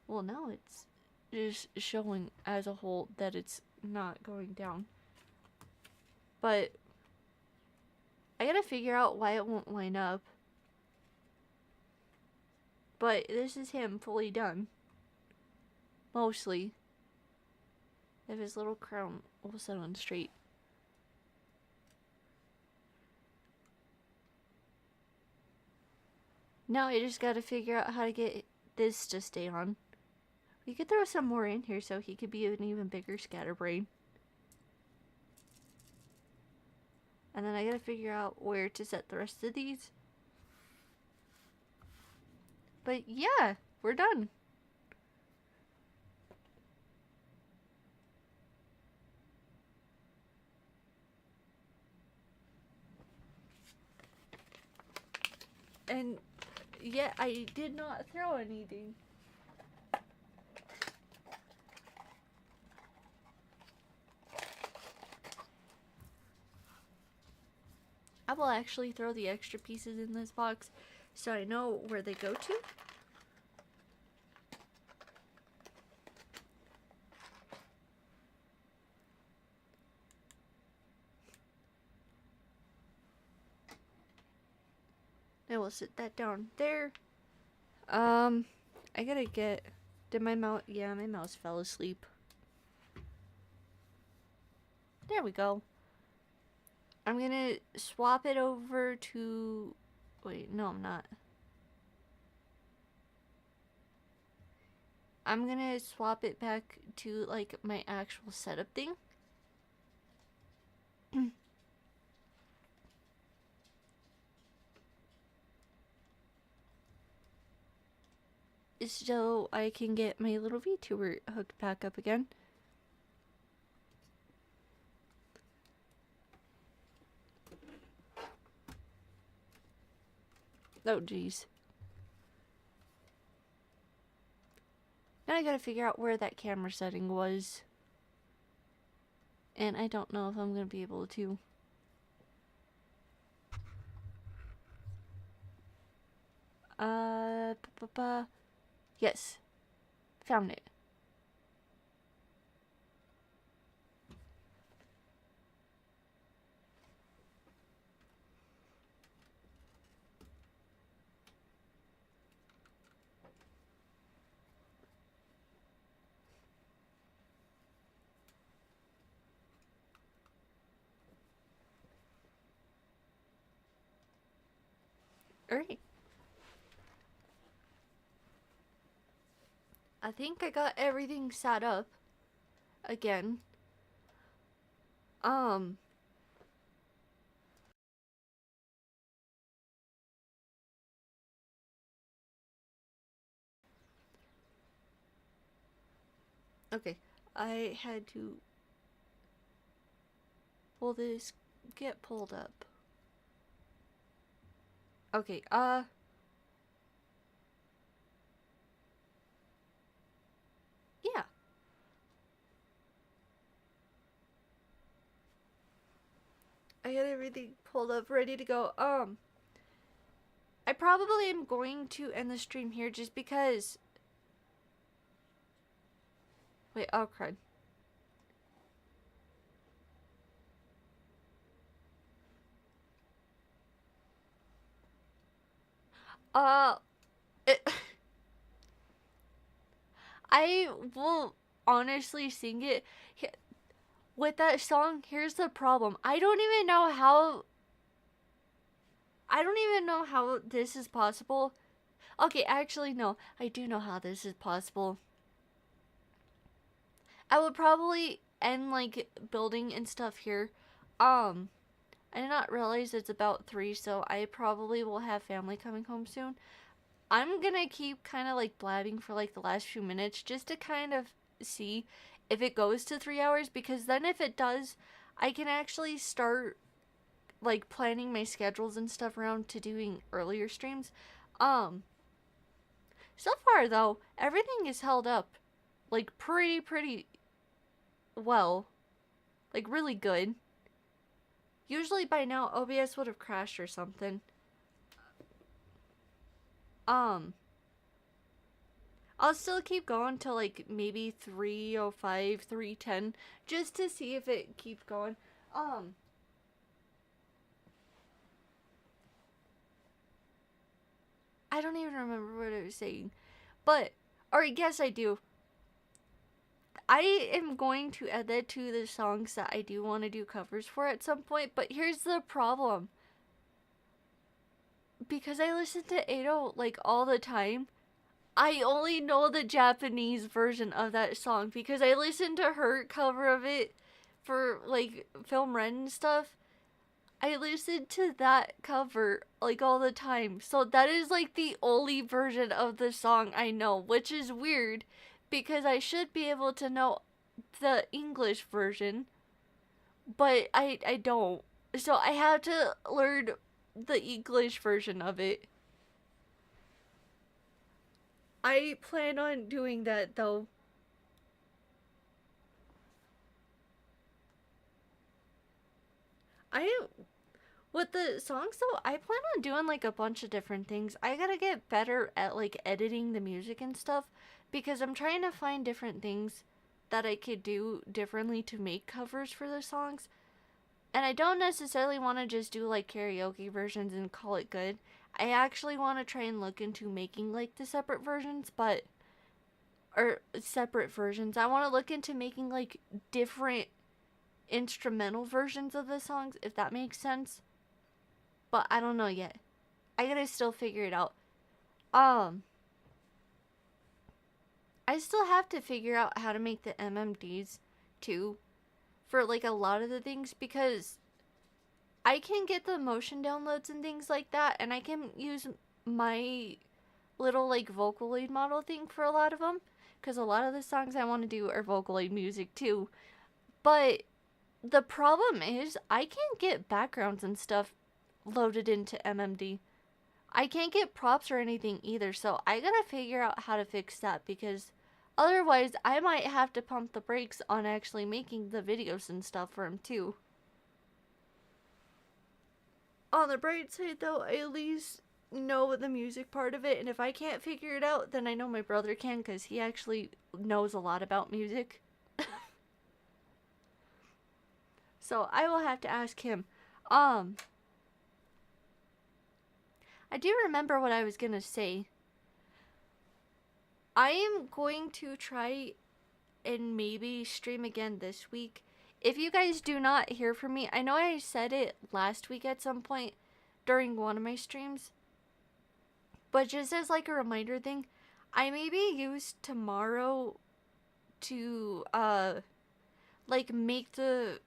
Well, now it's just showing as a whole that it's not going down. But I gotta figure out why it won't line up. But this is him fully done. Mostly. If his little crown will set on straight. Now I just gotta figure out how to get this to stay on. We could throw some more in here so he could be an even bigger scatterbrain. And then I gotta figure out where to set the rest of these. But yeah, we're done. And yet I did not throw anything. I will actually throw the extra pieces in this box so I know where they go to. I will sit that down there. I gotta get... Did my mouse... Yeah, my mouse fell asleep. There we go. I'm gonna swap it over to... Wait, no, I'm not. I'm gonna swap it back to, like, my actual setup thing. So I can get my little VTuber hooked back up again. Oh, jeez. Now I gotta figure out where that camera setting was. And I don't know if I'm gonna be able to. Yes. Found it. Alright. I think I got everything set up again. Okay. I had to pull this, get pulled up. Okay, yeah. I got everything pulled up, ready to go. I probably am going to end the stream here just because... Wait, oh crud. It I will honestly sing it. With that song, here's the problem. I don't even know how this is possible. Okay, actually, no. I do know how this is possible. I would probably end like building and stuff here. Um, I did not realize it's about 3, so I probably will have family coming home soon. I'm gonna keep kind of like blabbing for like the last few minutes just to kind of see if it goes to 3 hours, because then if it does, I can actually start like planning my schedules and stuff around to doing earlier streams. Um, so far though, everything is held up like pretty well, like really good. Usually by now OBS would have crashed or something. Um, I'll still keep going till like maybe 3:05, 3:10 just to see if it keeps going. I don't even remember what I was saying. But or yes I do. I am going to add that to the songs that I do want to do covers for at some point, but here's the problem. Because I listen to Ado like all the time, I only know the Japanese version of that song because I listened to her cover of it for like Film Red and stuff. I listened to that cover like all the time. So that is like the only version of the song I know, which is weird because I should be able to know the English version, but I don't. So I have to learn the English version of it. I plan on doing that though. I with the songs though, I plan on doing like a bunch of different things. I gotta get better at like editing the music and stuff because I'm trying to find different things that I could do differently to make covers for the songs. And I don't necessarily want to just do like karaoke versions and call it good. I actually want to try and look into making like the separate versions, but or separate versions. I want to look into making like different instrumental versions of the songs, if that makes sense. But I don't know yet. I gotta still figure it out. Um, I still have to figure out how to make the MMDs too for like a lot of the things because I can get the motion downloads and things like that, and I can use my little like Vocaloid model thing for a lot of them because a lot of the songs I want to do are Vocaloid music too. But the problem is I can't get backgrounds and stuff loaded into MMD. I can't get props or anything either, so I gotta figure out how to fix that because otherwise I might have to pump the brakes on actually making the videos and stuff for him too. On the bright side though, I at least know the music part of it, and if I can't figure it out, then I know my brother can because he actually knows a lot about music. So I will have to ask him. I do remember what I was gonna say. I am going to try and maybe stream again this week. If you guys do not hear from me, I know I said it last week at some point during one of my streams, but just as like a reminder thing, I maybe use tomorrow to like make the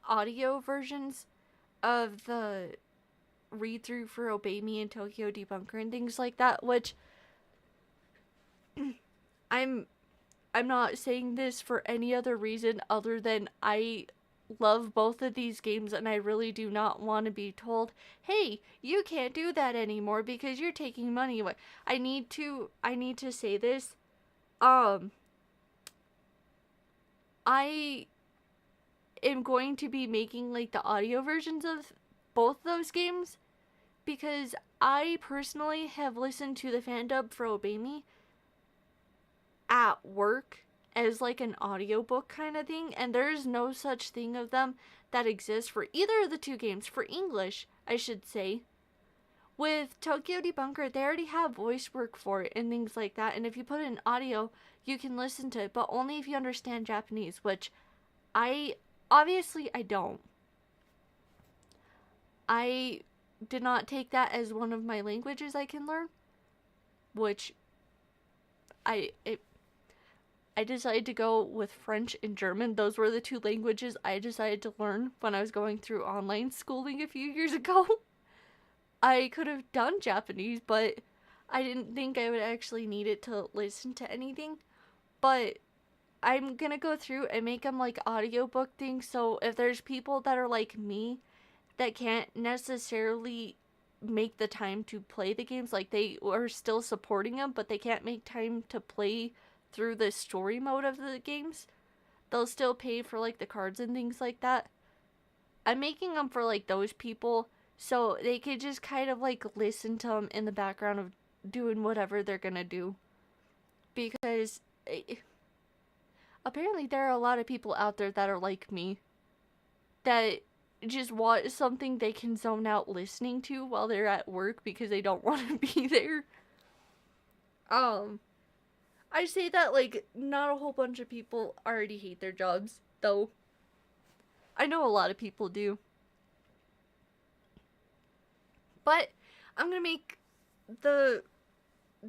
audio versions of the read through for Obey Me and Tokyo Debunker and things like that, which I'm not saying this for any other reason other than I love both of these games and I really do not want to be told, "Hey, you can't do that anymore because you're taking money away." I need to say this. I am going to be making like the audio versions of both those games because I personally have listened to the fan dub for Obey Me at work as like an audiobook kind of thing, and there's no such thing of them that exists for either of the two games, for English I should say. With Tokyo Debunker, they already have voice work for it and things like that, and if you put it in audio you can listen to it, but only if you understand Japanese, which I don't. I did not take that as one of my languages I can learn, which I decided to go with French and German. Those were the two languages I decided to learn when I was going through online schooling a few years ago. I could have done Japanese, but I didn't think I would actually need it to listen to anything. But I'm gonna go through and make them like audiobook things, so if there's people that are like me that can't necessarily make the time to play the games, like they are still supporting them, but they can't make time to play through the story mode of the games, they'll still pay for like the cards and things like that. I'm making them for like those people so they could just kind of like listen to them in the background of doing whatever they're gonna do. Because apparently there are a lot of people out there that are like me that just want something they can zone out listening to while they're at work because they don't want to be there. I say that like not a whole bunch of people already hate their jobs, though. I know a lot of people do. But I'm gonna make the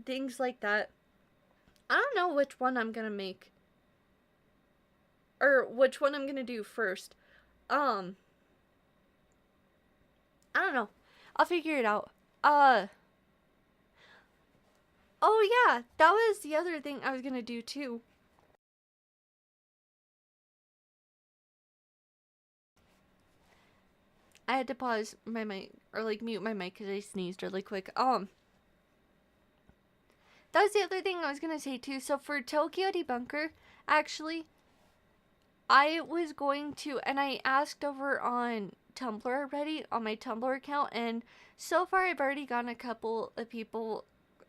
things like that. I don't know which one I'm gonna make. Or which one I'm gonna do first. I don't know. I'll figure it out. Oh yeah, that was the other thing I was gonna do too. I had to pause my mic, or like mute my mic because I sneezed really quick. That was the other thing I was gonna say too. So for Tokyo Debunker, actually, I was going to, and I asked over on Tumblr already, on my Tumblr account, and so far I've already gotten a couple of people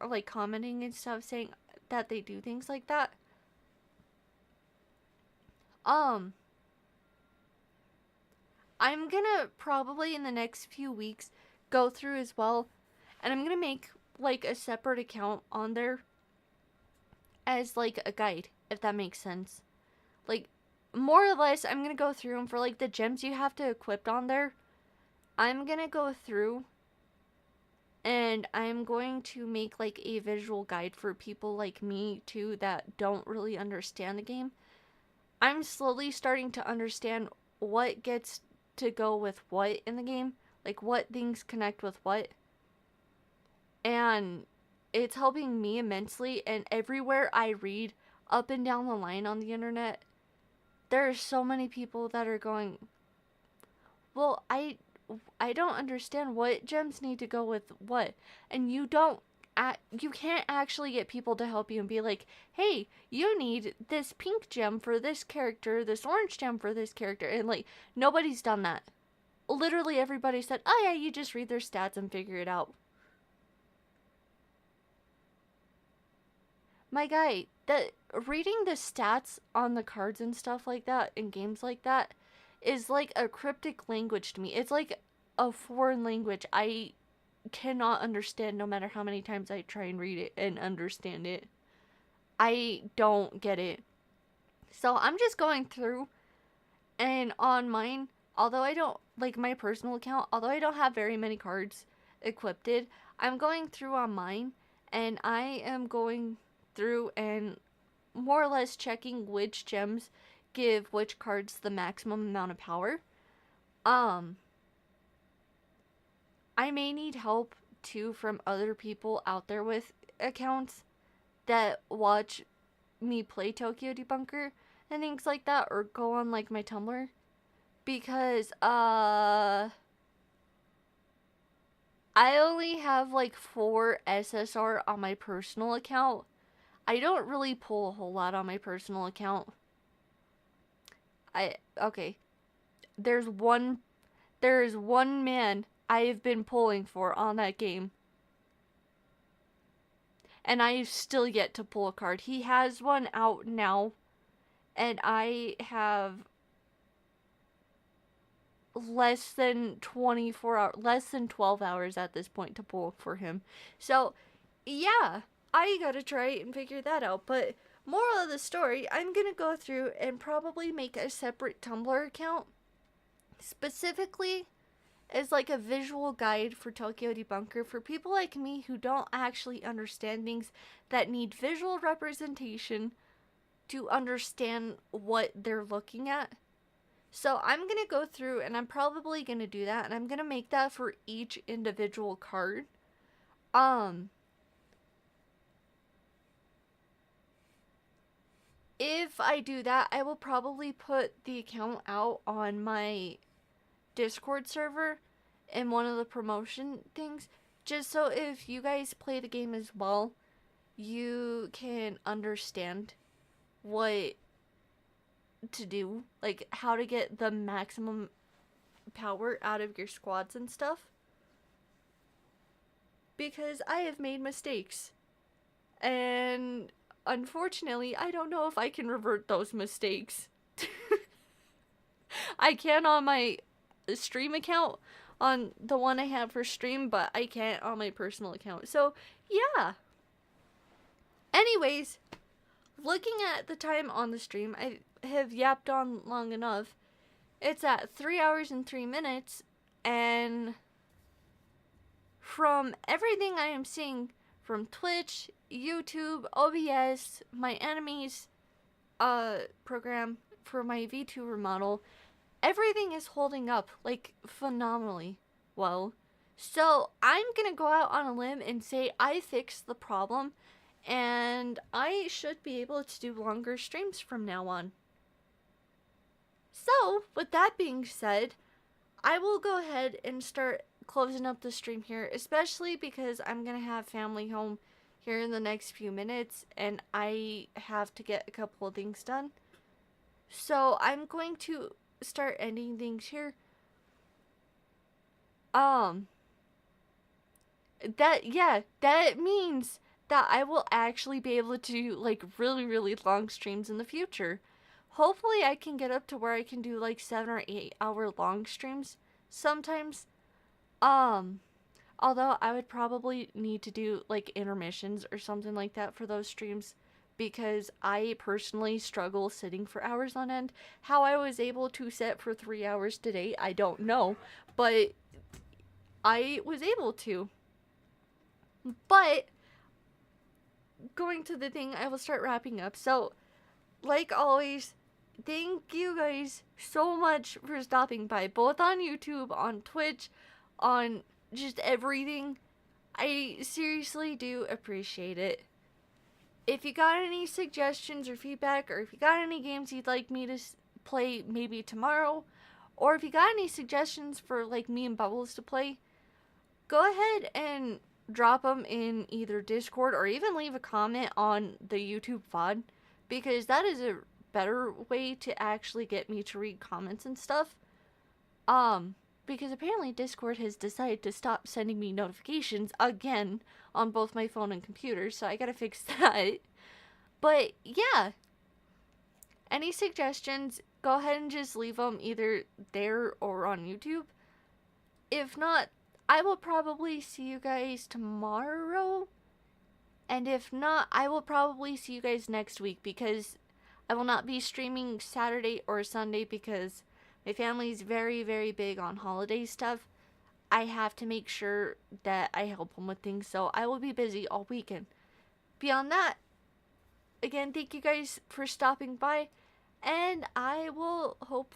like commenting and stuff saying that they do things like that. Um, I'm gonna probably in the next few weeks go through as well, and I'm gonna make like a separate account on there as like a guide, if that makes sense. Like, more or less, I'm gonna go through them for like the gems you have to equip on there. I'm gonna go through and I'm going to make like a visual guide for people like me too that don't really understand the game. I'm slowly starting to understand what gets to go with what in the game, like what things connect with what. And it's helping me immensely, and everywhere I read up and down the line on the internet, there are so many people that are going, well, I don't understand what gems need to go with what. And you can't actually get people to help you and be like, hey, you need this pink gem for this character, this orange gem for this character. And like, nobody's done that. Literally everybody said, oh yeah, you just read their stats and figure it out. My guy, that reading the stats on the cards and stuff like that in games like that is like a cryptic language to me. It's like a foreign language I cannot understand no matter how many times I try and read it and understand it. I don't get it. So I'm just going through, and on mine, although I don't like my personal account, although I don't have very many cards equipped, I'm going through on mine, and I am going through and more or less checking which gems give which cards the maximum amount of power. I may need help too from other people out there with accounts that watch me play Tokyo Debunker and things like that, or go on like my Tumblr, because I only have like 4 SSR on my personal account. I don't really pull a whole lot on my personal account. Okay. There's one man I have been pulling for on that game. And I've still yet to pull a card. He has one out now, and I have less than 24 hours, less than 12 hours at this point to pull for him. So, yeah, I gotta try and figure that out. But moral of the story, I'm gonna go through and probably make a separate Tumblr account specifically as like a visual guide for Tokyo Debunker for people like me who don't actually understand things that need visual representation to understand what they're looking at. So I'm going to go through and I'm probably going to do that, and I'm going to make that for each individual card. If I do that, I will probably put the account out on my Discord server in one of the promotion things, just so if you guys play the game as well, you can understand what to do, like how to get the maximum power out of your squads and stuff. Because I have made mistakes, and unfortunately, I don't know if I can revert those mistakes. I can on my stream account, on the one I have for stream, but I can't on my personal account. So, yeah. Anyways, looking at the time on the stream, I have yapped on long enough. It's at 3 hours and 3 minutes, and from everything I am seeing from Twitch, YouTube, OBS, my enemies program for my VTuber model, everything is holding up like phenomenally well. So I'm gonna go out on a limb and say I fixed the problem, and I should be able to do longer streams from now on. So with that being said, I will go ahead and start closing up the stream here, especially because I'm gonna have family home here in the next few minutes, and I have to get a couple of things done. So I'm going to start ending things here. That means that I will actually be able to do like really long streams in the future. Hopefully I can get up to where I can do like 7 or 8 hour long streams sometimes. Although I would probably need to do like intermissions or something like that for those streams, because I personally struggle sitting for hours on end. How I was able to sit for 3 hours today, I don't know, but I was able to. But going to the thing, I will start wrapping up. So, like always, thank you guys so much for stopping by, both on YouTube, on Twitch, on just everything. I seriously do appreciate it. If you got any suggestions or feedback, or if you got any games you'd like me to play maybe tomorrow, or if you got any suggestions for like me and Bubbles to play, go ahead and drop them in either Discord or even leave a comment on the YouTube VOD, because that is a better way to actually get me to read comments and stuff. Because apparently Discord has decided to stop sending me notifications again on both my phone and computer, so I gotta fix that. But yeah, any suggestions, go ahead and just leave them either there or on YouTube. If not, I will probably see you guys tomorrow. And if not, I will probably see you guys next week, because I will not be streaming Saturday or Sunday because my family is very big on holiday stuff. I have to make sure that I help them with things, so I will be busy all weekend. Beyond that, again, thank you guys for stopping by, and I will